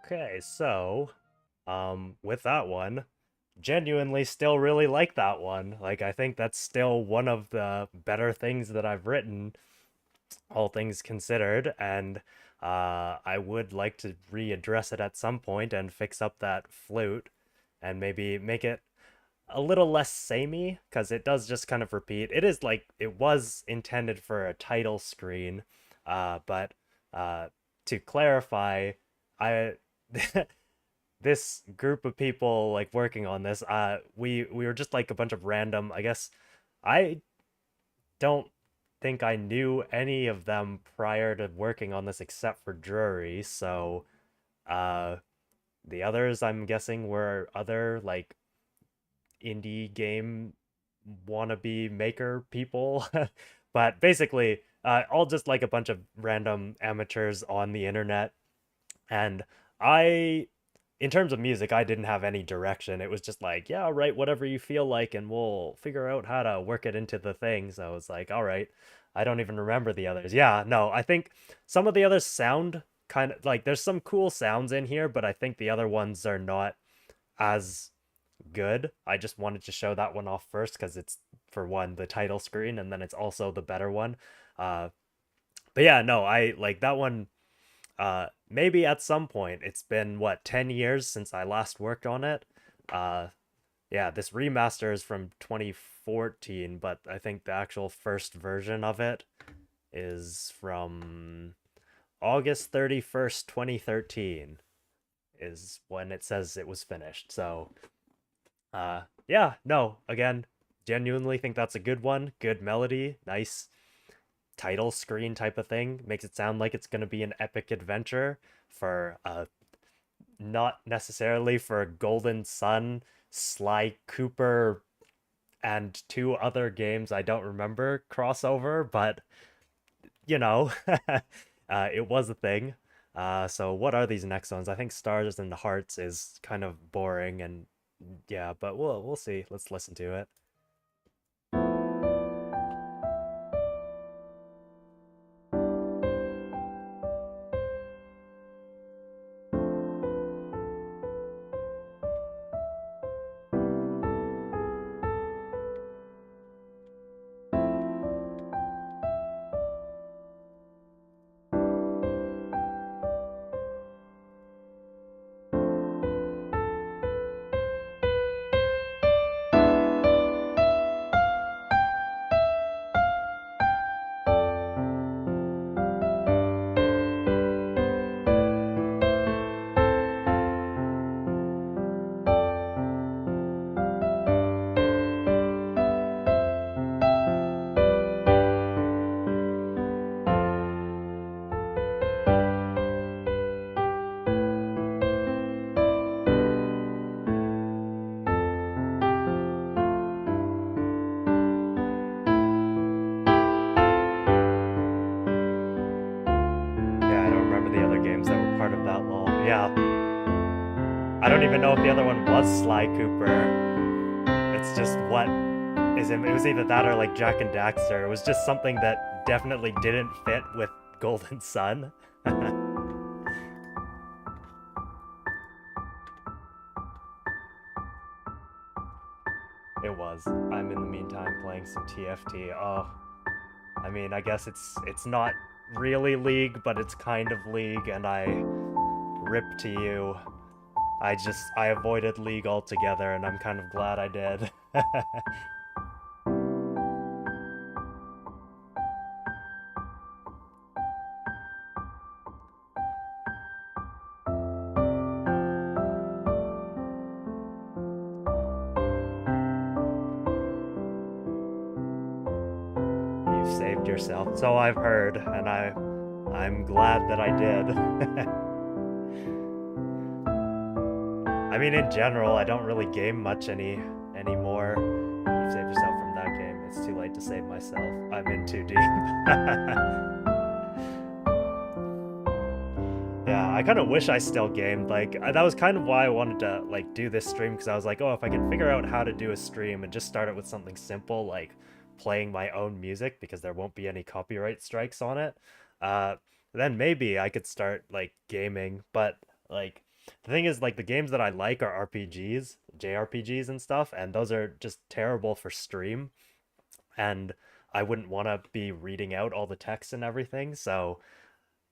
Okay, so with that one, genuinely still really like that one. Like I think that's still one of the better things that I've written, all things considered, and I would like to readdress it at some point and fix up that flute and maybe make it a little less samey because it does just kind of repeat. It is like it was intended for a title screen, but uh, to clarify, I this group of people like working on this, we were just like a bunch of random. I guess I don't think I knew any of them prior to working on this except for Drury, so uh, the others I'm guessing were other like indie game wannabe maker people. But basically, all just like a bunch of random amateurs on the internet. And I, in terms of music, I didn't have any direction. It was just like, yeah, write whatever you feel like, and we'll figure out how to work it into the thing. So I was like, all right. I don't even remember the others. Yeah, no, I think some of the others sound kind of like there's some cool sounds in here, but I think the other ones are not as good. I just wanted to show that one off first because it's, for one, the title screen, and then it's also the better one. Uh, but yeah, no, I like that one. Maybe at some point. It's been what, 10 years since I last worked on it. Uh, yeah, this remaster is from 2014, but I think the actual first version of it is from August 31st, 2013 is when it says it was finished. So yeah, no, again, genuinely think that's a good one. Good melody, nice title screen type of thing. Makes it sound like it's going to be an epic adventure for not necessarily for Golden Sun, Sly Cooper, and two other games I don't remember crossover, but you know, it was a thing. So what are these next ones? I think Stars and Hearts is kind of boring, and yeah, but we'll see. Let's listen to it. Yeah, I don't remember the other games that were part of that law. Yeah, I don't even know if the other one was Sly Cooper. It's just what is it? It was either that or like Jack and Daxter. It was just something that definitely didn't fit with Golden Sun. It was. I'm in the meantime playing some TFT. Oh, I mean, I guess it's not really League, but it's kind of League, and I rip to you. I avoided League altogether, and I'm kind of glad I did. You've saved yourself, so I've heard, and I'm glad that I did. I mean, in general, I don't really game much anymore. You've saved yourself from that game. It's too late to save myself. I'm in too deep. Yeah, I kind of wish I still gamed. Like that was kind of why I wanted to like do this stream because I was like, oh, if I can figure out how to do a stream and just start it with something simple like playing my own music because there won't be any copyright strikes on it, uh, then maybe I could start like gaming. But like The thing is, like, the games that I like are RPGs, JRPGs and stuff, and those are just terrible for stream. And I wouldn't want to be reading out all the text and everything. So,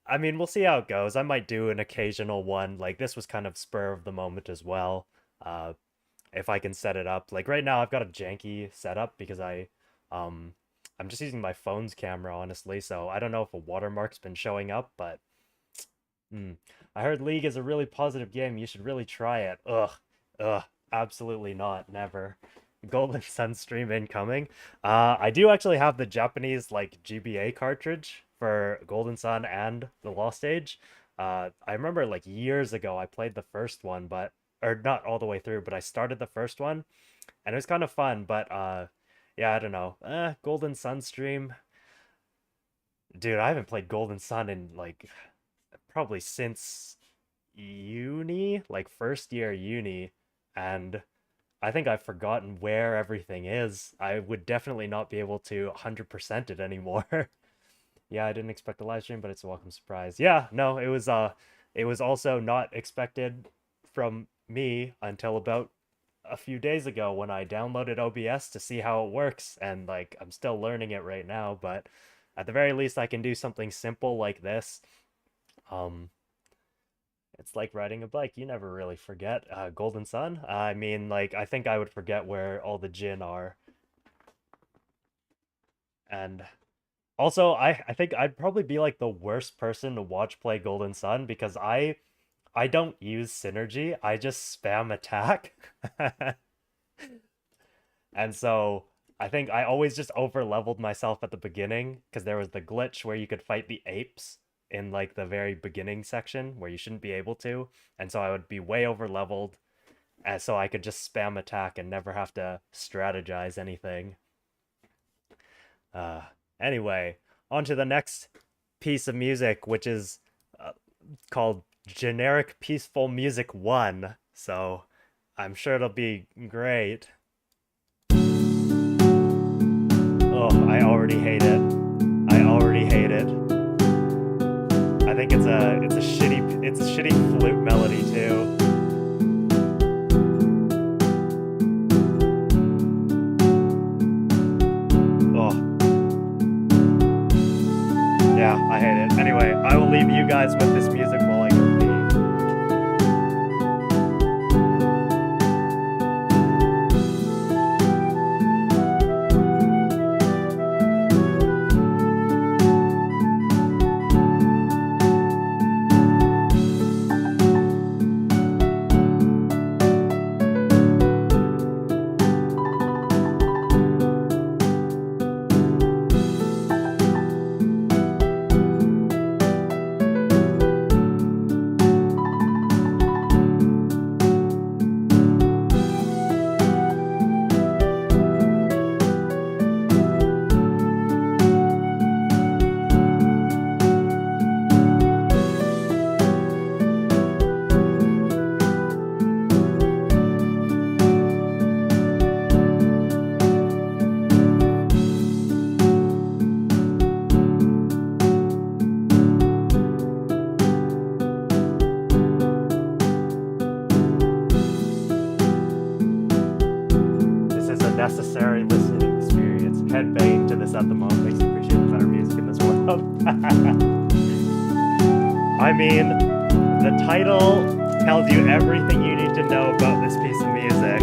I mean, we'll see how it goes. I might do an occasional one. Like, this was kind of spur of the moment as well. Uh, if I can set it up. Like right now I've got a janky setup because um I'm just using my phone's camera honestly, so I don't know if a watermark's been showing up, but hmm. I heard League is a really positive game. You should really try it. Ugh. Ugh. Absolutely not. Never. Golden Sun stream incoming. I do actually have the Japanese like GBA cartridge for Golden Sun and the Lost Age. I remember like years ago I played the first one, but or not all the way through, but I started the first one and it was kind of fun, but yeah, I don't know. Golden Sun stream. Dude, I haven't played Golden Sun in like probably since uni, like first year uni, and I think I've forgotten where everything is. I would definitely not be able to 100% it anymore. Yeah, I didn't expect a live stream, but it's a welcome surprise. Yeah, no, it was also not expected from me until about a few days ago when I downloaded OBS to see how it works, and like I'm still learning it right now, but at the very least I can do something simple like this. Um it's like riding a bike. You never really forget. Golden Sun? I mean, like, I think I would forget where all the Jin are. And also, I think I'd probably be like the worst person to watch play Golden Sun because I don't use synergy. I just spam attack. And so I think I always just over leveled myself at the beginning because there was the glitch where you could fight the apes in like the very beginning section where you shouldn't be able to. And so I would be way over leveled, and so I could just spam attack and never have to strategize anything. Uh, anyway, on to the next piece of music, which is called Generic Peaceful Music 1. So I'm sure it'll be great. Oh, I already hate it. I already hate it. I think it's a shitty flute melody too. Oh. Yeah, I hate it. Anyway, I will leave you guys with this music while I go pee. Necessary listening experience. Headbanging to this at the moment makes you appreciate the better music in this world. I mean, the title tells you everything you need to know about this piece of music.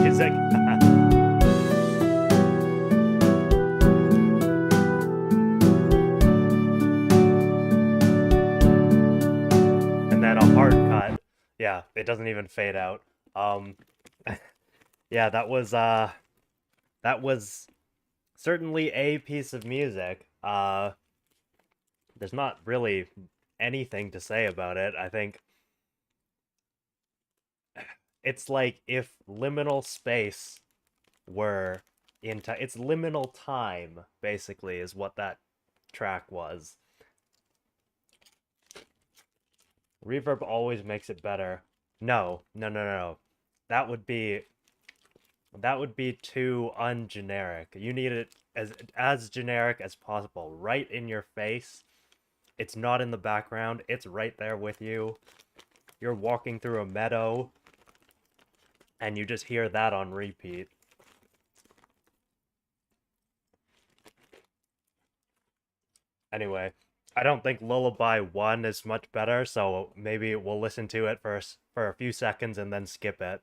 Music. And then a hard cut. Yeah, it doesn't even fade out. Yeah, that was that was certainly a piece of music. There's not really anything to say about it. I think it's like if liminal space were in time. It's liminal time, basically, is what that track was. Reverb always makes it better. No, no, no, no, no. That would be that would be too ungeneric. You need it as generic as possible, right in your face. It's not in the background. It's right there with you. You're walking through a meadow and you just hear that on repeat. Anyway, I don't think Lullaby 1 is much better, so maybe we'll listen to it for a few seconds and then skip it.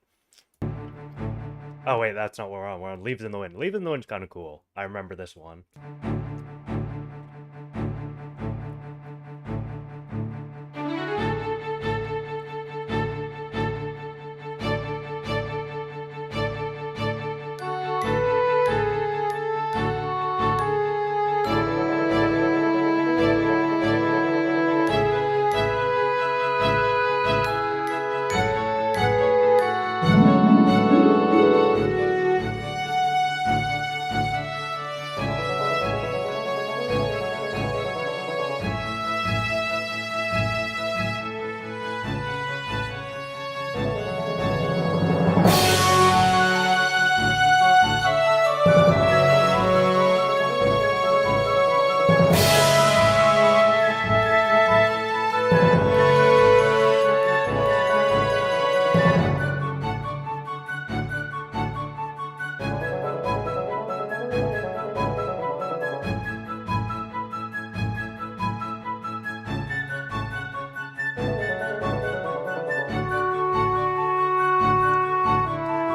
Oh wait, that's not what we're on. We're on Leaves in the Wind. Leaves in the Wind's kind of cool. I remember this one.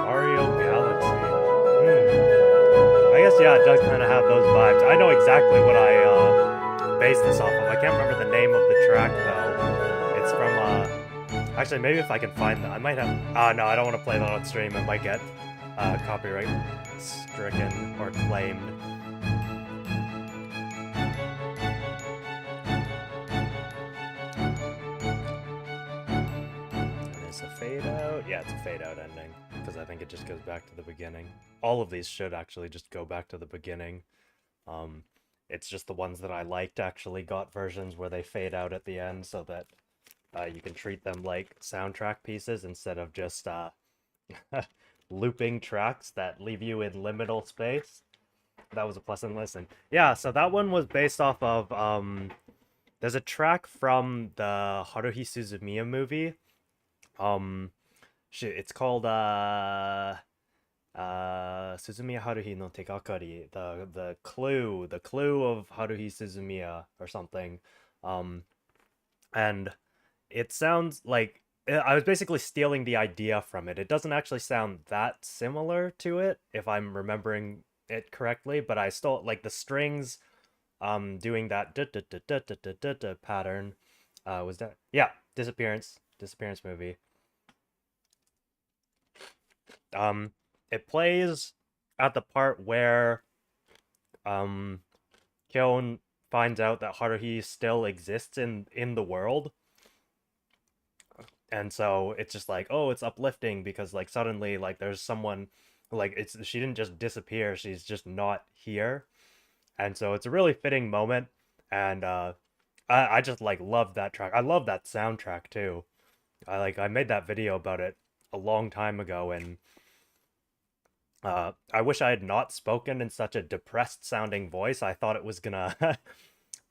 Mario Galaxy. I guess, yeah, it does kind of have those vibes. I know exactly what I based this off of. I can't remember the name of the track, though. It's from, actually, maybe if I can find that. I might have... no, I don't want to play that on stream. It might get copyright stricken or claimed. Is a fade out? Yeah, it's a fade out ending, because I think it just goes back to the beginning. All of these should actually just go back to the beginning. It's just the ones that I liked actually got versions where they fade out at the end so that you can treat them like soundtrack pieces instead of just looping tracks that leave you in liminal space. That was a pleasant listen. Yeah, so that one was based off of there's a track from the Haruhi Suzumiya movie. It's called Suzumiya Haruhi no Tegakari, the clue of Haruhi Suzumiya or something. And it sounds like I was basically stealing the idea from it. It doesn't actually sound that similar to it, if I'm remembering it correctly, but I stole like the strings doing that pattern. Was that, yeah, disappearance movie. It plays at the part where Kyon finds out that Haruhi still exists in the world. And so it's just like, oh, it's uplifting because like suddenly like there's someone like she didn't just disappear, she's just not here. And so it's a really fitting moment, and I just like love that track. I love that soundtrack too. I made that video about it a long time ago, and I wish I had not spoken in such a depressed sounding voice. I thought it was gonna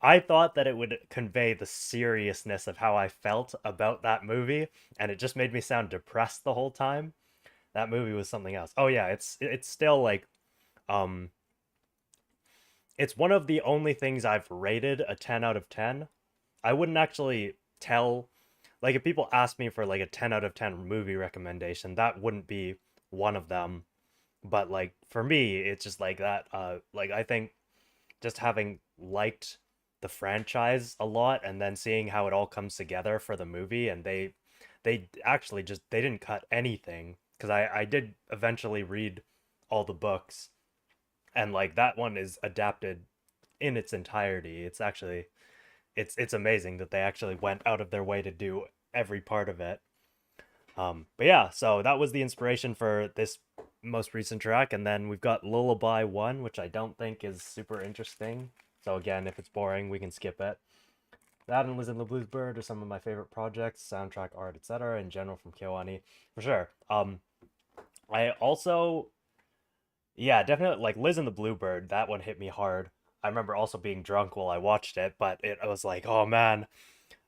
I thought that it would convey the seriousness of how I felt about that movie, and it just made me sound depressed the whole time. That movie was something else. Oh yeah, it's still like um it's one of the only things I've rated a 10 out of 10. I wouldn't actually tell, like if people ask me for like a 10 out of 10 movie recommendation, that wouldn't be one of them. But like for me, it's just like that like I think just having liked the franchise a lot and then seeing how it all comes together for the movie, and they actually just they didn't cut anything, because I did eventually read all the books, and like that one is adapted in its entirety. It's actually it's amazing that they actually went out of their way to do every part of it. But yeah, so that was the inspiration for this most recent track, and then we've got Lullaby 1, which I don't think is super interesting. So again, if it's boring, we can skip it. That and Liz and the Bluesbird are some of my favorite projects, soundtrack, art, etc. in general from Kyoani, for sure. I also, yeah, definitely like Liz and the Bluebird. That one hit me hard. I remember also being drunk while I watched it, but it was like, oh man,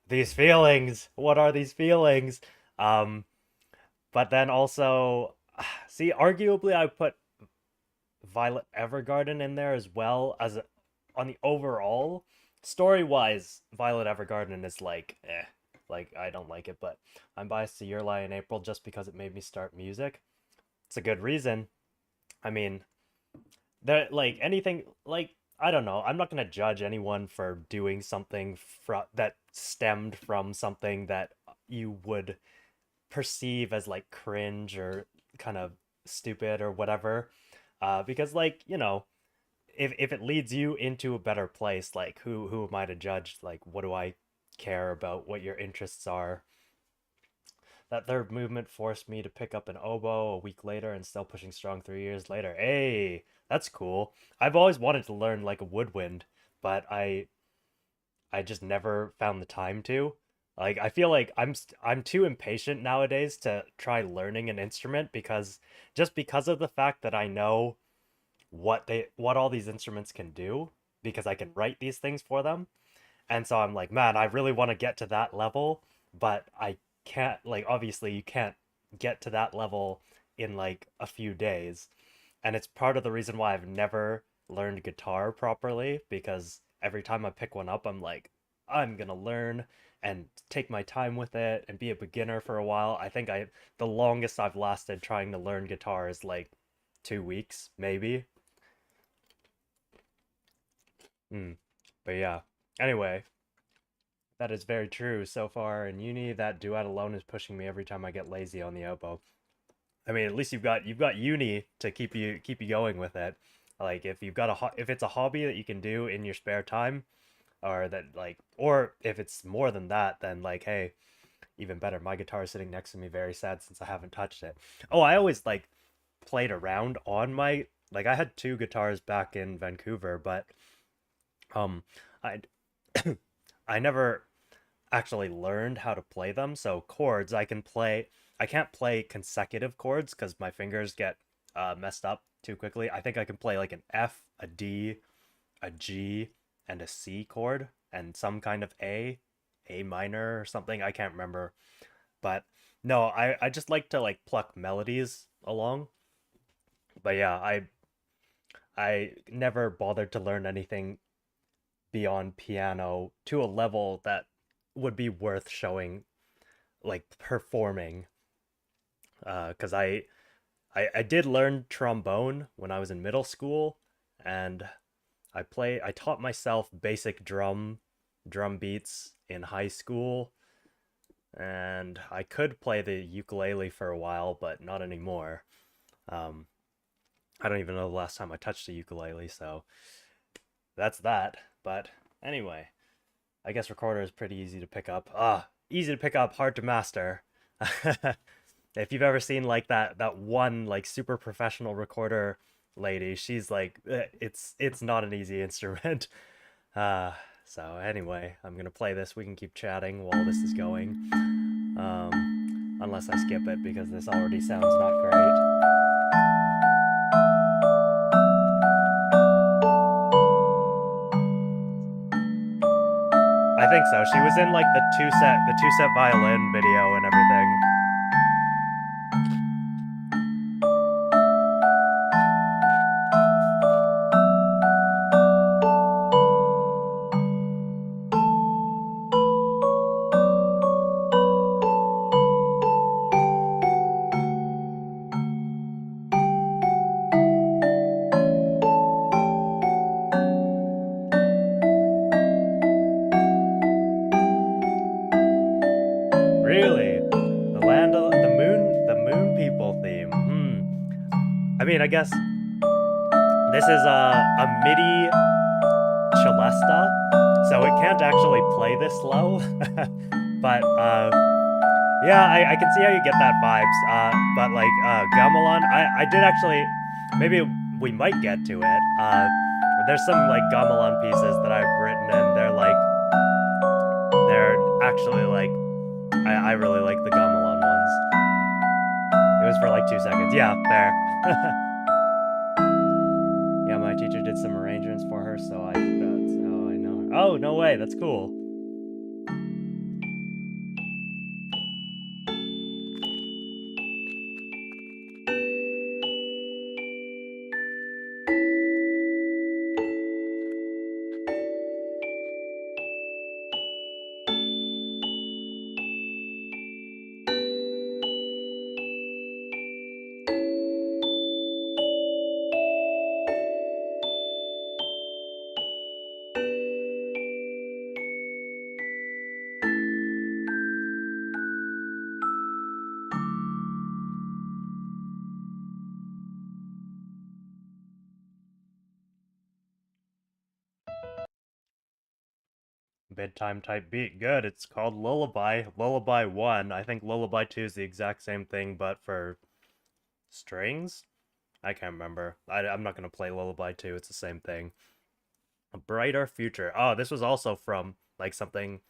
these feelings. What are these feelings? Um, but then also, see, arguably, I put Violet Evergarden in there as well as on the overall story wise. Violet Evergarden is like, like I don't like it, but I'm biased to Your Lie in April just because it made me start music. It's a good reason. I mean, there like anything like I don't know. I'm not gonna judge anyone for doing something that stemmed from something that you would perceive as like cringe or kind of stupid or whatever. Because like, you know, if it leads you into a better place, like who am I to judge? Like what do I care about what your interests are? That third movement forced me to pick up an oboe a week later and still pushing strong 3 years later. Hey, that's cool. I've always wanted to learn like a woodwind, but I just never found the time to. Like I feel like I'm too impatient nowadays to try learning an instrument because just because of the fact that I know what all these instruments can do because I can write these things for them. And so I'm like, man, I really want to get to that level, but I can't like obviously you can't get to that level in like a few days. And it's part of the reason why I've never learned guitar properly because every time I pick one up, I'm like, I'm gonna learn and take my time with it and be a beginner for a while. I think the longest I've lasted trying to learn guitar is like 2 weeks, maybe. Hmm. But yeah. Anyway, that is very true. So far in uni, that duet alone is pushing me every time I get lazy on the oboe. I mean, at least you've got uni to keep you going with it. Like if you've got if it's a hobby that you can do in your spare time, or that like, or if it's more than that, then like, hey, even better. My guitar is sitting next to me, very sad since I haven't touched it. Oh, I always like played around on my like I had two guitars back in Vancouver, but um, I I never actually learned how to play them. So chords, I can play. I can't play consecutive chords because my fingers get messed up too quickly. I think I can play like an F, a D, a G, and a C chord, and some kind of A minor or something. I can't remember. But no, I just like to like pluck melodies along. But yeah, I never bothered to learn anything beyond piano to a level that would be worth showing like performing because I did learn trombone when I was in middle school and I taught myself basic drum beats in high school and I could play the ukulele for a while but not anymore. um I don't even know the last time I touched a ukulele, so that's that. But anyway, I guess recorder is pretty easy to pick up. Easy to pick up, hard to master. If you've ever seen like that one like super professional recorder lady, she's like it's not an easy instrument. Uh so anyway, I'm gonna play this. We can keep chatting while this is going. Unless I skip it because this already sounds not great. I think so. She was in like the two set violin video and everything. Really? The moon people theme. I mean, I guess This is a MIDI Celesta, so it can't actually play this low. But yeah, I can see how you get that vibes. But like gamelan, I did actually, maybe we might get to it. There's some like gamelan pieces that I've written, and they're actually like I really like the gamelan ones. It was for like 2 seconds. Yeah, fair. Yeah, my teacher did some arrangements for her, so that's how I know her. Oh, no way, that's cool. Bedtime type beat. Good. It's called Lullaby. Lullaby 1. I think Lullaby 2 is the exact same thing, but for strings? I can't remember. I'm not going to play Lullaby 2. It's the same thing. A Brighter Future. Oh, this was also from like something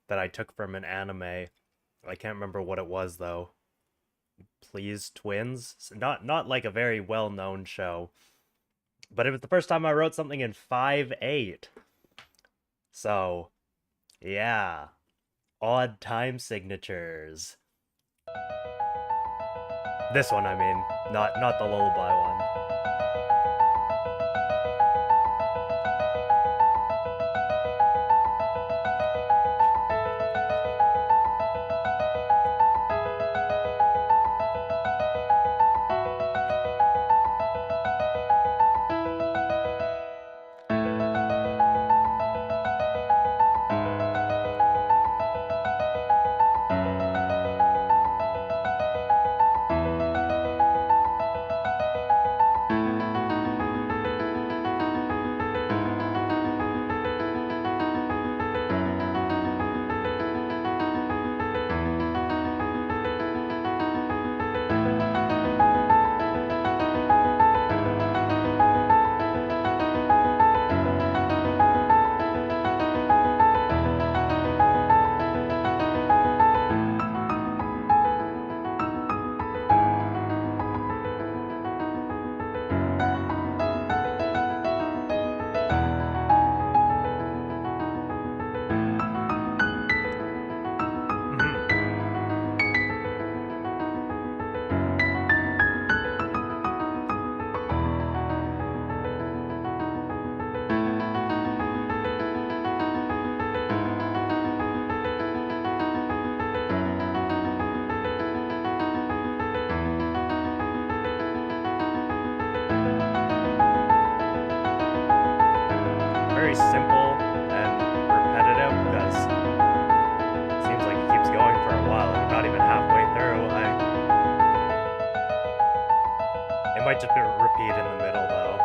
that I took from an anime. I can't remember what it was though. Please Twins? Not like a very well-known show. But it was the first time I wrote something in 5/8. So, yeah. Odd time signatures. This one, I mean, not the lullaby one. Mhm. Very simple and repetitive because it seems like it keeps going for a while and I'm not even halfway through. It might just be repeat in the middle though.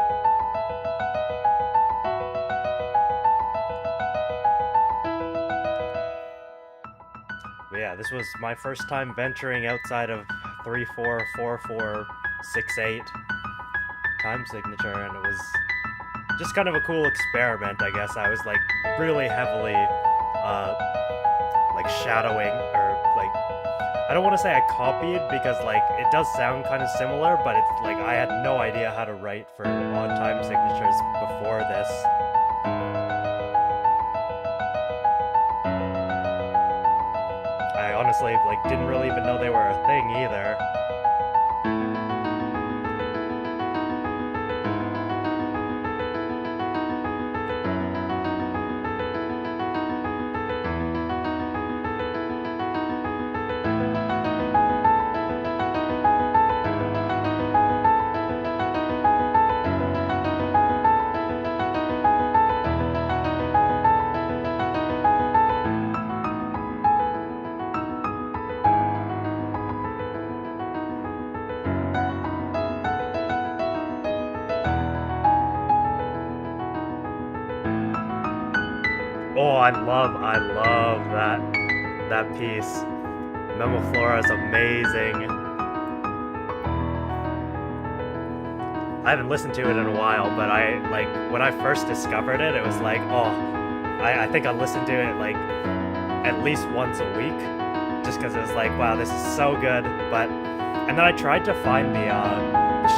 But yeah, this was my first time venturing outside of 3/4/4/4/6/8 time signature, and it was just kind of a cool experiment, I guess. I was like really heavily uh like shadowing, or like, I don't want to say I copied because like it does sound kind of similar, but it's like I had no idea how to write for odd time signatures before this. I honestly like didn't really even know they were a thing either. I love that piece. Memoflora is amazing. I haven't listened to it in a while, but I like when I first discovered it, it was like, oh, I think I listened to it like at least once a week, just because it was like, wow, this is so good. But and then I tried to find the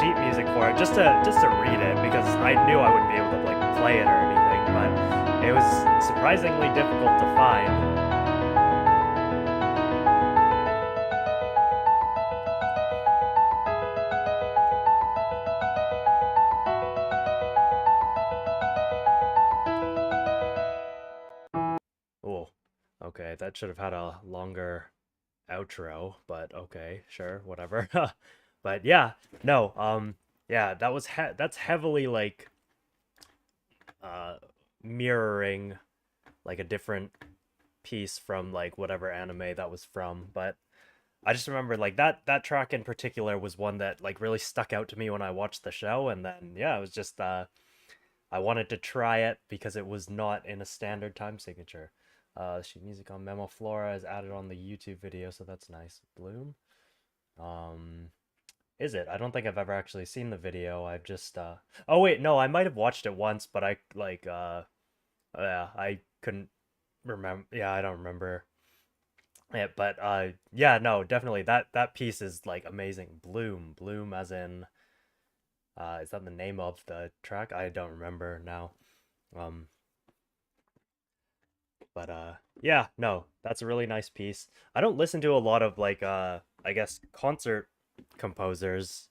sheet music for it just to read it because I knew I wouldn't be able to like play it or anything, but it was surprisingly difficult to find. Oh, okay, that should have had a longer outro, but okay, sure, whatever. But yeah, no, yeah, that's heavily like uh mirroring like a different piece from like whatever anime that was from, but I just remember like that track in particular was one that like really stuck out to me when I watched the show, and then yeah, it was just I wanted to try it because it was not in a standard time signature. Sheet music on Memo Flora is added on the YouTube video, so that's nice. Bloom? Um, is it? I don't think I've ever actually seen the video. I've just oh wait, no, I might have watched it once, but I like yeah, I couldn't remember. Yeah, I don't remember it, but yeah, no, definitely that piece is like amazing. Bloom as in is that the name of the track? I don't remember now. Um, but yeah, no, that's a really nice piece. I don't listen to a lot of like I guess concert composers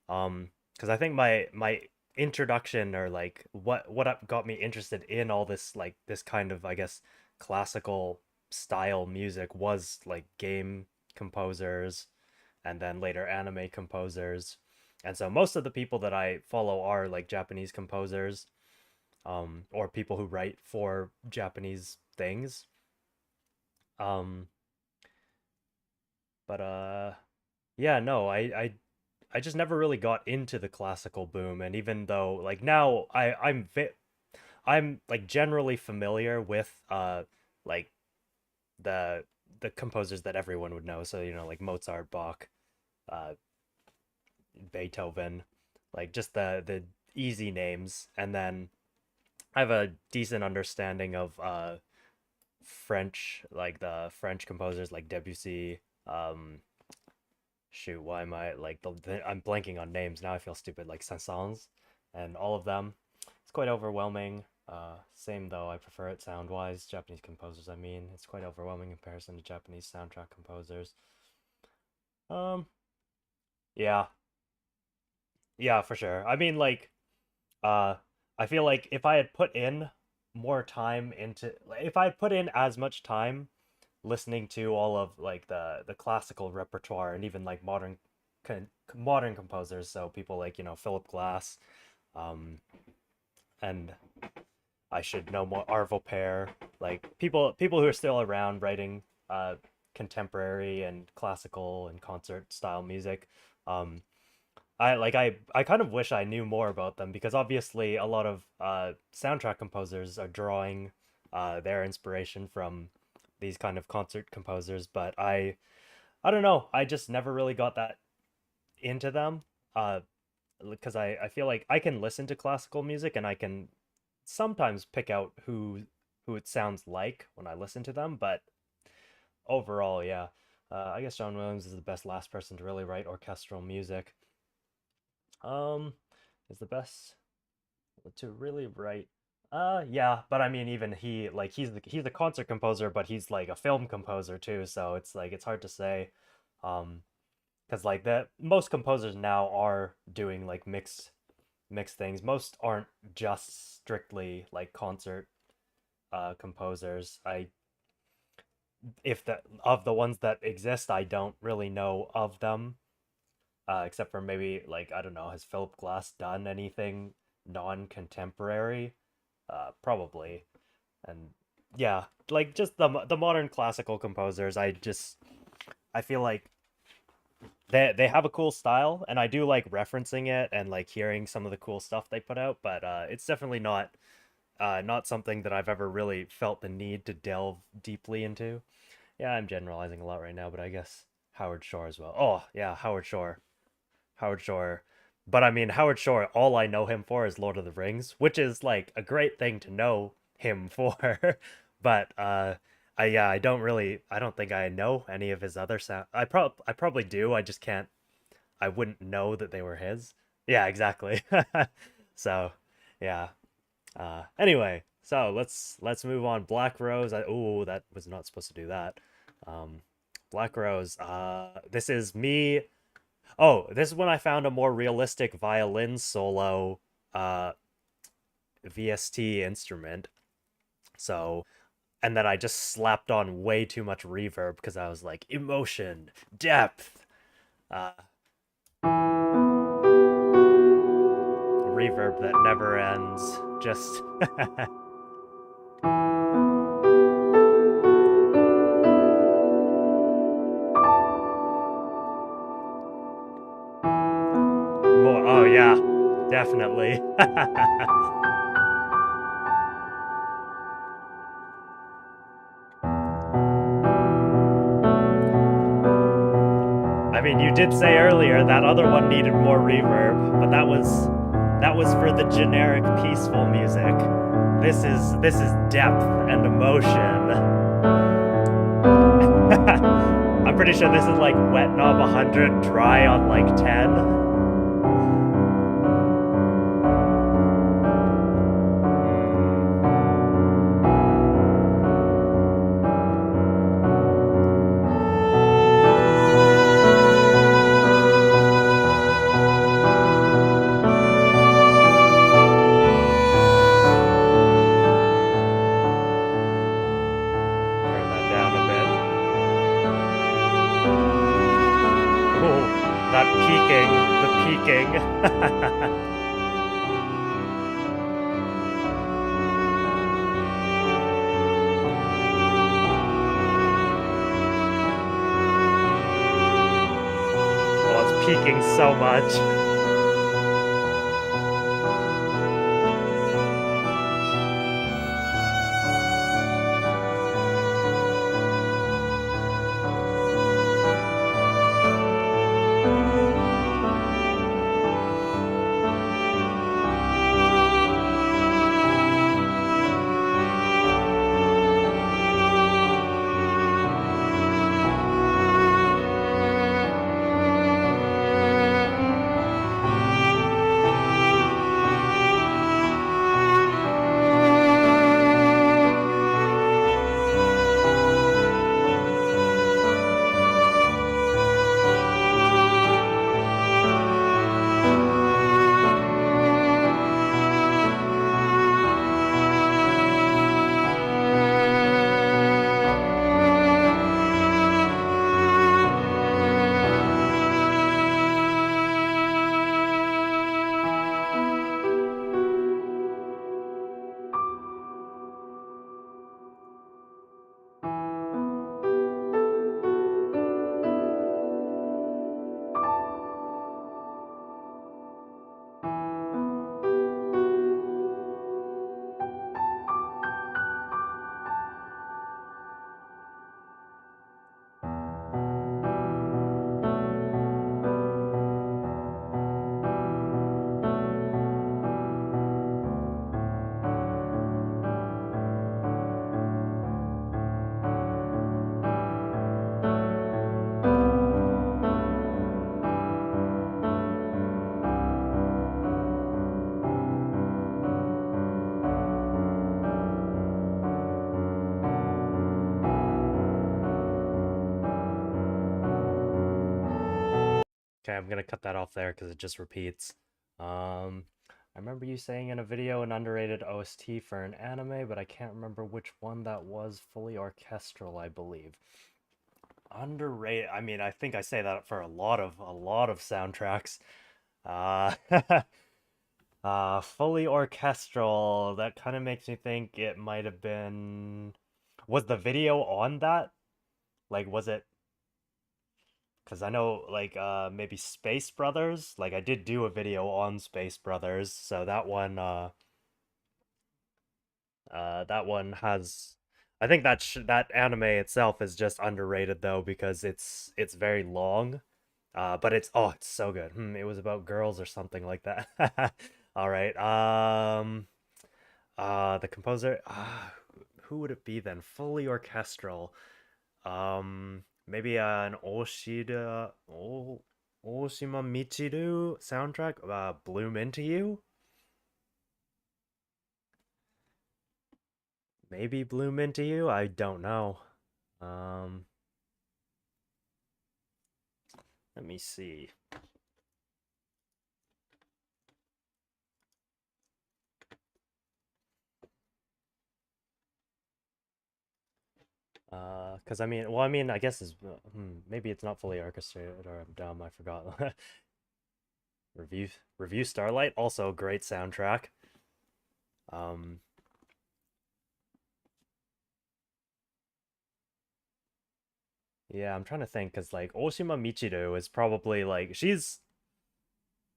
because I think my introduction or like what got me interested in all this like this kind of I guess classical style music was like game composers and then later anime composers. And so most of the people that I follow are like Japanese composers or people who write for Japanese things. Um but yeah, no, I just never really got into the classical boom, and even though like now I'm like generally familiar with like the the composers that everyone would know, so you know like Mozart, Bach, uh Beethoven, like just the easy names, and then I have a decent understanding of French, like the French composers like Debussy. Shoot, why am I like I'm blanking on names now? I feel stupid. Like Saint-Saëns and all of them. It's quite overwhelming. Same though, I prefer it sound wise. Japanese composers, I mean, it's quite overwhelming in comparison to Japanese soundtrack composers. Um, yeah, yeah, for sure. I mean, like, uh, I feel like if I had put in more time into, if I had put in as much time listening to all of like the classical repertoire and even like modern composers, so people like you know Philip Glass, um, and I should know more Arvo Päre, like people who are still around writing contemporary and classical and concert style music. Um, I kind of wish I knew more about them because obviously a lot of soundtrack composers are drawing their inspiration from these kind of concert composers, but I don't know. I just never really got that into them. Because I feel like I can listen to classical music and I can sometimes pick out who it sounds like when I listen to them, but overall, yeah. I guess John Williams is the best last person to really write orchestral music. Um, is the best to really write. Yeah, but I mean, even he like he's the concert composer, but he's like a film composer too. So it's like it's hard to say, um, because like the most composers now are doing like mixed things. Most aren't just strictly like concert composers. I if the of the ones that exist, I don't really know of them except for maybe like I don't know, has Philip Glass done anything non-contemporary? Probably. And yeah, like just the modern classical composers, I feel like they have a cool style, and I do like referencing it and like hearing some of the cool stuff they put out, but it's definitely not not something that I've ever really felt the need to delve deeply into. Yeah, I'm generalizing a lot right now, but I guess Howard Shore as well. Oh, yeah, Howard Shore. Howard Shore. But I mean, Howard Shore, all I know him for is Lord of the Rings, which is like a great thing to know him for. But I don't think I know any of his other sound. I probably do. I just can't. I wouldn't know that they were his. Yeah, exactly. So, yeah. Anyway, so let's move on. Black Rose. Oh, that was not supposed to do that. Um, Black Rose. This is me. Oh, this is when I found a more realistic violin solo uh VST instrument. So, and then I just slapped on way too much reverb because I was like, emotion, depth, uh reverb that never ends. Just more. Oh yeah, definitely. I mean, you did say earlier that other one needed more reverb, but that was for the generic peaceful music. This is depth and emotion. I'm pretty sure this is like wet knob 100, dry on like 10. Mm, turn that down a bit. Oh, that peaking, the peaking. Oh, it's peaking so much. Okay, I'm gonna cut that off there because it just repeats. I remember you saying in a video an underrated OST for an anime, but I can't remember which one that was. Fully orchestral, I believe. Underrated. I mean, I think I say that for a lot of soundtracks. Uh, fully orchestral. That kind of makes me think it might have been. Was the video on that? Like, was it? Because I know, like, maybe Space Brothers. Like, I did do a video on Space Brothers, so that one, That one has. I think that anime itself is just underrated though because it's very long. But it's so good. It was about girls or something like that. All right. The composer. Who would it be then? Fully orchestral. Maybe an Oshima Michiru soundtrack. Bloom Into You. Maybe Bloom Into You. I don't know. Um, Let me see. Because I mean, well, I mean, I guess is maybe it's not fully orchestrated, or I'm dumb. I forgot. Review Starlight, also a great soundtrack. Um, yeah, I'm trying to think because like Oshima Michiru is probably like she's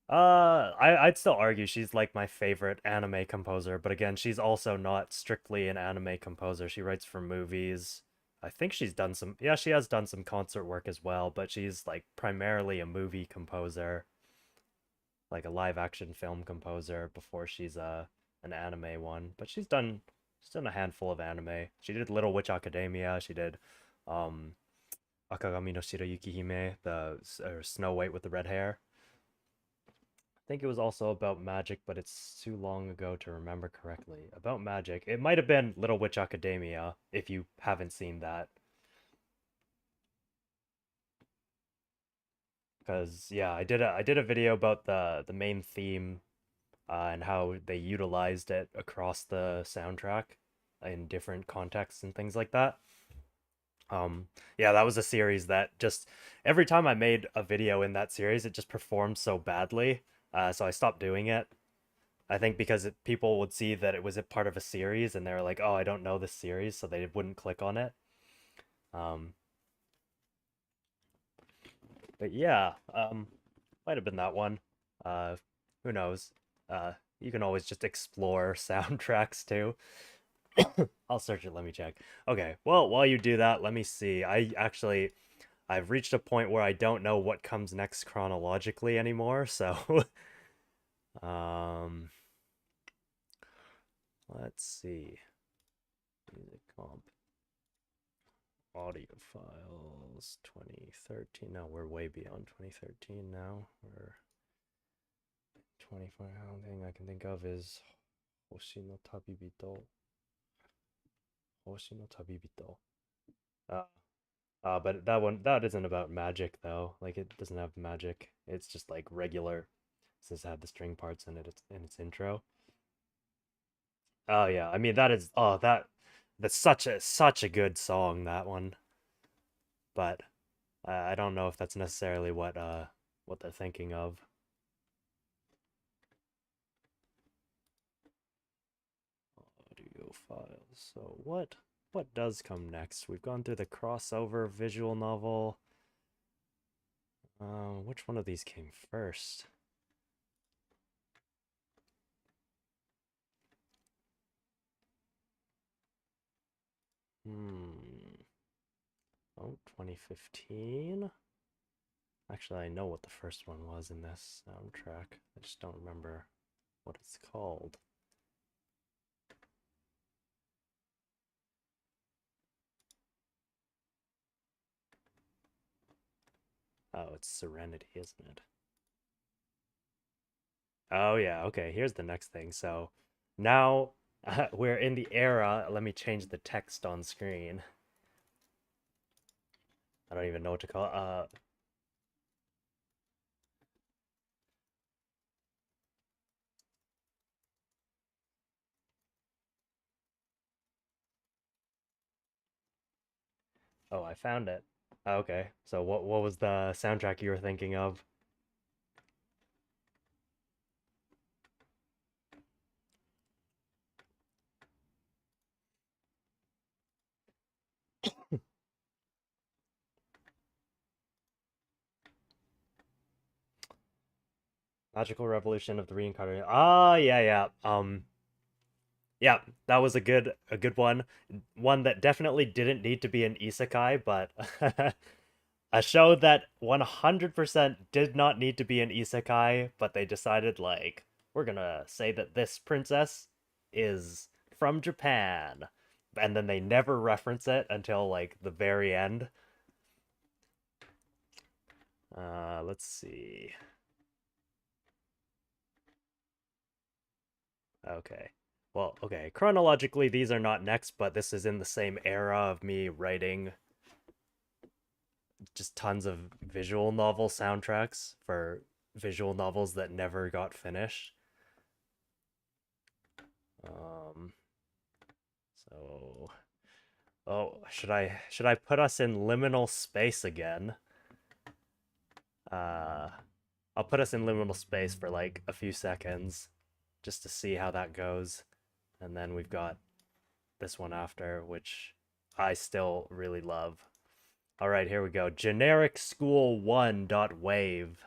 I'd still argue she's like my favorite anime composer, but again, she's also not strictly an anime composer. She writes for movies. I think she's done some, yeah, she has done some concert work as well, but she's like primarily a movie composer, like a live action film composer before she's an anime one. But she's done a handful of anime. She did Little Witch Academia, she did um Akagami no Shiro Yukihime, the Snow White with the red hair. I think it was also about magic, but it's too long ago to remember correctly. About magic. It might have been Little Witch Academia, if you haven't seen that. Because yeah, I did a video about the main theme and how they utilized it across the soundtrack in different contexts and things like that. Yeah, that was a series that just every time I made a video in that series, it just performed so badly. So I stopped doing it. I think because people would see that it was a part of a series and they were like, "Oh, I don't know this series," so they wouldn't click on it. Um, but yeah, might have been that one. Uh, who knows? You can always just explore soundtracks too. I'll search it. Let me check. Okay. Well, while you do that, let me see. I've reached a point where I don't know what comes next chronologically anymore. So, um, let's see. Music comp. Audio files 2013. No, we're way beyond 2013 now. We're 24. The only thing I can think of is Hoshi no Tabibito. Hoshi no Tabibito. Uh, but that isn't about magic though. Like it doesn't have magic. It's just like regular. Since it had the string parts in it, it's in its intro. Oh yeah, I mean that is that's such a good song, that one. But I don't know if that's necessarily what they're thinking of. Audio files. So what does come next? We've gone through the crossover visual novel. Which one of these came first? Hmm. Oh, 2015. Actually, I know what the first one was in this soundtrack. I just don't remember what it's called. Oh, it's Serenity, isn't it? Oh yeah, okay, here's the next thing. So now we're in the era. Let me change the text on screen. I don't even know what to call it. Oh, I found it. Okay, so what was the soundtrack you were thinking of? Magical Revolution of the Reincarnate. Ah, yeah, yeah. Yeah, that was a good one. One that definitely didn't need to be an isekai, but a show that 100% did not need to be an isekai, but they decided like we're gonna say that this princess is from Japan, and then they never reference it until like the very end. Let's see. Okay. Well, okay. Chronologically, these are not next, but this is in the same era of me writing just tons of visual novel soundtracks for visual novels that never got finished. Um, so, oh, should I put us in liminal space again? Uh, I'll put us in liminal space for like a few seconds just to see how that goes. And then we've got this one after, which I still really love. All right, here we go. Generic school one dot wave.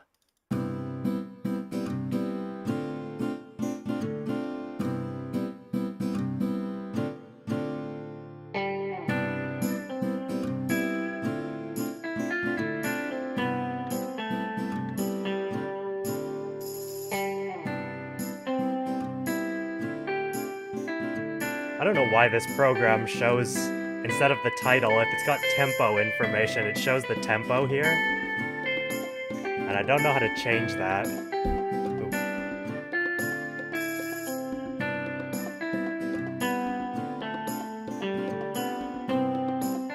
I don't know why this program shows, instead of the title, if it's got tempo information, it shows the tempo here. And I don't know how to change that. Ooh.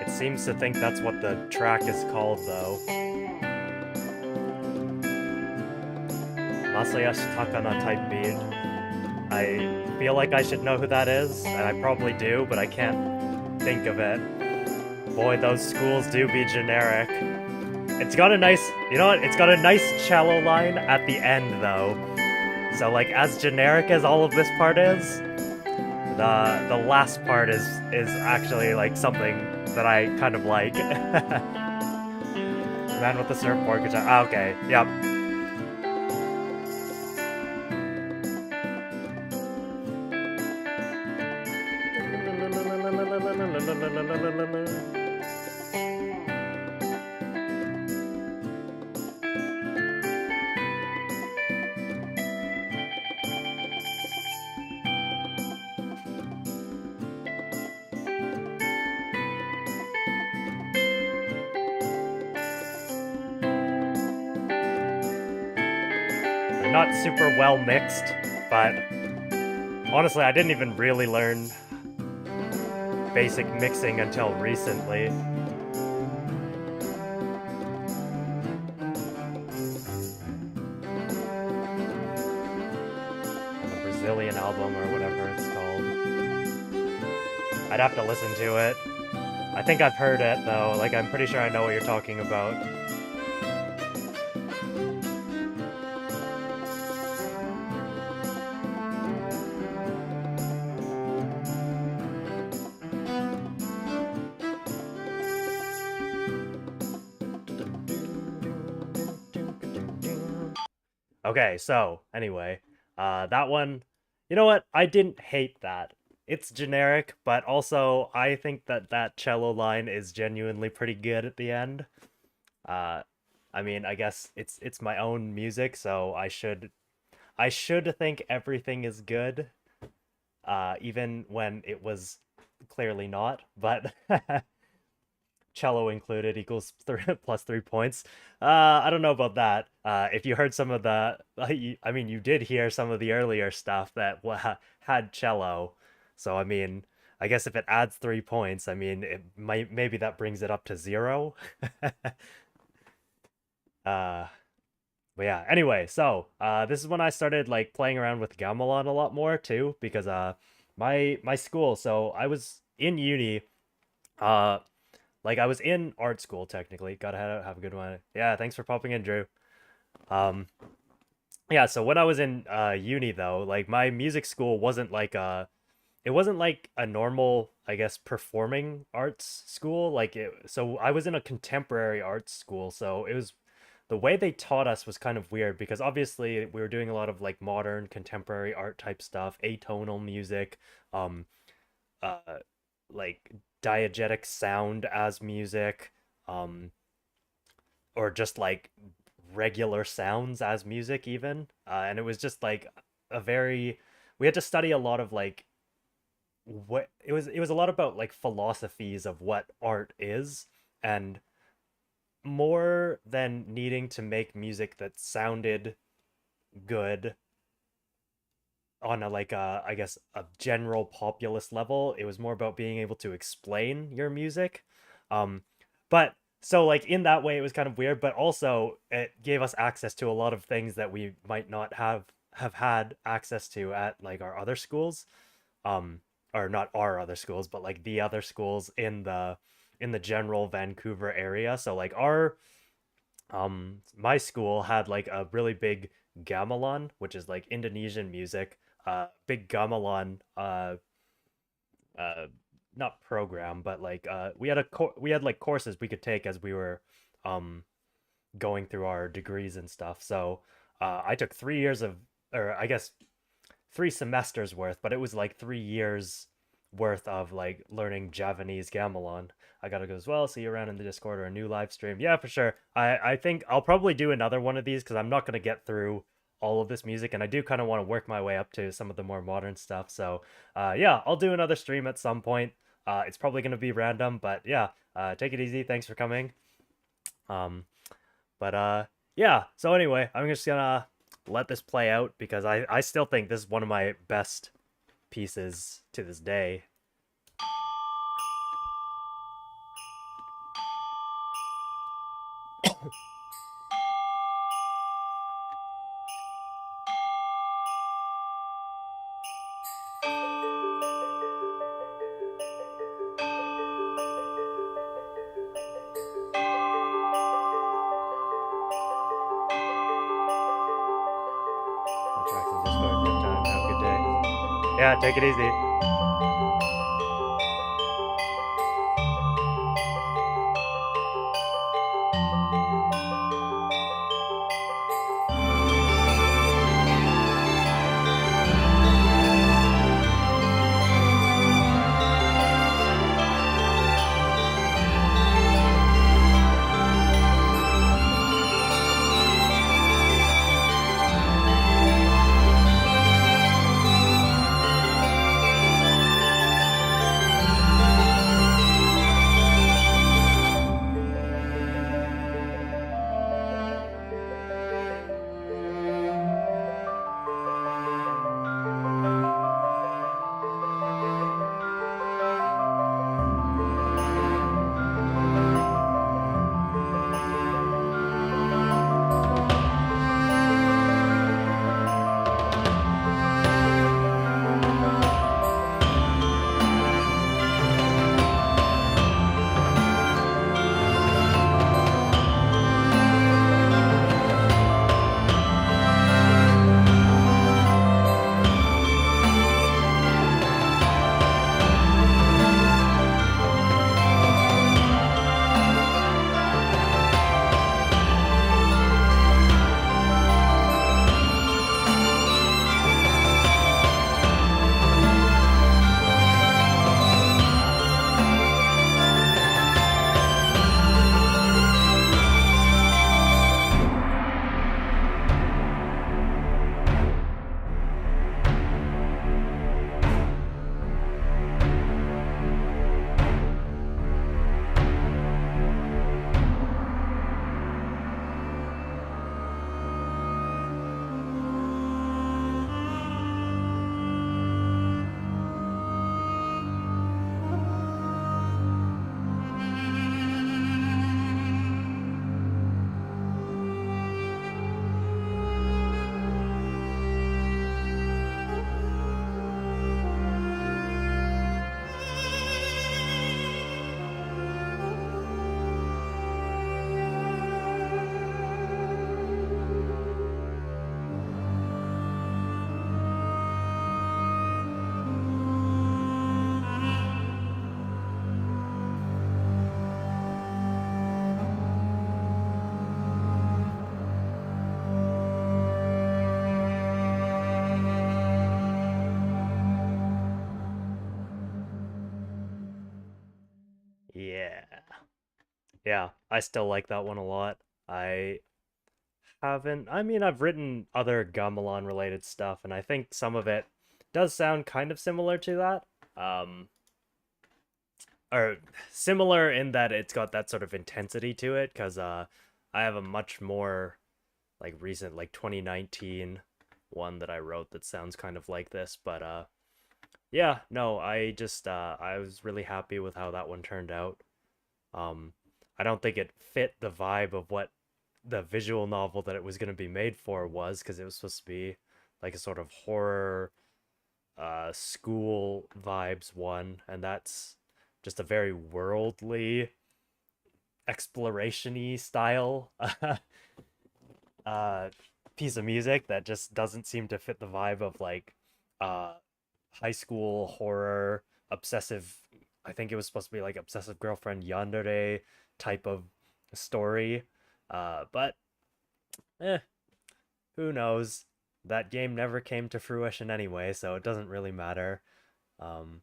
It seems to think that's what the track is called, though. Masayashi Takana type beat. I feel like I should know who that is, and I probably do, but I can't think of it. Boy, those schools do be generic. It's got a nice, you know what? It's got a nice cello line at the end, though. So, like, as generic as all of this part is, the last part is actually like something that I kind of like. Man with the surfboard guitar. Ah, okay, yep. They're not super well mixed, but honestly, I didn't even really learn basic mixing until recently. On the Brazilian album or whatever it's called. I'd have to listen to it. I think I've heard it though, like I'm pretty sure I know what you're talking about. Okay, so anyway, that one, you know what? I didn't hate that. It's generic, but also I think that that cello line is genuinely pretty good at the end. Uh, I mean, I guess it's my own music, so I should think everything is good, even when it was clearly not. But cello included equals plus 3 points. I don't know about that. If you heard some of the, I mean, you did hear some of the earlier stuff that had cello. So I mean, I guess if it adds 3 points, I mean, it might maybe that brings it up to zero. uh, but yeah. Anyway, so this is when I started like playing around with gamelan a lot more too, because my school. So I was in uni. Uh, like I was in art school technically. Gotta have a good one. Yeah, thanks for popping in, Drew. Um, yeah, so when I was in uni though, like my music school wasn't like it wasn't like a normal, I guess, performing arts school. So I was in a contemporary arts school, so it was the way they taught us was kind of weird because obviously we were doing a lot of like modern contemporary art type stuff, atonal music, um, uh, like diegetic sound as music, um, or just like regular sounds as music even. And it was just like a very we had to study a lot of like what it was a lot about like philosophies of what art is, and more than needing to make music that sounded good on a like a I guess a general populist level. It was more about being able to explain your music. Um but so like in that way it was kind of weird, but also it gave us access to a lot of things that we might not have had access to at like our other schools. Um or not our other schools, but like the other schools in the general Vancouver area. So like our my school had like a really big gamelan, which is like Indonesian music. Big gamelan uh not program, but like we had like courses we could take as we were um going through our degrees and stuff. So I took 3 years of, or I guess 3 semesters worth, but it was like 3 years worth of like learning Javanese gamelan. I gotta go as well. See you around in the Discord or a new live stream. Yeah, for sure. I think I'll probably do another one of these because I'm not gonna get through all of this music, and I do kind of want to work my way up to some of the more modern stuff. So yeah, I'll do another stream at some point. It's probably gonna be random, but yeah. Take it easy. Thanks for coming. Um, but yeah. So anyway, I'm just gonna let this play out because I still think this is one of my best pieces to this day. Tracks in Discord if you have time. Have a good day. Yeah, take it easy. Yeah, I still like that one a lot. I I mean, I've written other Gamelan related stuff, and I think some of it does sound kind of similar to that. Um, or similar in that it's got that sort of intensity to it, because I have a much more like recent, like 2019 one that I wrote that sounds kind of like this, but yeah, no, I was really happy with how that one turned out. Um, I don't think it fit the vibe of what the visual novel that it was going to be made for was, because it was supposed to be like a sort of horror school vibes one, and that's just a very worldly exploration-y style uh piece of music that just doesn't seem to fit the vibe of like uh high school horror obsessive. I think it was supposed to be like obsessive girlfriend yandere type of story. But eh, who knows? That game never came to fruition anyway, so it doesn't really matter. Um,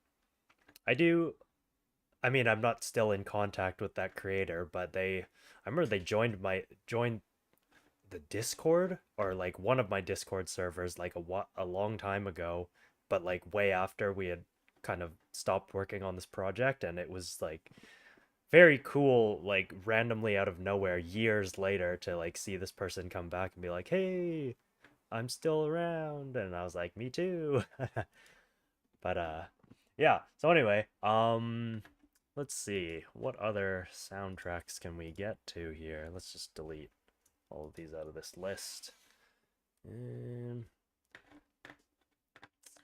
I do. I mean, I'm not still in contact with that creator, but I remember they joined the Discord, or like one of my Discord servers like a long time ago, but like way after we had kind of stopped working on this project, and it was like very cool, like randomly out of nowhere years later to like see this person come back and be like, "Hey, I'm still around." And I was like, "Me too." But yeah. So anyway, let's see. What other soundtracks can we get to here? Let's just delete all of these out of this list. And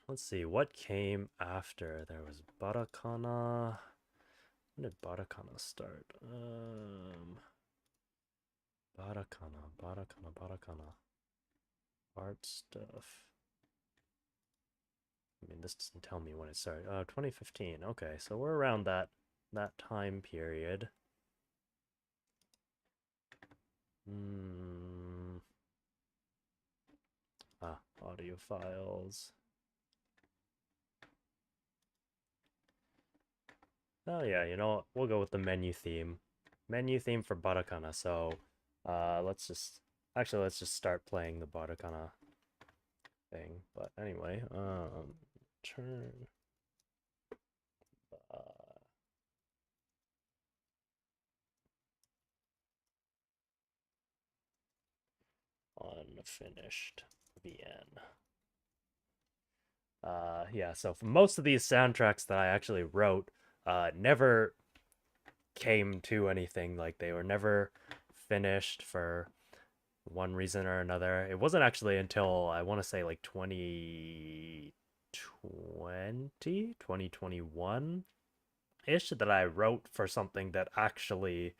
let's see what came after. There was Barakana. When did Barakana start? Barakana. Art stuff. I mean, this doesn't tell me when it started. 2015. Okay, so we're around that time period. Hmm. Audio files. Oh yeah, you know what? We'll go with the menu theme. Menu theme for Barakana. So, let's just let's just start playing the Barakana thing. But anyway, turn uh, unfinished VN. Yeah, so for most of these soundtracks that I actually wrote, never came to anything. Like they were never finished for one reason or another. It wasn't actually until I want to say like 2021 ish that I wrote for something that actually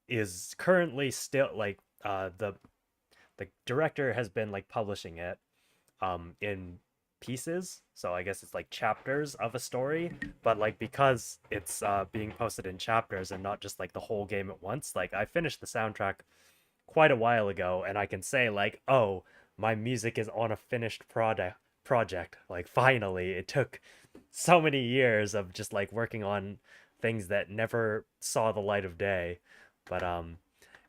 is currently still like the director has been like publishing it in pieces, so I guess it's like chapters of a story, but like because it's being posted in chapters and not just like the whole game at once, like I finished the soundtrack quite a while ago, and I can say like, oh, my music is on a finished project. Like finally, it took so many years of just like working on things that never saw the light of day. But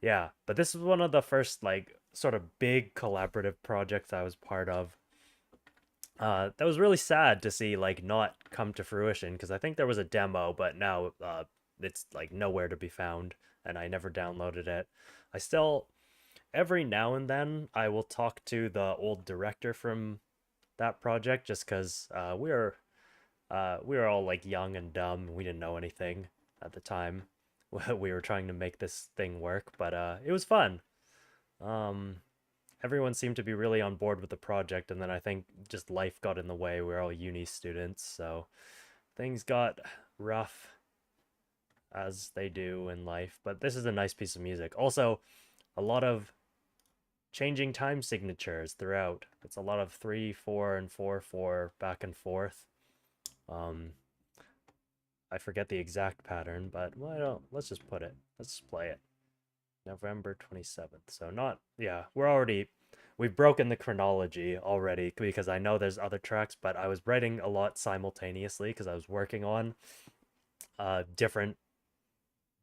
yeah, but this was one of the first like sort of big collaborative projects I was part of. That was really sad to see like not come to fruition, because I think there was a demo, but now it's like nowhere to be found, and I never downloaded it. I still every now and then I will talk to the old director from that project, just because we were all like young and dumb. We didn't know anything at the time. We were trying to make this thing work, but it was fun. Um, Everyone seemed to be really on board with the project, and then I think just life got in the way. We're all uni students, so things got rough as they do in life. But this is a nice piece of music. Also, a lot of changing time signatures throughout. It's a lot of 3/4 and 4/4 back and forth. Um, I forget the exact pattern, but well, I don't. Let's just put it. Let's just play it. November 27th. So not, yeah, we've broken the chronology already, because I know there's other tracks, but I was writing a lot simultaneously because I was working on different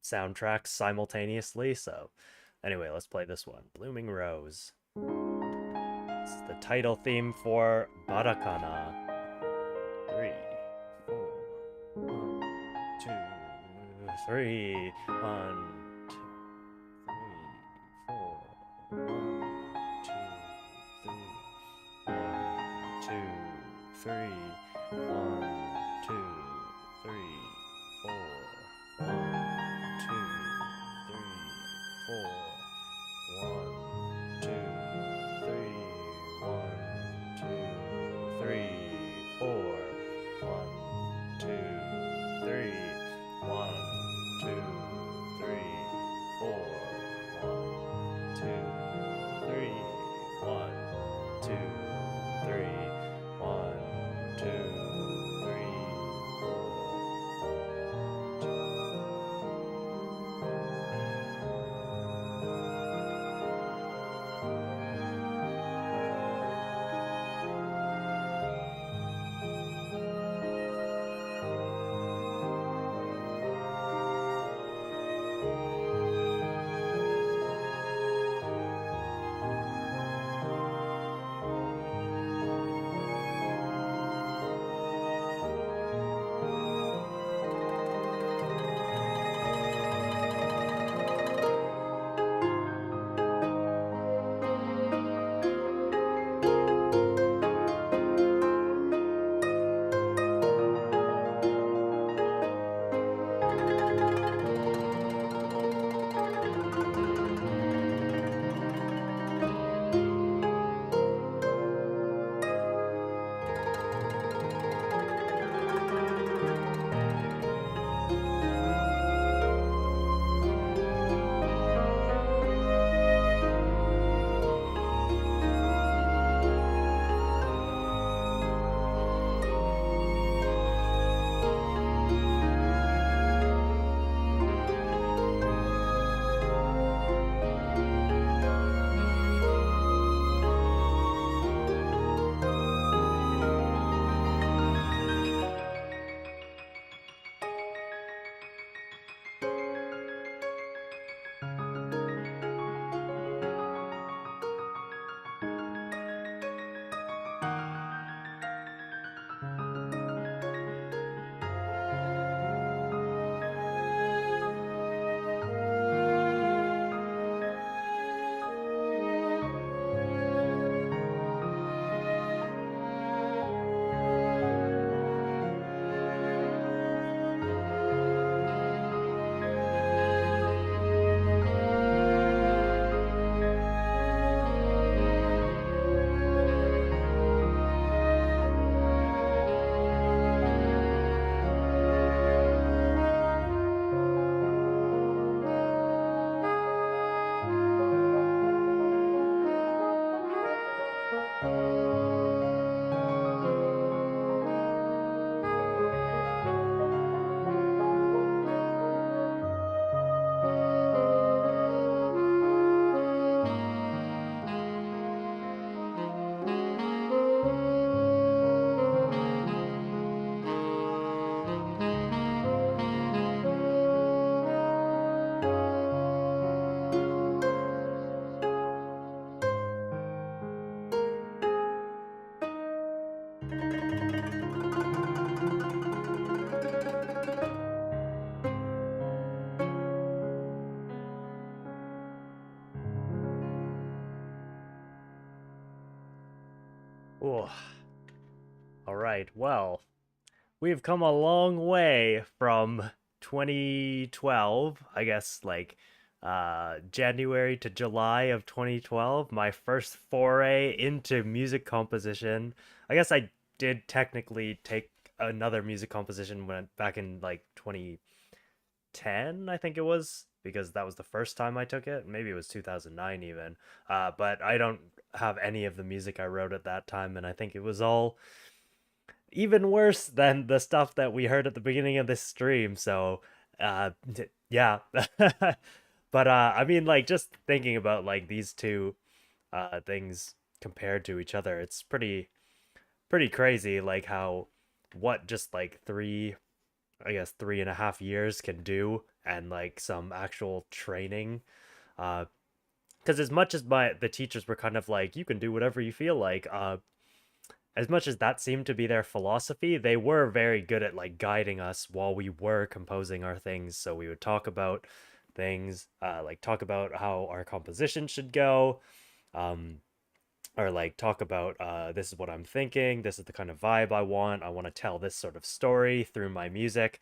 soundtracks simultaneously. So, anyway, let's play this one. Blooming Rose. This is the title theme for Barakana. Three, four, one, two, three, one, two, three, four, one, two, three, one, two, three, four, one, two, three, four, one, two, three, one, two, three, four, one, two, three, one, two, three, four, one, two, three, one, two, three, one, two, three, oh, all right. Well, we've come a long way from 2012, I guess, like January to July of 2012, my first foray into music composition. I guess I did technically take another music composition when back in like 2010, I think it was, because that was the first time I took it. Maybe it was 2009 even. But I don't have any of the music I wrote at that time, and I think it was all even worse than the stuff that we heard at the beginning of this stream. So, yeah. But I mean, like, just thinking about like these two things compared to each other, it's pretty crazy, like how what just like three, I guess 3.5 years can do, and like some actual training. Because as much as the teachers were kind of like, you can do whatever you feel like, as much as that seemed to be their philosophy, they were very good at like guiding us while we were composing our things. So we would talk about things, like talk about how our composition should go, um, or like talk about this is what I'm thinking, this is the kind of vibe I want to tell this sort of story through my music,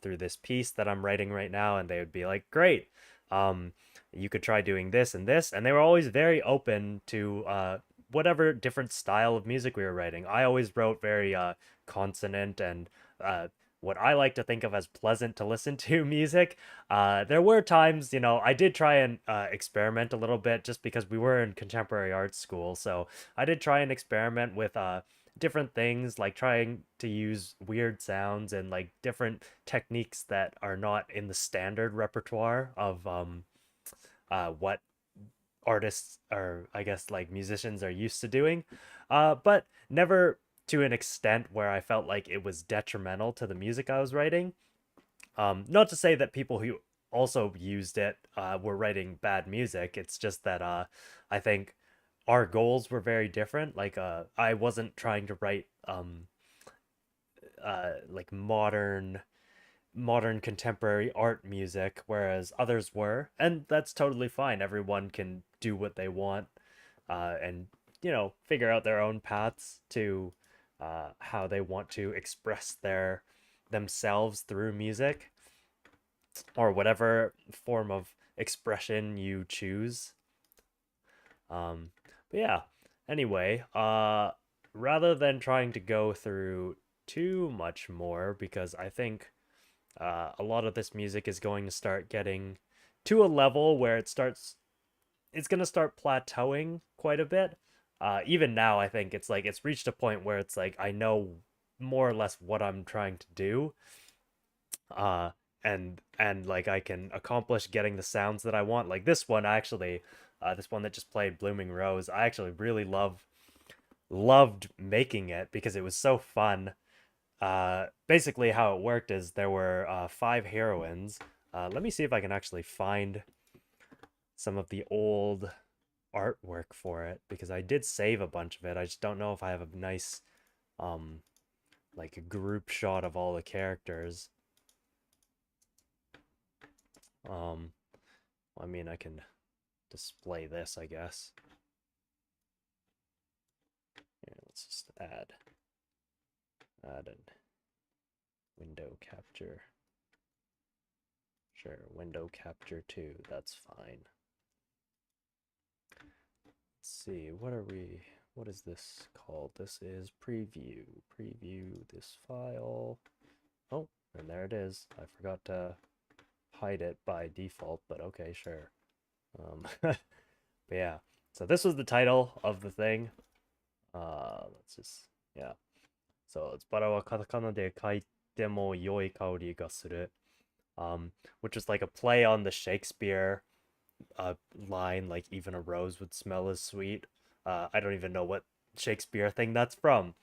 through this piece that I'm writing right now. And they would be like, great, um, you could try doing this and this. And they were always very open to whatever different style of music we were writing. I always wrote very consonant and uh, what I like to think of as pleasant to listen to music. There were times, you know, I did try and experiment a little bit just because we were in contemporary art school. So I did try and experiment with different things, like trying to use weird sounds and like different techniques that are not in the standard repertoire of what artists or I guess like musicians are used to doing, but never to an extent where I felt like it was detrimental to the music I was writing. Not to say that people who also used it were writing bad music. It's just that I think our goals were very different. Like I wasn't trying to write like modern contemporary art music, whereas others were, and that's totally fine. Everyone can do what they want, and you know, figure out their own paths to how they want to express their themselves through music or whatever form of expression you choose. But yeah, anyway, rather than trying to go through too much more, because I think a lot of this music is going to start getting to a level where it's going to start plateauing quite a bit. Even now, I think it's like it's reached a point where it's like I know more or less what I'm trying to do, uh, and like I can accomplish getting the sounds that I want. Like this one, actually, this one that just played Blooming Rose, I actually really loved making it because it was so fun. Basically how it worked is there were 5 heroines. Let me see if I can actually find some of the old artwork for it because I did save a bunch of it. I just don't know if I have a nice um like a group shot of all the characters. Um I mean, I can display this, I guess. Here, let's just add an window capture. Sure, window capture 2, that's fine. Let's see, what is this called? This is preview. Preview this file. Oh, and there it is. I forgot to hide it by default, but okay, sure. But yeah, so this was the title of the thing. Let's just, yeah. So it's バラはカタカナで書いても良い香りがする. Which is like a play on the Shakespeare line, like even a rose would smell as sweet. I don't even know what Shakespeare thing that's from,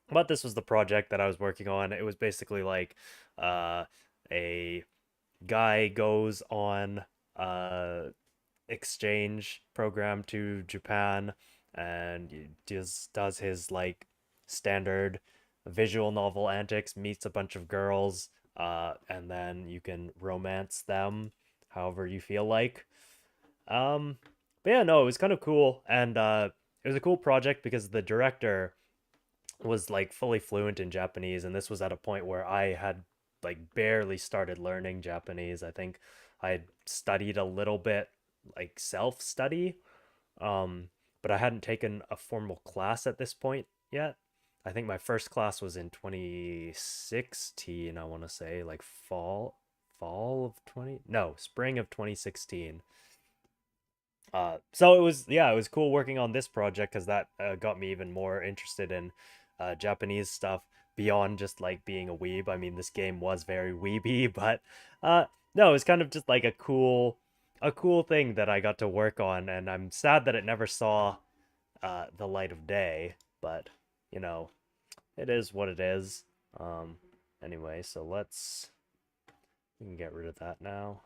but this was the project that I was working on. It was basically like a guy goes on exchange program to Japan and does his like standard visual novel antics, meets a bunch of girls, and then you can romance them however you feel like. Um, but yeah, no, it was kind of cool, and it was a cool project because the director was like fully fluent in Japanese, and this was at a point where I had like barely started learning Japanese. I think I had studied a little bit, like self study, um, but I hadn't taken a formal class at this point yet. I think my first class was in 2016, I want to say, like fall of 20, no, spring of 2016. So it was, yeah, it was cool working on this project because that got me even more interested in Japanese stuff beyond just like being a weeb. I mean, this game was very weeby, but no, it was kind of just like a cool thing that I got to work on, and I'm sad that it never saw the light of day. But you know, it is what it is. Um, anyway, so let's We can get rid of that now.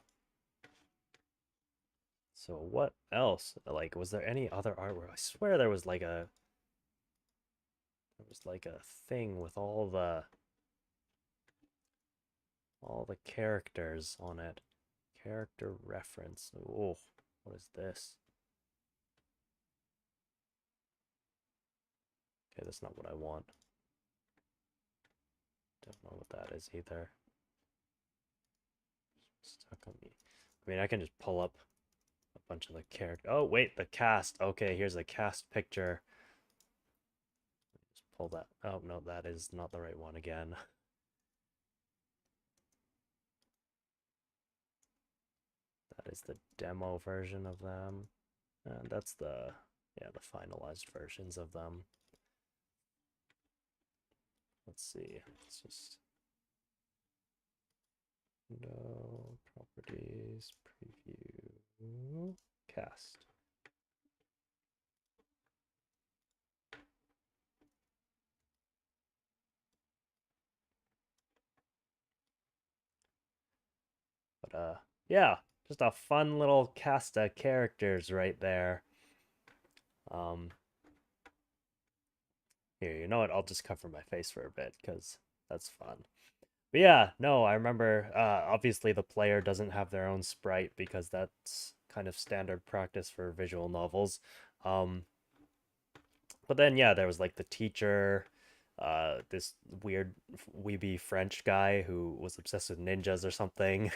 So what else? Like, was there any other artwork? I swear there was like a thing with all the characters on it. Character reference. Oh, what is this? Okay, that's not what I want. Don't know what that is either. Stuck on me. I mean, I can just pull up a bunch of the character. Oh, wait, the cast. Okay, here's a cast picture. Just pull that. Oh, no, that is not the right one again. That is the demo version of them. And that's yeah, the finalized versions of them. Let's see. Let's just no properties, preview, cast. But yeah, just a fun little cast of characters right there. Um, Here, you know what? I'll just cover my face for a bit because that's fun. But yeah, no, I remember obviously the player doesn't have their own sprite because that's kind of standard practice for visual novels. Um, but then yeah, there was like the teacher, this weird weeby French guy who was obsessed with ninjas or something.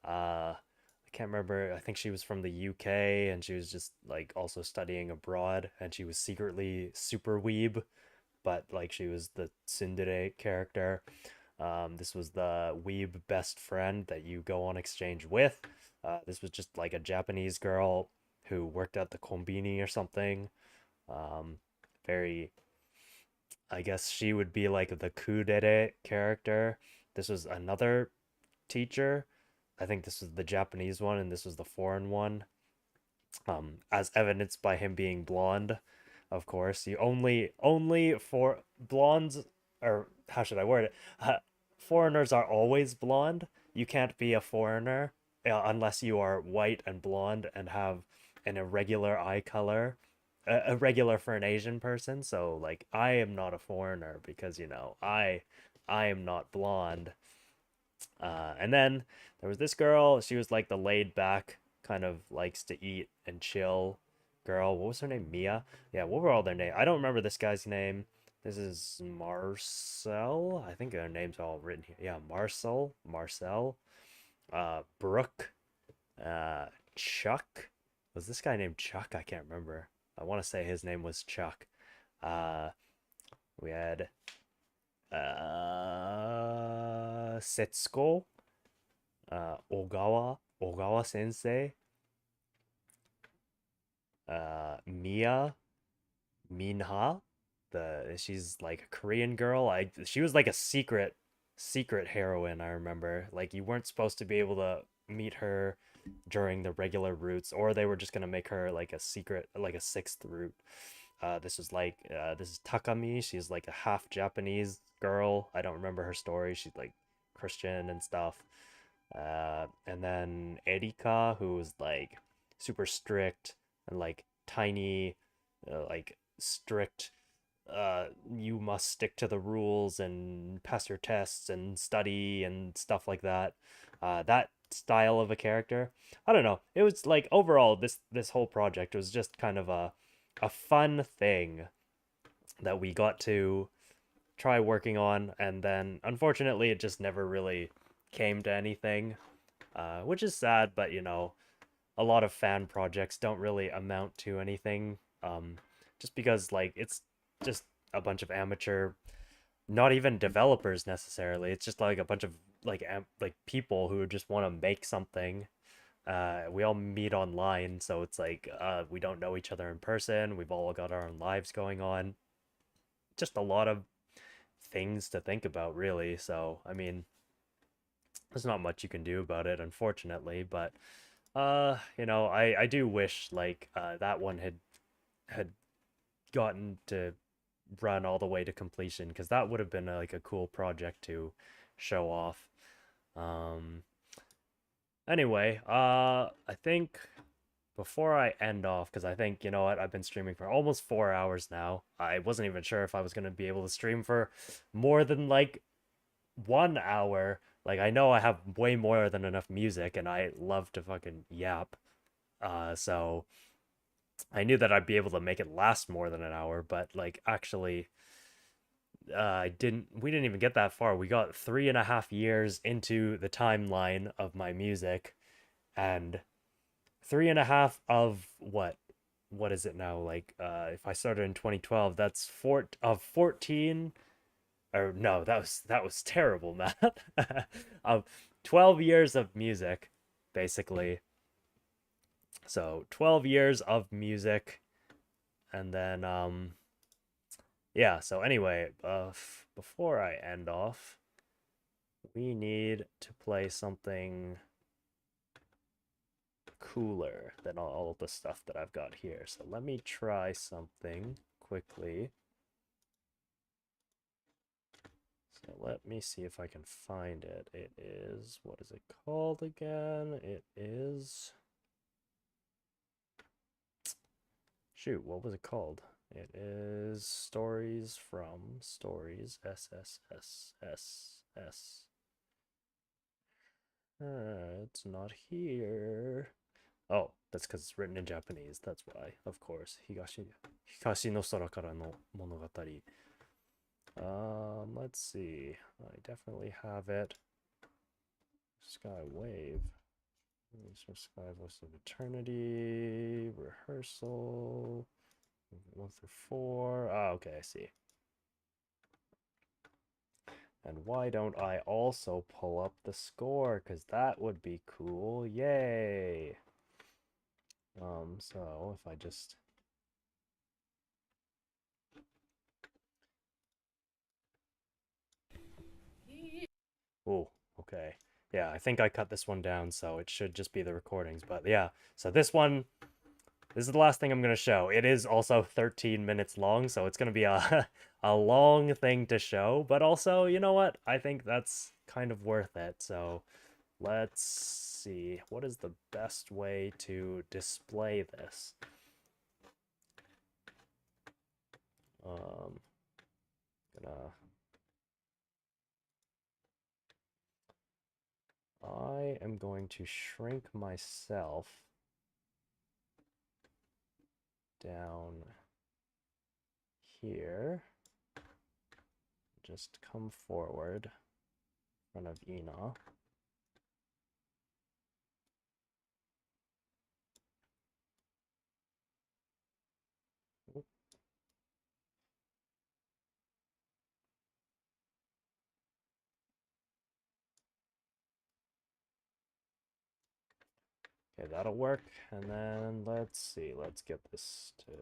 I can't remember. I think she was from the UK and she was just like also studying abroad and she was secretly super weeb, but like she was the tsundere character. This was the weeb best friend that you go on exchange with. This was just like a Japanese girl who worked at the kombini or something. Um, Very, I guess she would be like the kudere character. This was another teacher. I think this was the Japanese one and this was the foreign one. As evidenced by him being blonde, of course. You only for blondes, or how should I word it? Foreigners are always blonde. You can't be a foreigner unless you are white and blonde and have an irregular eye color, irregular for an Asian person. So like, I am not a foreigner because I am not blonde. And then there was this girl. She was like the laid back, kind of likes to eat and chill girl. What was her name? Mia? Yeah, what were all their names? I don't remember this guy's name. This is Marcel. I think their names are all written here. Yeah, Marcel, Brooke, uh, Chuck. Was this guy named Chuck? I can't remember. I want to say his name was Chuck. Uh, we had Setsuko, Ogawa Sensei, Mia, Minha. She's like a Korean girl. She was like a secret heroine, I remember. Like you weren't supposed to be able to meet her during the regular routes, or they were just gonna make her like a secret, like a sixth route. This is Takami. She's like a half Japanese girl. I don't remember her story. She's like Christian and stuff. And then Erika, who was like super strict and like tiny, like strict. You must stick to the rules and pass your tests and study and stuff like that. That style of a character. I don't know. It was like overall this whole project was just kind of a fun thing that we got to try working on, and then unfortunately it just never really came to anything, which is sad, but a lot of fan projects don't really amount to anything, just because like it's just a bunch of amateur, not even developers necessarily. It's just like a bunch of like people who just want to make something. We all meet online, so it's like we don't know each other in person. We've all got our own lives going on. Just a lot of things to think about, really. So, I mean, there's not much you can do about it, unfortunately. But, I do wish like that one had gotten to run all the way to completion because that would have been like a cool project to show off. Um, anyway, I think before I end off, because I think, you know what, I've been streaming for almost 4 hours now. I wasn't even sure if I was going to be able to stream for more than like 1 hour. Like, I know I have way more than enough music, and I love to fucking yap. So I knew that I'd be able to make it last more than an hour, but like, actually, we didn't even get that far. We got 3.5 years into the timeline of my music, and three and a half of what is it now, like if I started in 2012, that's 14, or no, that was terrible math. Of 12 years of music, basically. So 12 years of music, and then yeah, so anyway, before I end off, we need to play something cooler than all the stuff that I've got here. So let me try something quickly. So let me see if I can find it. It is, what is it called again? It is, shoot, what was it called? It is Stories from Stories, SSSSS. It's not here. Oh, that's because it's written in Japanese. That's why, of course. Hikashi no Sora kara no monogatari. Let's see. I definitely have it. Sky Wave. Sky Voice of Eternity. Rehearsal. 1 through 4. Ah, okay, I see. And why don't I also pull up the score? Because that would be cool. Yay! So if I just... Oh, okay. Yeah, I think I cut this one down, so it should just be the recordings. But yeah, so this is the last thing I'm going to show. It is also 13 minutes long, so it's going to be a, a long thing to show. But also, you know what? I think that's kind of worth it. So let's see. What is the best way to display this? Um, gonna... I am going to shrink myself down here. Just come forward in front of Ina. Okay, that'll work. And then let's see, let's get this to...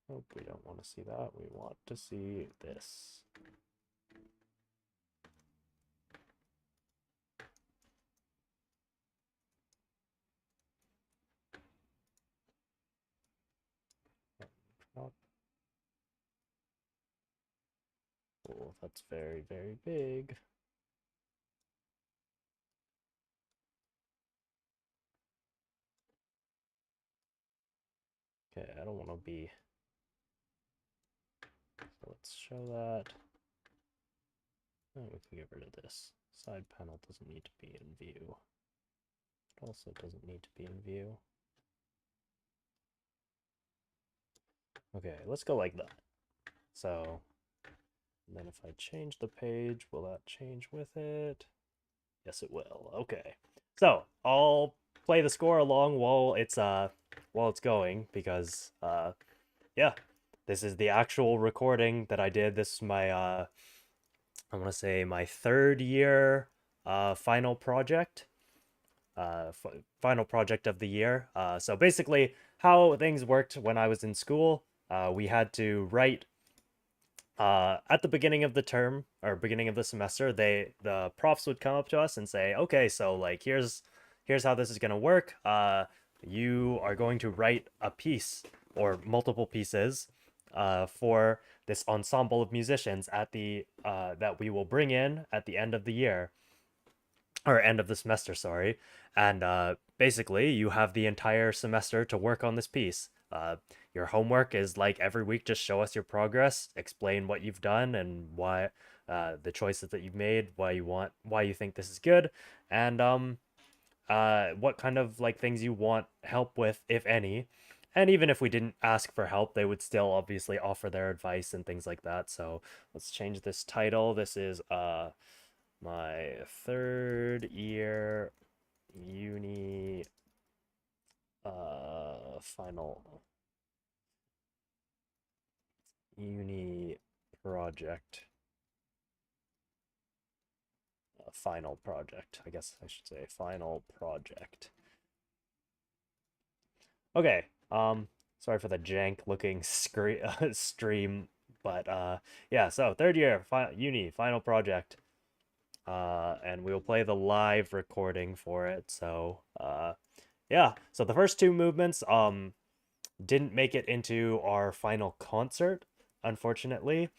Nope, we don't want to see that. We want to see this. Oh, that's very, very big. Okay, I don't want to be... So let's show that. Oh, we can get rid of this. Side panel doesn't need to be in view. It also doesn't need to be in view. Okay, let's go like that. So, and then if I change the page, will that change with it? Yes, it will. Okay. So, I'll play the score along while it's going, because yeah, this is the actual recording that I did. This is my I want to say my third year final project. Final project of the year. So basically, how things worked when I was in school, we had to write at the beginning of the term or beginning of the semester. The profs would come up to us and say, "Okay, so like here's how this is gonna work. You are going to write a piece or multiple pieces for this ensemble of musicians at the that we will bring in at the end of the year, or end of the semester, sorry. And basically, you have the entire semester to work on this piece. Your homework is like every week, just show us your progress, explain what you've done and why, the choices that you've made, why you think this is good, and what kind of like things you want help with, if any. And even if we didn't ask for help, they would still obviously offer their advice and things like that. So let's change this title. This is my third year uni final uni project, final project, I guess I should say final project. Okay, sorry for the jank looking stream, but yeah, so third year uni final project, and we'll play the live recording for it. So yeah, so the first two movements didn't make it into our final concert, unfortunately.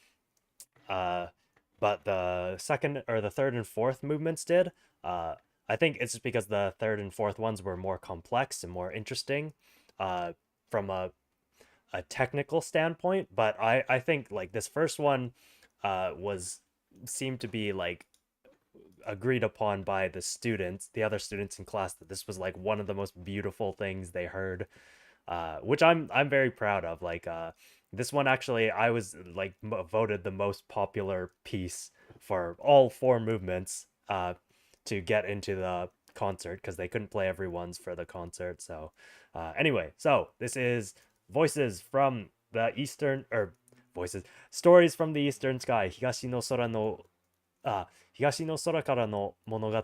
But the second or the third and fourth movements did. I think it's just because the third and fourth ones were more complex and more interesting, from a technical standpoint. But I think like this first one, was seemed to be like agreed upon by the other students in class, that this was like one of the most beautiful things they heard, which I'm very proud of. Like this one actually, I was like voted the most popular piece for all four movements, to get into the concert, because they couldn't play everyone's for the concert. So anyway, so this is voices from the eastern, or voices, stories from the eastern sky, Higashi no Sora no, 東の空からの物語.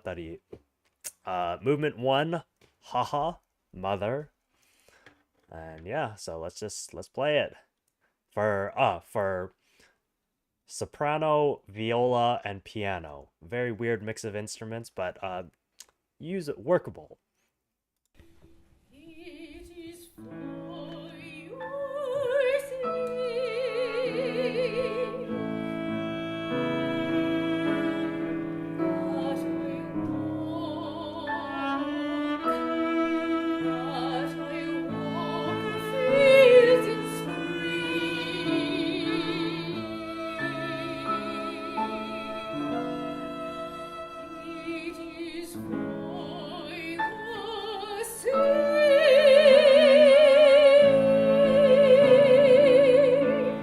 Movement 1, haha, mother. And yeah, so let's play it. For soprano, viola, and piano. Very weird mix of instruments, but use it workable. It is for your sake that I walk the fields in spring. It is for your sake that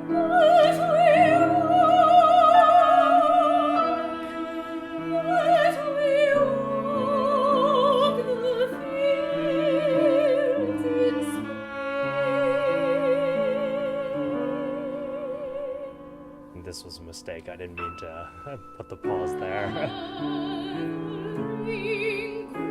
we walk the fields in spring. This was a mistake. I didn't mean to put the pause there. Gathering green herbs, it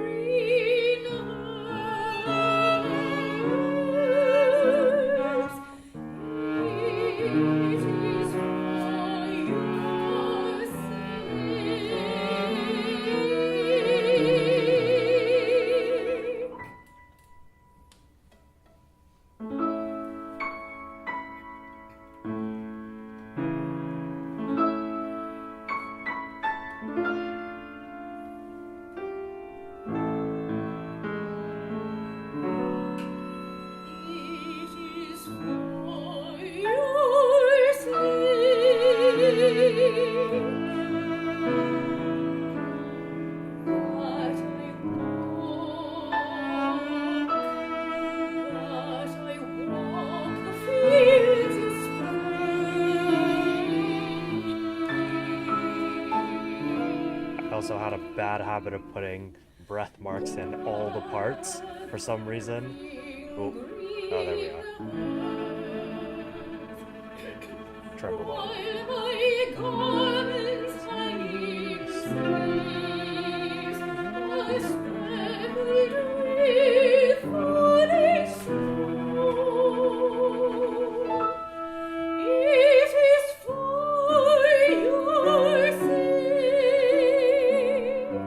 is for your sake. It is for your sake that I walk the fields in spring. I also had a bad habit of putting breath marks in all the parts for some reason. Oh, there we are. Trembled on. While my garments hanging sleeves are speckled with falling snow, it is for your sake that I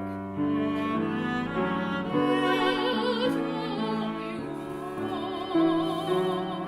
walk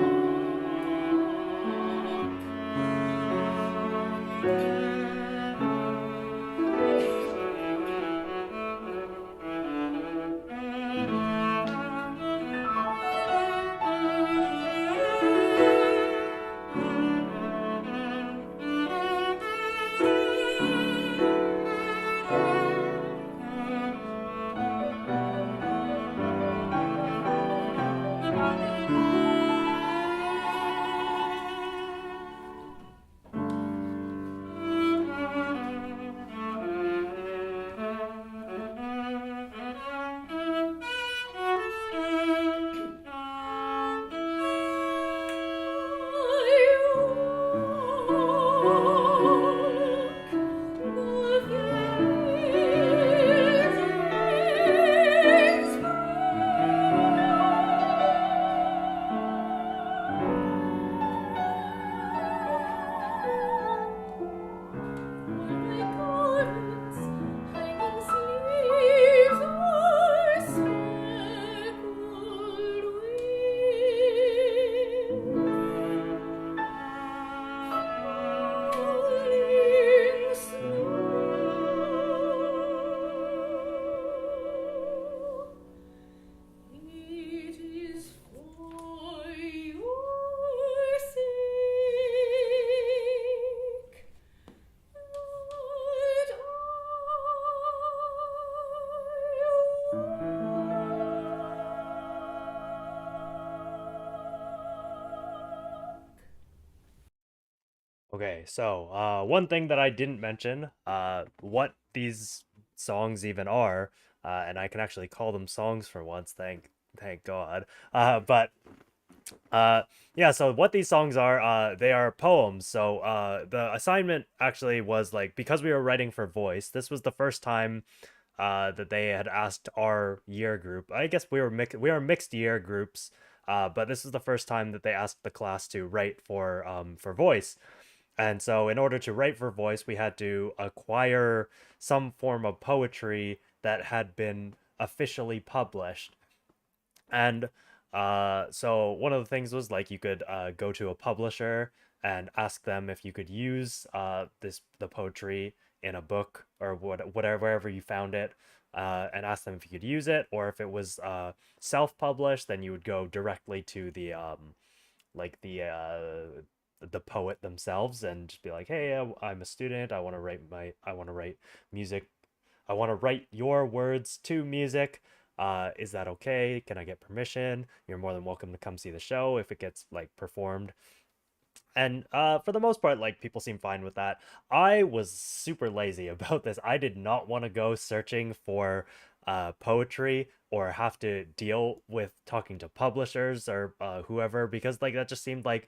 Okay, so one thing that I didn't mention, what these songs even are, and I can actually call them songs for once, thank God. But uh, yeah, so what these songs are, they are poems. So the assignment actually was like because we were writing for voice, this was the first time that they had asked our year group. I guess we are mixed year groups, but this is the first time that they asked the class to write for voice. And so, in order to write for voice, we had to acquire some form of poetry that had been officially published. And so, one of the things was like you could go to a publisher and ask them if you could use the poetry in a book or whatever wherever you found it, and ask them if you could use it, or if it was self-published, then you would go directly to like the poet themselves and just be like, "Hey, I'm a student. I want to write music. I want to write your words to music. Is that okay? Can I get permission? You're more than welcome to come see the show if it gets like performed." And for the most part, like people seem fine with that. I was super lazy about this. I did not want to go searching for poetry or have to deal with talking to publishers or whoever, because like that just seemed like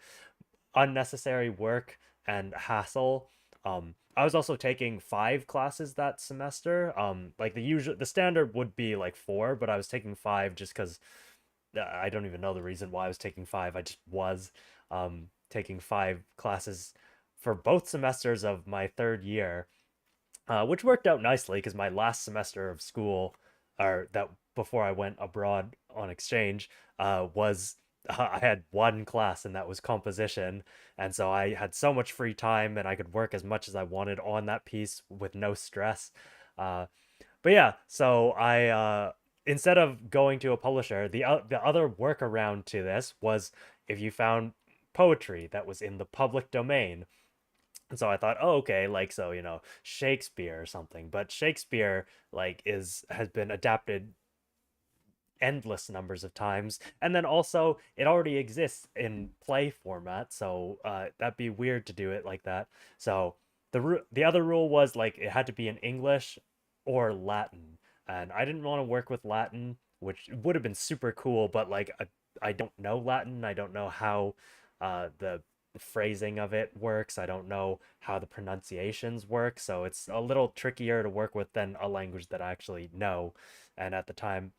unnecessary work and hassle. I was also taking 5 classes that semester. Like the standard would be like 4, but I was taking 5 just because I don't even know the reason why I was taking 5. I just was taking 5 classes for both semesters of my third year, which worked out nicely because my last semester of school, or that before I went abroad on exchange, was I had 1 class and that was composition, and so I had so much free time and I could work as much as I wanted on that piece with no stress. Uh, but yeah, so I instead of going to a publisher, the other workaround to this was if you found poetry that was in the public domain. And so I thought, oh, okay, like so, Shakespeare or something. But Shakespeare like is has been adapted endless numbers of times, and then also it already exists in play format, so that'd be weird to do it like that. So the other rule was like it had to be in English or Latin, and I didn't want to work with Latin, which would have been super cool, but like I don't know Latin. I don't know how the phrasing of it works. I don't know how the pronunciations work, so it's a little trickier to work with than a language that I actually know. And at the time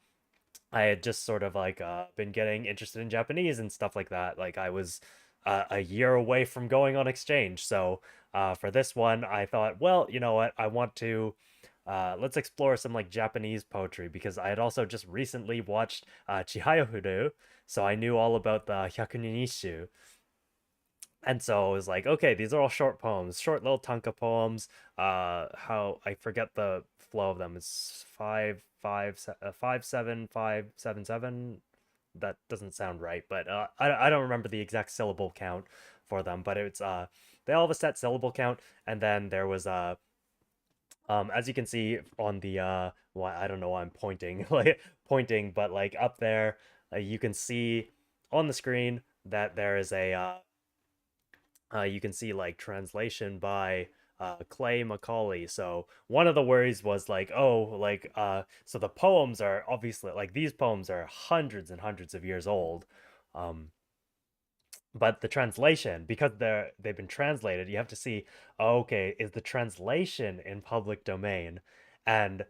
I had just sort of like been getting interested in Japanese and stuff like that. Like I was a year away from going on exchange. So for this one, I thought, well, you know what? I want to let's explore some like Japanese poetry because I had also just recently watched Chihayahuru, so I knew all about the Hyakunin, and so it was like, okay, these are all short poems, short little tanka poems. How I forget the flow of them. It's 5 7 5 7 7. That doesn't sound right, but I don't remember the exact syllable count for them. But it's they all have a set syllable count, and then there was as you can see on the well, I don't know why I'm pointing like pointing, but like up there, you can see on the screen that there is a you can see like translation by Clay Macaulay. So one of the worries was like, oh, like so the poems are obviously like these poems are hundreds and hundreds of years old. Um, but the translation, because they've been translated, you have to see, oh, okay, is the translation in public domain? And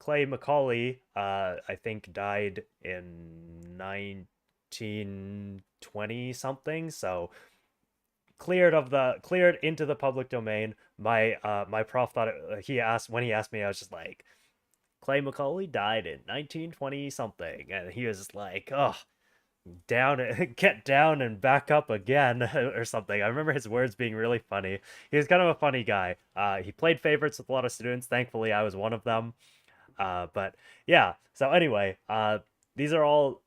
Clay Macaulay, I think died in 1920 something, so cleared into the public domain. My prof thought he asked when he asked me, I was just like, Clay Macaulay died in 1920 something, and he was just like, oh, down, get down and back up again or something. I remember his words being really funny. He was kind of a funny guy. He played favorites with a lot of students. Thankfully, I was one of them. But yeah. So anyway, these are all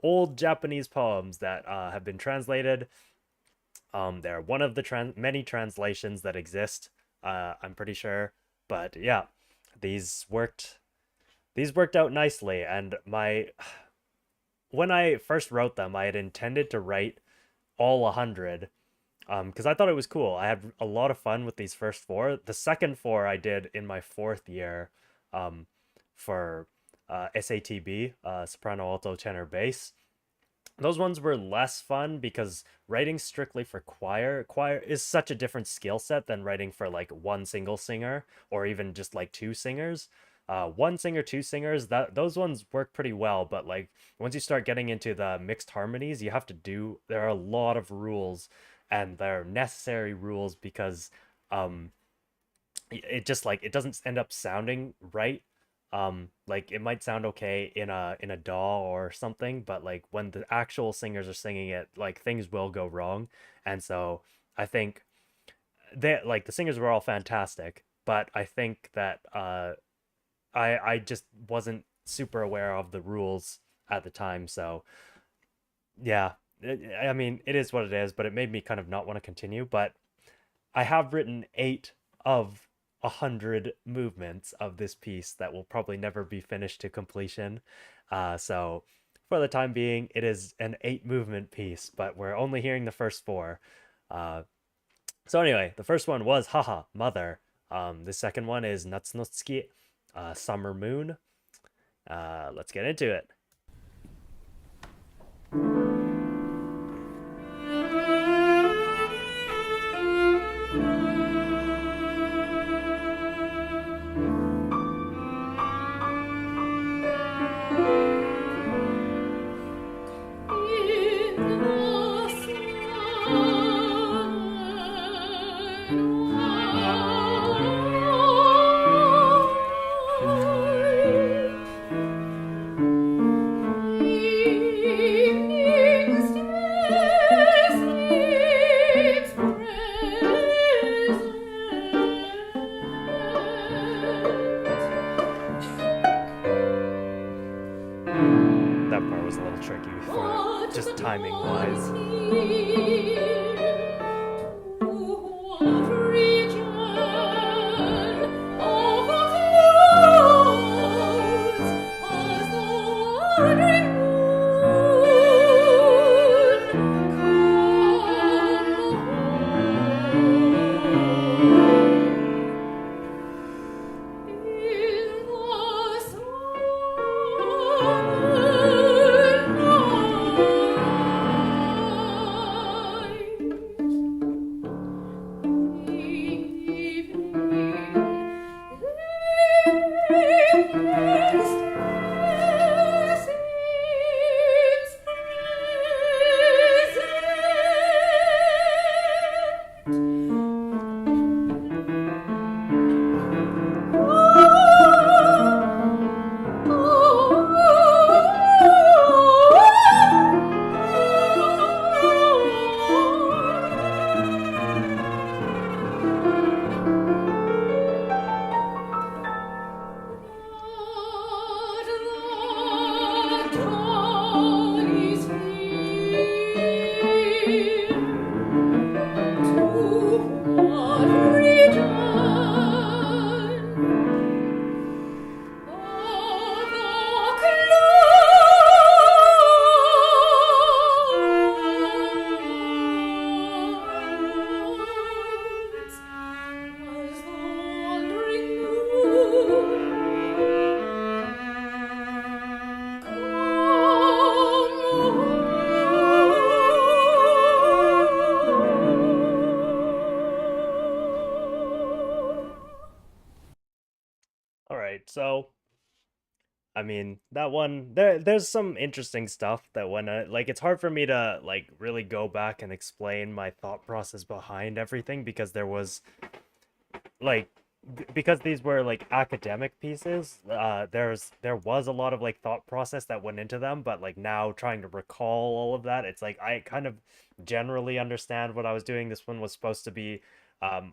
old Japanese poems that have been translated. They're one of the many translations that exist. I'm pretty sure, but yeah, these worked. These worked out nicely, and my when I first wrote them, I had intended to write all 100, Because I thought it was cool. I had a lot of fun with these first four. The second four I did in my fourth year, um, for SATB, soprano, alto, tenor, bass. Those ones were less fun because writing strictly for choir is such a different skill set than writing for like one single singer or even just like two singers. One singer, two singers, that those ones work pretty well, but like once you start getting into the mixed harmonies, you have to do there are a lot of rules, and they're necessary rules because um it just like it doesn't end up sounding right. Like it might sound okay in a DAW or something, but like when the actual singers are singing it, like things will go wrong. And so I think they like the singers were all fantastic, but I think that I just wasn't super aware of the rules at the time. So yeah, I mean it is what it is, but it made me kind of not want to continue. But I have written 8 of 100 movements of this piece that will probably never be finished to completion. So for the time being, it is an 8 movement piece, but we're only hearing the first four. Uh, so anyway, the first one was Haha, Mother. The second one is Natsutsuki, Summer Moon. Let's get into it. In the sunlight, evening still sleeps That part was a little tricky for but the just timing dawn is wise. near to what region of the clouds as the wandering moon come home in the All right, so I mean, that one there's some interesting stuff that when like it's hard for me to like really go back and explain my thought process behind everything because there was like because these were like academic pieces, there was a lot of like thought process that went into them, but like now trying to recall all of that, it's like I kind of generally understand what I was doing. This one was supposed to be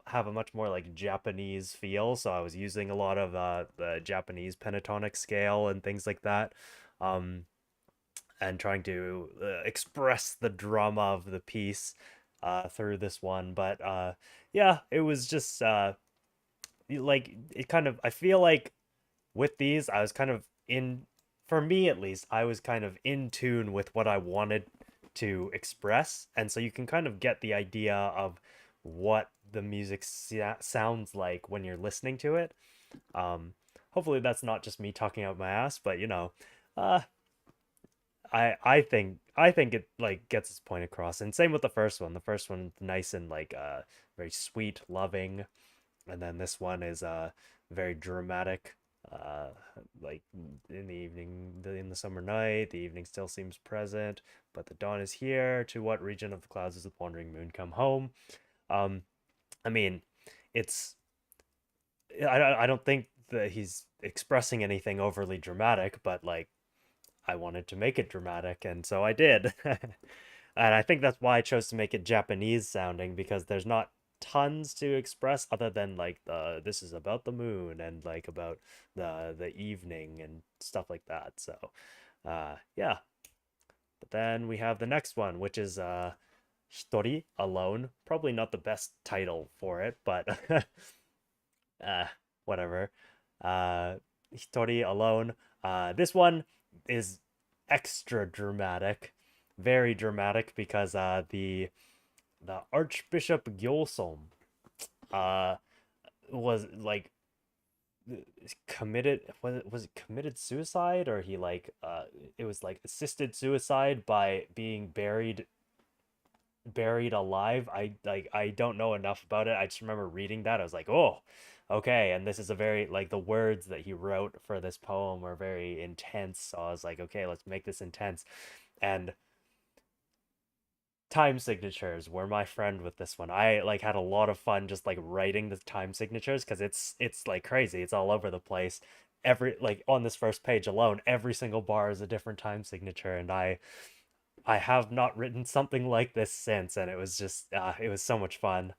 have a much more like Japanese feel, so I was using a lot of the Japanese pentatonic scale and things like that. Um and trying to express the drama of the piece through this one, but yeah, it was just like it kind of I feel like with these I was kind of in for me at least I was kind of in tune with what I wanted to express, and so you can kind of get the idea of what the music sounds like when you're listening to it. Hopefully that's not just me talking out my ass, but uh, I think it like gets its point across. And same with the first one. The first one nice and like very sweet, loving, and then this one is very dramatic. Uh, like in the evening, in the summer night, the evening still seems present, but the dawn is here. To what region of the clouds does the wandering moon come home? Um, I mean, it's I don't think that he's expressing anything overly dramatic, but like I wanted to make it dramatic, and so I did. And I think that's why I chose to make it Japanese sounding, because there's not tons to express other than like the this is about the moon and like about the evening and stuff like that. So yeah. But then we have the next one, which is Hitori, alone. Probably not the best title for it, but uh whatever. Uh Hitori, alone. This one is extra dramatic, very dramatic, because the Archbishop Gyosom uh was like committed, was it committed suicide, or he like it was like assisted suicide by being buried alive. I don't know enough about it. I just remember reading that. I was like, "Oh, okay." And this is a very like the words that he wrote for this poem are very intense. So I was like, "Okay, let's make this intense." And time signatures were my friend with this one. I like had a lot of fun just like writing the time signatures, because it's like crazy. It's all over the place. Every like on this first page alone, every single bar is a different time signature, and I have not written something like this since, and it was just it was so much fun.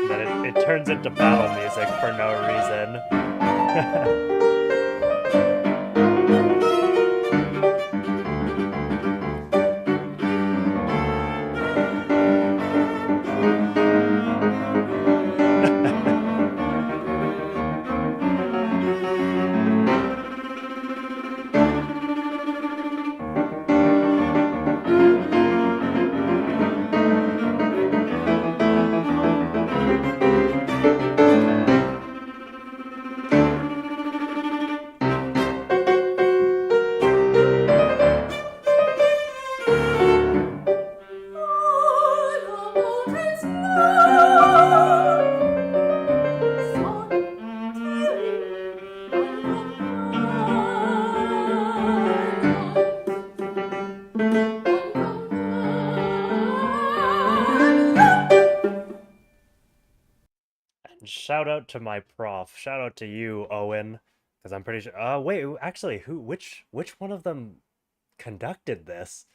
Then it turns into battle music for no reason. shout out to my prof. Shout out to you, Owen, because I'm pretty sure. Wait, actually, which one of them conducted this?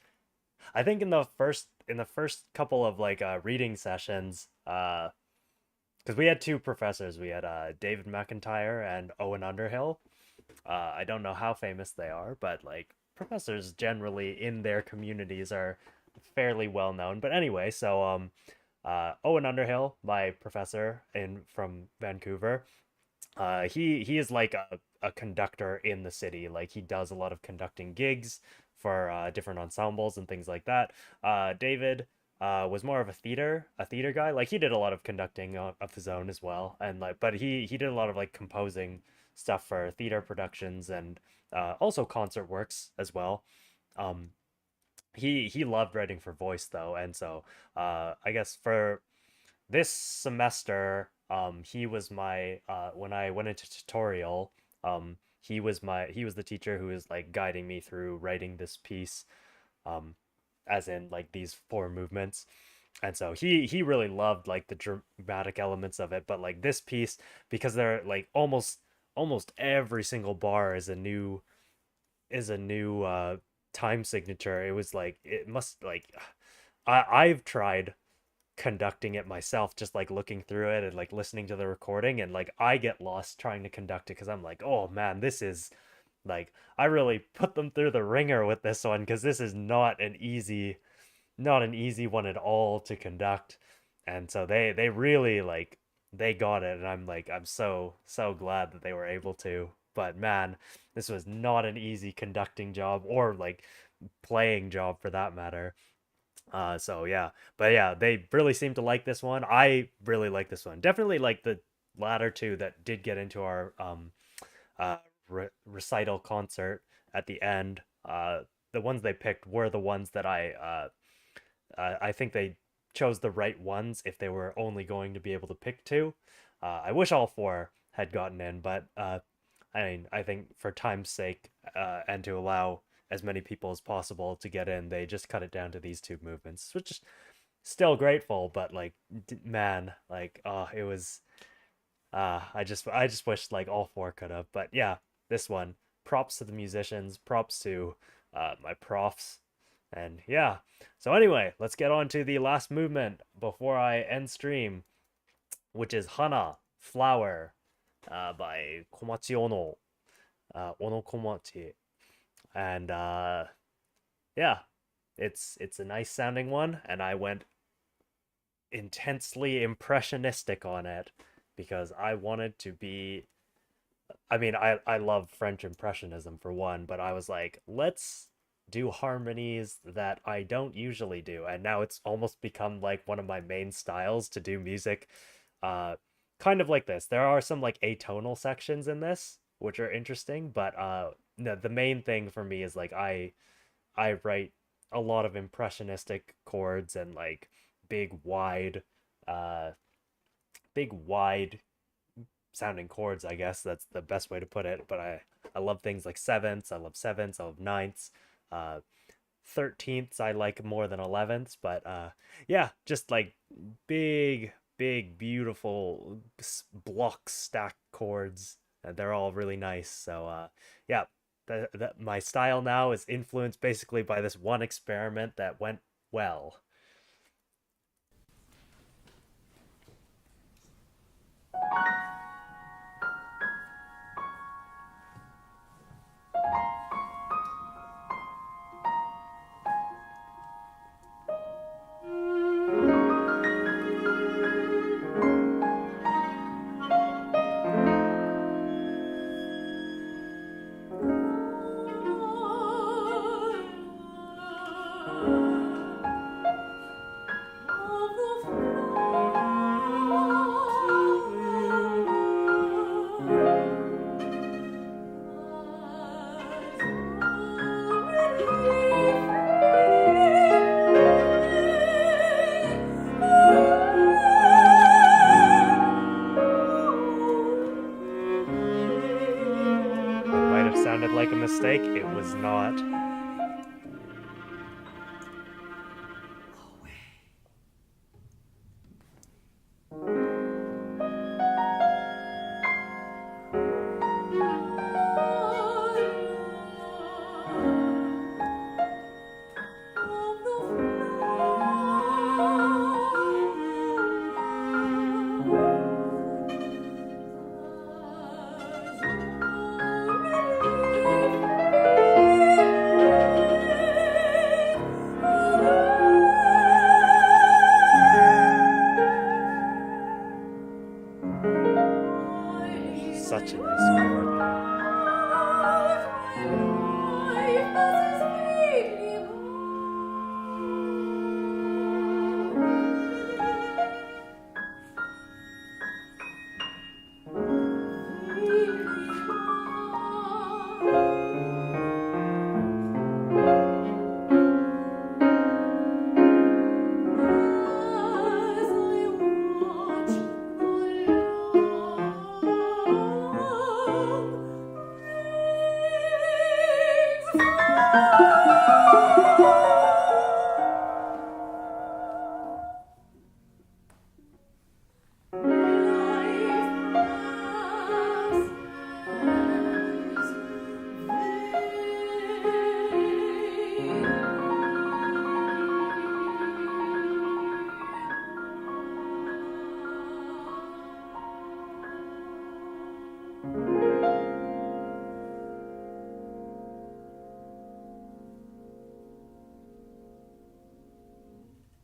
I think in the first couple of like reading sessions, because we had two professors. We had David McIntyre and Owen Underhill. I don't know how famous they are, but like professors generally in their communities are fairly well known. But anyway, so Owen Underhill, my professor in from Vancouver, he is like a conductor in the city. Like he does a lot of conducting gigs for different ensembles and things like that. David was more of a theater guy. Like he did a lot of conducting of his own as well, and like but he did a lot of like composing stuff for theater productions and also concert works as well. Um, he loved writing for voice though, and so I guess for this semester, he was my when I went into tutorial, he was the teacher who was like guiding me through writing this piece, um, as in like these four movements. And so he really loved like the dramatic elements of it, but like this piece, because they're like almost every single bar is a new time signature. It was like it must like I've tried conducting it myself, just like looking through it and like listening to the recording, and like I get lost trying to conduct it because I'm like, oh man, this is like I really put them through the ringer with this one because this is not an easy one at all to conduct. And so they really like they got it, and I'm like I'm so glad that they were able to. But man, this was not an easy conducting job or like playing job for that matter. So yeah, but yeah, they really seem to like this one. I really like this one. Definitely like the latter two that did get into our uh recital concert at the end. The ones they picked were the ones that I think they chose the right ones if they were only going to be able to pick two. I wish all four had gotten in, but I mean, I think for time's sake, and to allow as many people as possible to get in, they just cut it down to these two movements, which is still grateful, but like, man, like, oh, it was, I just wish like all four could have, but yeah, this one, props to the musicians, props to, my profs, and yeah. So anyway, let's get on to the last movement before I end stream, which is Hana, Flower, by Komachi Ono, Ono Komachi. And yeah, it's a nice sounding one, and I went intensely impressionistic on it because I wanted to be. I mean, I love French impressionism for one, but I was like, let's do harmonies that I don't usually do, and now it's almost become like one of my main styles to do music. Uh, kind of like this. There are some like atonal sections in this which are interesting, but no, the main thing for me is like I write a lot of impressionistic chords and like big wide uh big wide sounding chords, I guess that's the best way to put it. But I love things like sevenths, I love ninths, uh 13ths I like more than 11ths, but yeah, just like big beautiful block stack chords. They're all really nice. So yeah, my style now is influenced basically by this one experiment that went well. That might have sounded like a mistake. It was not.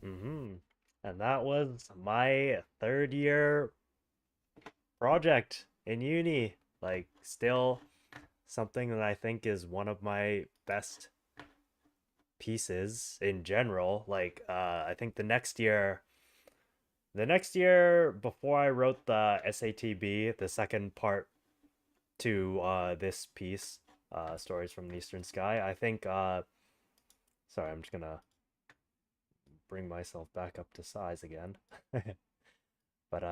Mm-hmm. And that was my third year project in uni. Like, still something that I think is one of my best pieces in general. Like, I think the next year before I wrote the SATB, the second part to this piece, Stories from the Eastern Sky, I think, sorry, I'm just gonna bring myself back up to size again. But,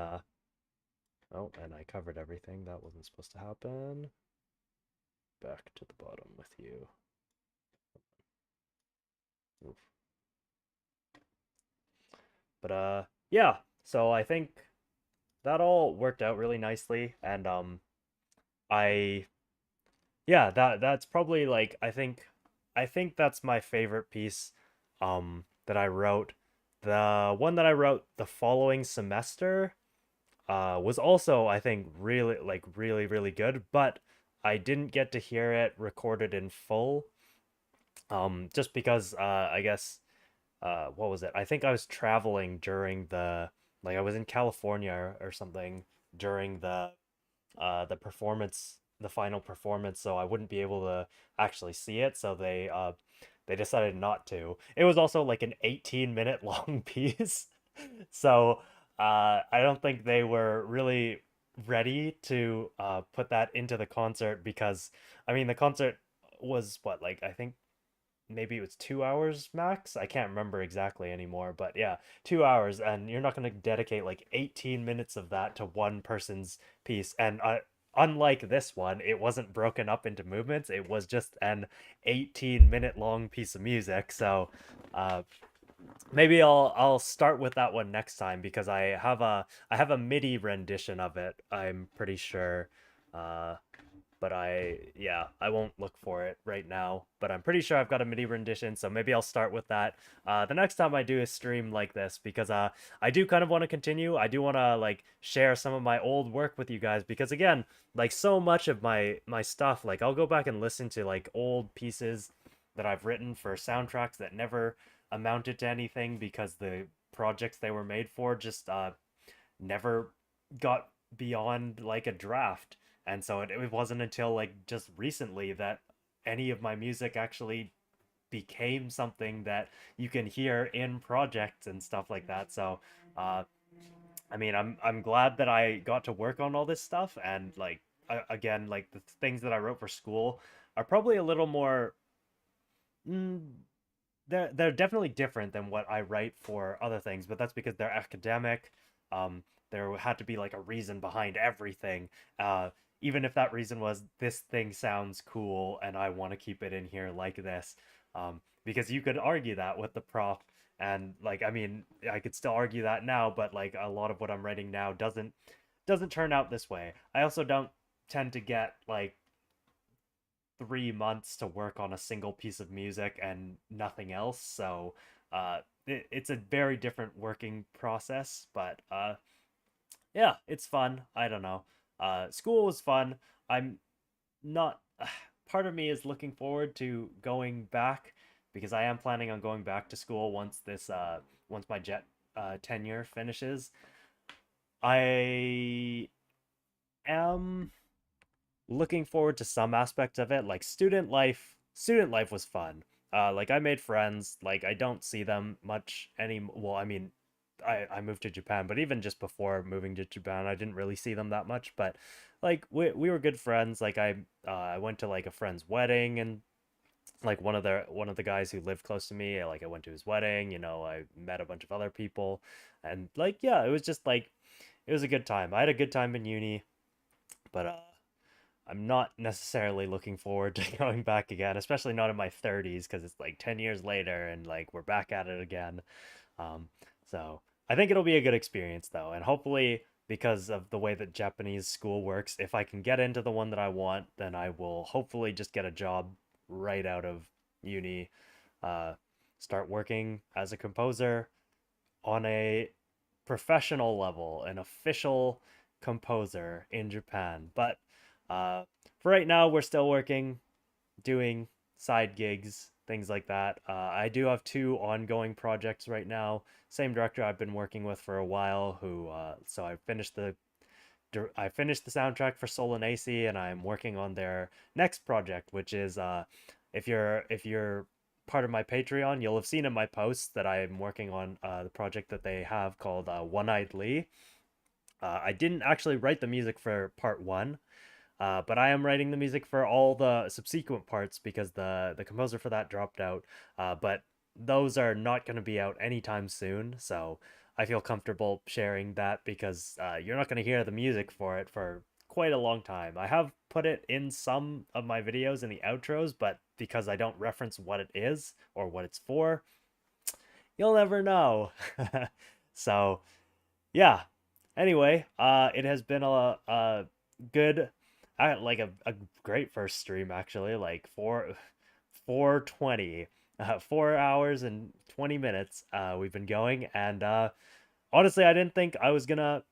oh, and I covered everything. That wasn't supposed to happen. Back to the bottom with you. Oof. But, yeah, so I think that all worked out really nicely, and, I yeah, that's probably like I think that's my favorite piece that I wrote. The one that I wrote the following semester was also I think really good, but I didn't get to hear it recorded in full just because I guess what was it? I think I was traveling during I was in California or something during the performance, the final performance, so I wouldn't be able to actually see it. So they decided not to. It was also like an 18-minute long piece, so I don't think they were really ready to put that into the concert because I mean the concert was what like I think maybe it was 2 hours max. I can't remember exactly anymore, but yeah, 2 hours, and you're not going to dedicate like 18 minutes of that to one person's piece. And unlike this one, it wasn't broken up into movements. It was just an 18-minute long piece of music. So uh, maybe I'll start with that one next time because I have a MIDI rendition of it. I'm pretty sure. Uh, but I won't look for it right now. But I'm pretty sure I've got a MIDI rendition, so maybe I'll start with that. The next time I do a stream like this, because I do kind of want to continue. I do want to like share some of my old work with you guys because again, like so much of my stuff, like I'll go back and listen to like old pieces that I've written for soundtracks that never amounted to anything because the projects they were made for just never got beyond like a draft. And so it wasn't until like just recently that any of my music actually became something that you can hear in projects and stuff like that. So uh I mean I'm glad that I got to work on all this stuff, and like again like the things that I wrote for school are probably a little more mm, they're definitely different than what I write for other things, but that's because they're academic. There had to be like a reason behind everything. Even if that reason was this thing sounds cool and I want to keep it in here like this. Because you could argue that with the prop, and like I mean, I could still argue that now, but like a lot of what I'm writing now doesn't turn out this way. I also don't tend to get like 3 months to work on a single piece of music and nothing else. So it's a very different working process. But yeah, it's fun. I don't know. School was fun. I'm not. Part of me is looking forward to going back because I am planning on going back to school once my jet tenure finishes. I am looking forward to some aspects of it. Like student life was fun. Like I made friends. Like I don't see them much any. Well, I mean, I moved to Japan, but even just before moving to Japan, I didn't really see them that much. But like we were good friends. Like I went to like a friend's wedding, and like one of the guys who lived close to me, like I went to his wedding. I met a bunch of other people, and like yeah, it was just like it was a good time. I had a good time in uni, but I'm not necessarily looking forward to going back again, especially not in my 30s, because it's like 10 years later and like we're back at it again. Um, so I think it'll be a good experience though, and hopefully because of the way that Japanese school works, if I can get into the one that I want, then I will hopefully just get a job right out of uni, uh, start working as a composer on a professional level, an official composer in Japan. But uh, for right now, we're still working, doing side gigs, things like that. I do have two ongoing projects right now. Same director I've been working with for a while. So I finished the soundtrack for Solanacy, and I'm working on their next project, which is if you're part of my Patreon, you'll have seen in my posts that I'm working on the project that they have called One Eyed Lee. I didn't actually write the music for part one, but I am writing the music for all the subsequent parts because the composer for that dropped out. But those are not going to be out anytime soon, so I feel comfortable sharing that because you're not going to hear the music for it for quite a long time. I have put it in some of my videos in the outros, but because I don't reference what it is or what it's for, you'll never know. So yeah. Anyway, it has been a good, like a great first stream actually. Like 420, 4 hours and 20 minutes. We've been going, and honestly, I didn't think I was gonna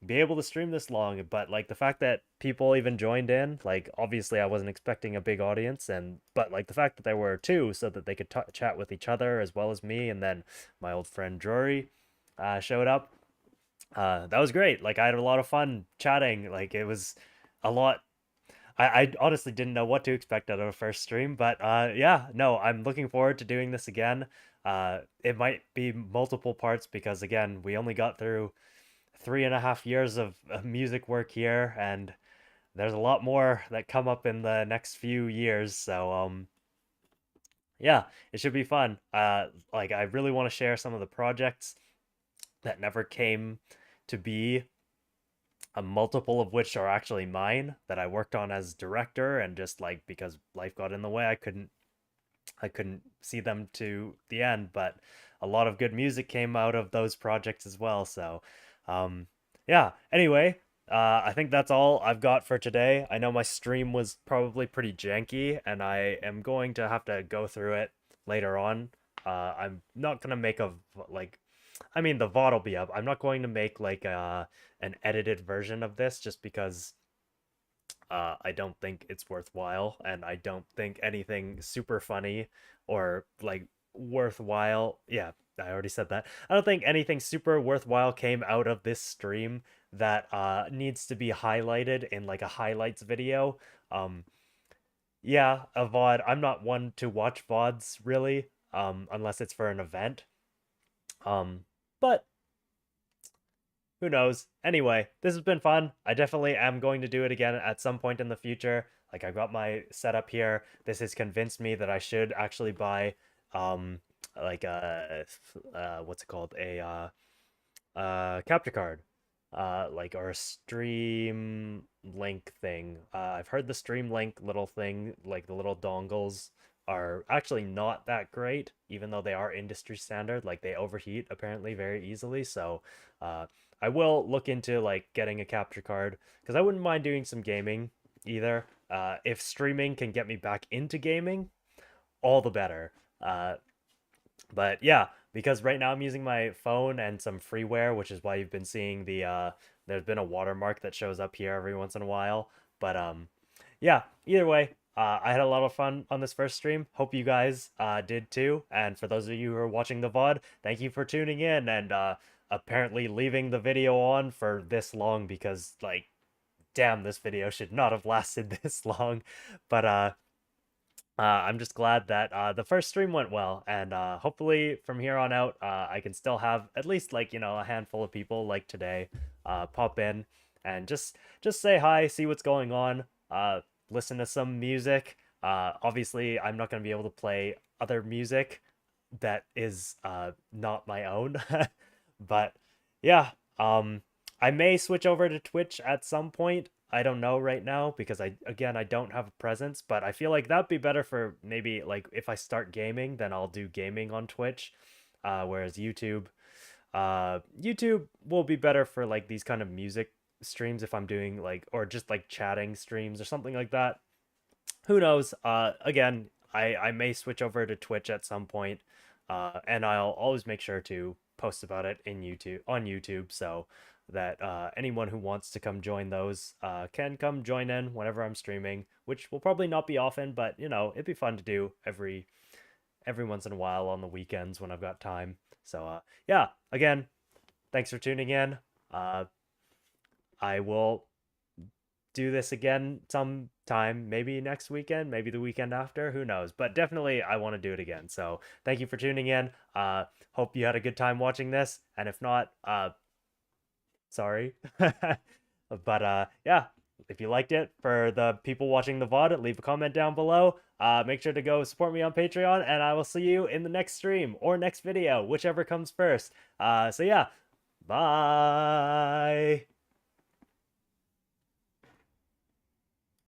be able to stream this long. But like the fact that people even joined in, like obviously I wasn't expecting a big audience, and but like the fact that there were two, so that they could chat with each other as well as me, and then my old friend Drury showed up. That was great. Like I had a lot of fun chatting. Like it was a lot. I honestly didn't know what to expect out of a first stream, but yeah, no, I'm looking forward to doing this again. It might be multiple parts because again, we only got through 3.5 years of music work here, and there's a lot more that come up in the next few years. So yeah, it should be fun. Like I really want to share some of the projects that never came to be, a multiple of which are actually mine that I worked on as director, and just like because life got in the way, I couldn't see them to the end, but a lot of good music came out of those projects as well. So um yeah, anyway, I think that's all I've got for today. I know my stream was probably pretty janky, and I am going to have to go through it later on. I'm not gonna make a like I mean, the VOD will be up. I'm not going to make like an edited version of this just because I don't think it's worthwhile, and I don't think anything super funny or like worthwhile. Yeah, I already said that. I don't think anything super worthwhile came out of this stream that needs to be highlighted in like a highlights video. Um, yeah, a VOD. I'm not one to watch VODs really, unless it's for an event. Um, but who knows? Anyway, this has been fun. I definitely am going to do it again at some point in the future. Like I've got my setup here. This has convinced me that I should actually buy um like what's it called? A capture card. Like or a stream link thing. I've heard the stream link little thing, like the little dongles are actually not that great, even though they are industry standard. Like they overheat apparently very easily. So uh I will look into like getting a capture card because I wouldn't mind doing some gaming either. If streaming can get me back into gaming, all the better. But yeah, because right now I'm using my phone and some freeware, which is why you've been seeing there's been a watermark that shows up here every once in a while. But yeah, either way, I had a lot of fun on this first stream. Hope you guys did too. And for those of you who are watching the VOD, thank you for tuning in and apparently leaving the video on for this long because like damn, this video should not have lasted this long. But I'm just glad that the first stream went well, and hopefully from here on out, I can still have at least like a handful of people like today pop in and just say hi, see what's going on, listen to some music. Obviously, I'm not gonna be able to play other music that is not my own, but yeah, I may switch over to Twitch at some point. I don't know right now because I don't have a presence, but I feel like that'd be better for maybe like if I start gaming, then I'll do gaming on Twitch. Whereas YouTube will be better for like these kind of music streams if I'm doing like or just like chatting streams or something like that. Who knows? Again, I may switch over to Twitch at some point, and I'll always make sure to post about it in YouTube on YouTube so that anyone who wants to come join those can come join in whenever I'm streaming, which will probably not be often, but you know it'd be fun to do every once in a while on the weekends when I've got time. So yeah, again, thanks for tuning in. Uh, I will do this again sometime, maybe next weekend, maybe the weekend after, who knows? But definitely I want to do it again. So thank you for tuning in. Hope you had a good time watching this. And if not, sorry. But yeah, if you liked it, for the people watching the VOD, leave a comment down below. Make sure to go support me on Patreon, and I will see you in the next stream or next video, whichever comes first. So yeah, bye.